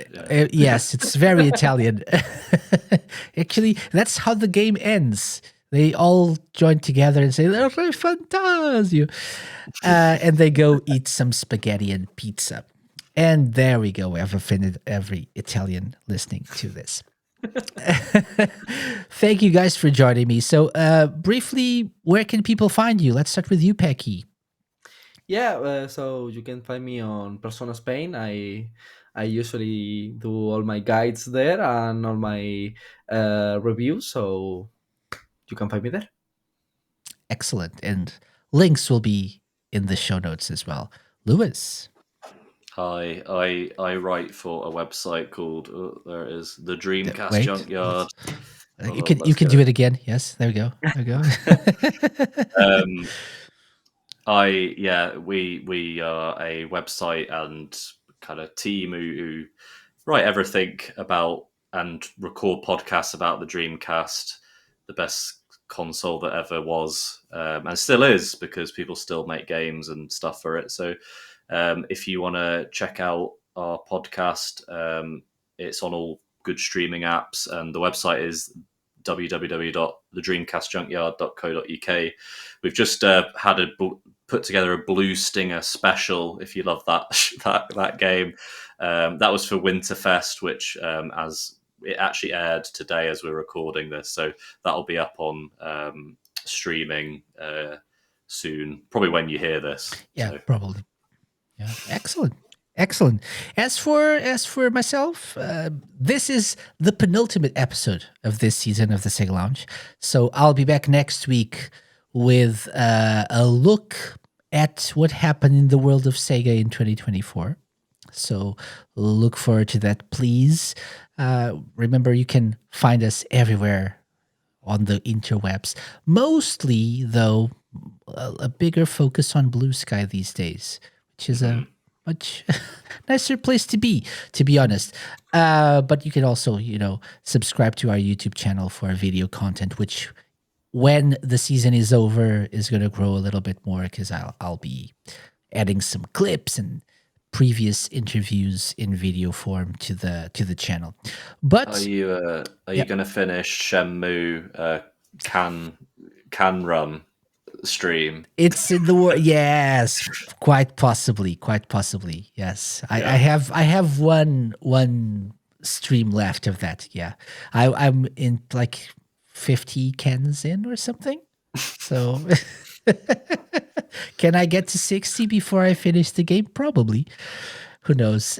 Yes, it's very Italian. Actually, that's how the game ends. They all join together and say ReFantazio, and they go eat some spaghetti and pizza. And there we go. I've offended every Italian listening to this. Thank you guys for joining me. So, briefly, where can people find you? Let's start with you, Peky. Yeah, so you can find me on Persona Spain. I usually do all my guides there and all my reviews, so you can find me there. Excellent. And links will be in the show notes as well. Lewis. Hi, I write for a website called there it is, the Dreamcast Wait. Junkyard. You can do it again. Yes, there we go. There we go. We are a website and kind of team who write everything about and record podcasts about the Dreamcast, the best console that ever was, and still is, because people still make games and stuff for it. So if you want to check out our podcast, it's on all good streaming apps, and the website is www.thedreamcastjunkyard.co.uk. We've just put together a Blue Stinger special, if you love that that game. That was for Winterfest, which as it actually aired today as we're recording this, so that'll be up on streaming soon, probably when you hear this. Yeah, so. probably. Yeah, excellent. Excellent. As for myself, this is the penultimate episode of this season of the Sega Lounge. So I'll be back next week with a look at what happened in the world of Sega in 2024. So look forward to that, please. Remember, you can find us everywhere on the interwebs. Mostly, though, a bigger focus on Blue Sky these days, which is a much nicer place to be honest. But you can also, subscribe to our YouTube channel for video content, which when the season is over is going to grow a little bit more, because I'll be adding some clips and previous interviews in video form to the channel. But are you going to finish Shenmue can run stream? It's in the yes, quite possibly. Yes, I have one stream left of that. Yeah, I'm in like 50 cans in or something. So can I get to 60 before I finish the game? Probably. Who knows?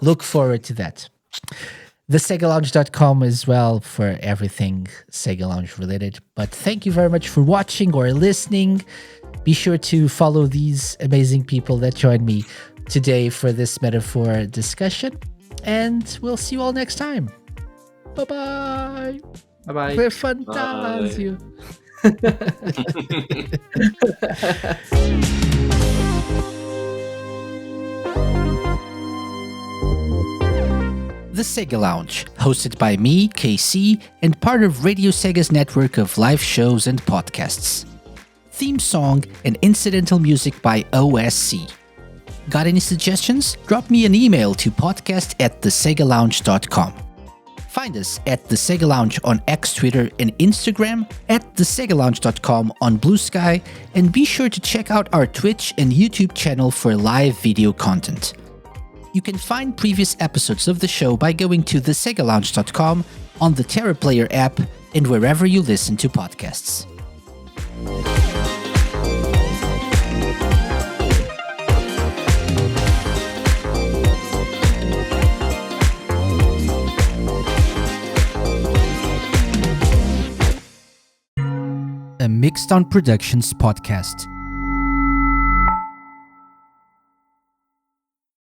Look forward to that. TheSegaLounge.com as well for everything Sega Lounge related. But thank you very much for watching or listening. Be sure to follow these amazing people that joined me today for this metaphor discussion. And we'll see you all next time. Bye-bye. Bye-bye. ReFantazio. The Sega Lounge, hosted by me, KC, and part of Radio Sega's network of live shows and podcasts. Theme song and incidental music by OSC. Got any suggestions? Drop me an email to podcast@thesegalounge.com. Find us at The Sega Lounge on X, Twitter, and Instagram, at thesegalounge.com on Blue Sky, and be sure to check out our Twitch and YouTube channel for live video content. You can find previous episodes of the show by going to thesegalounge.com, on the Terra Player app, and wherever you listen to podcasts. A Mixed On Productions podcast.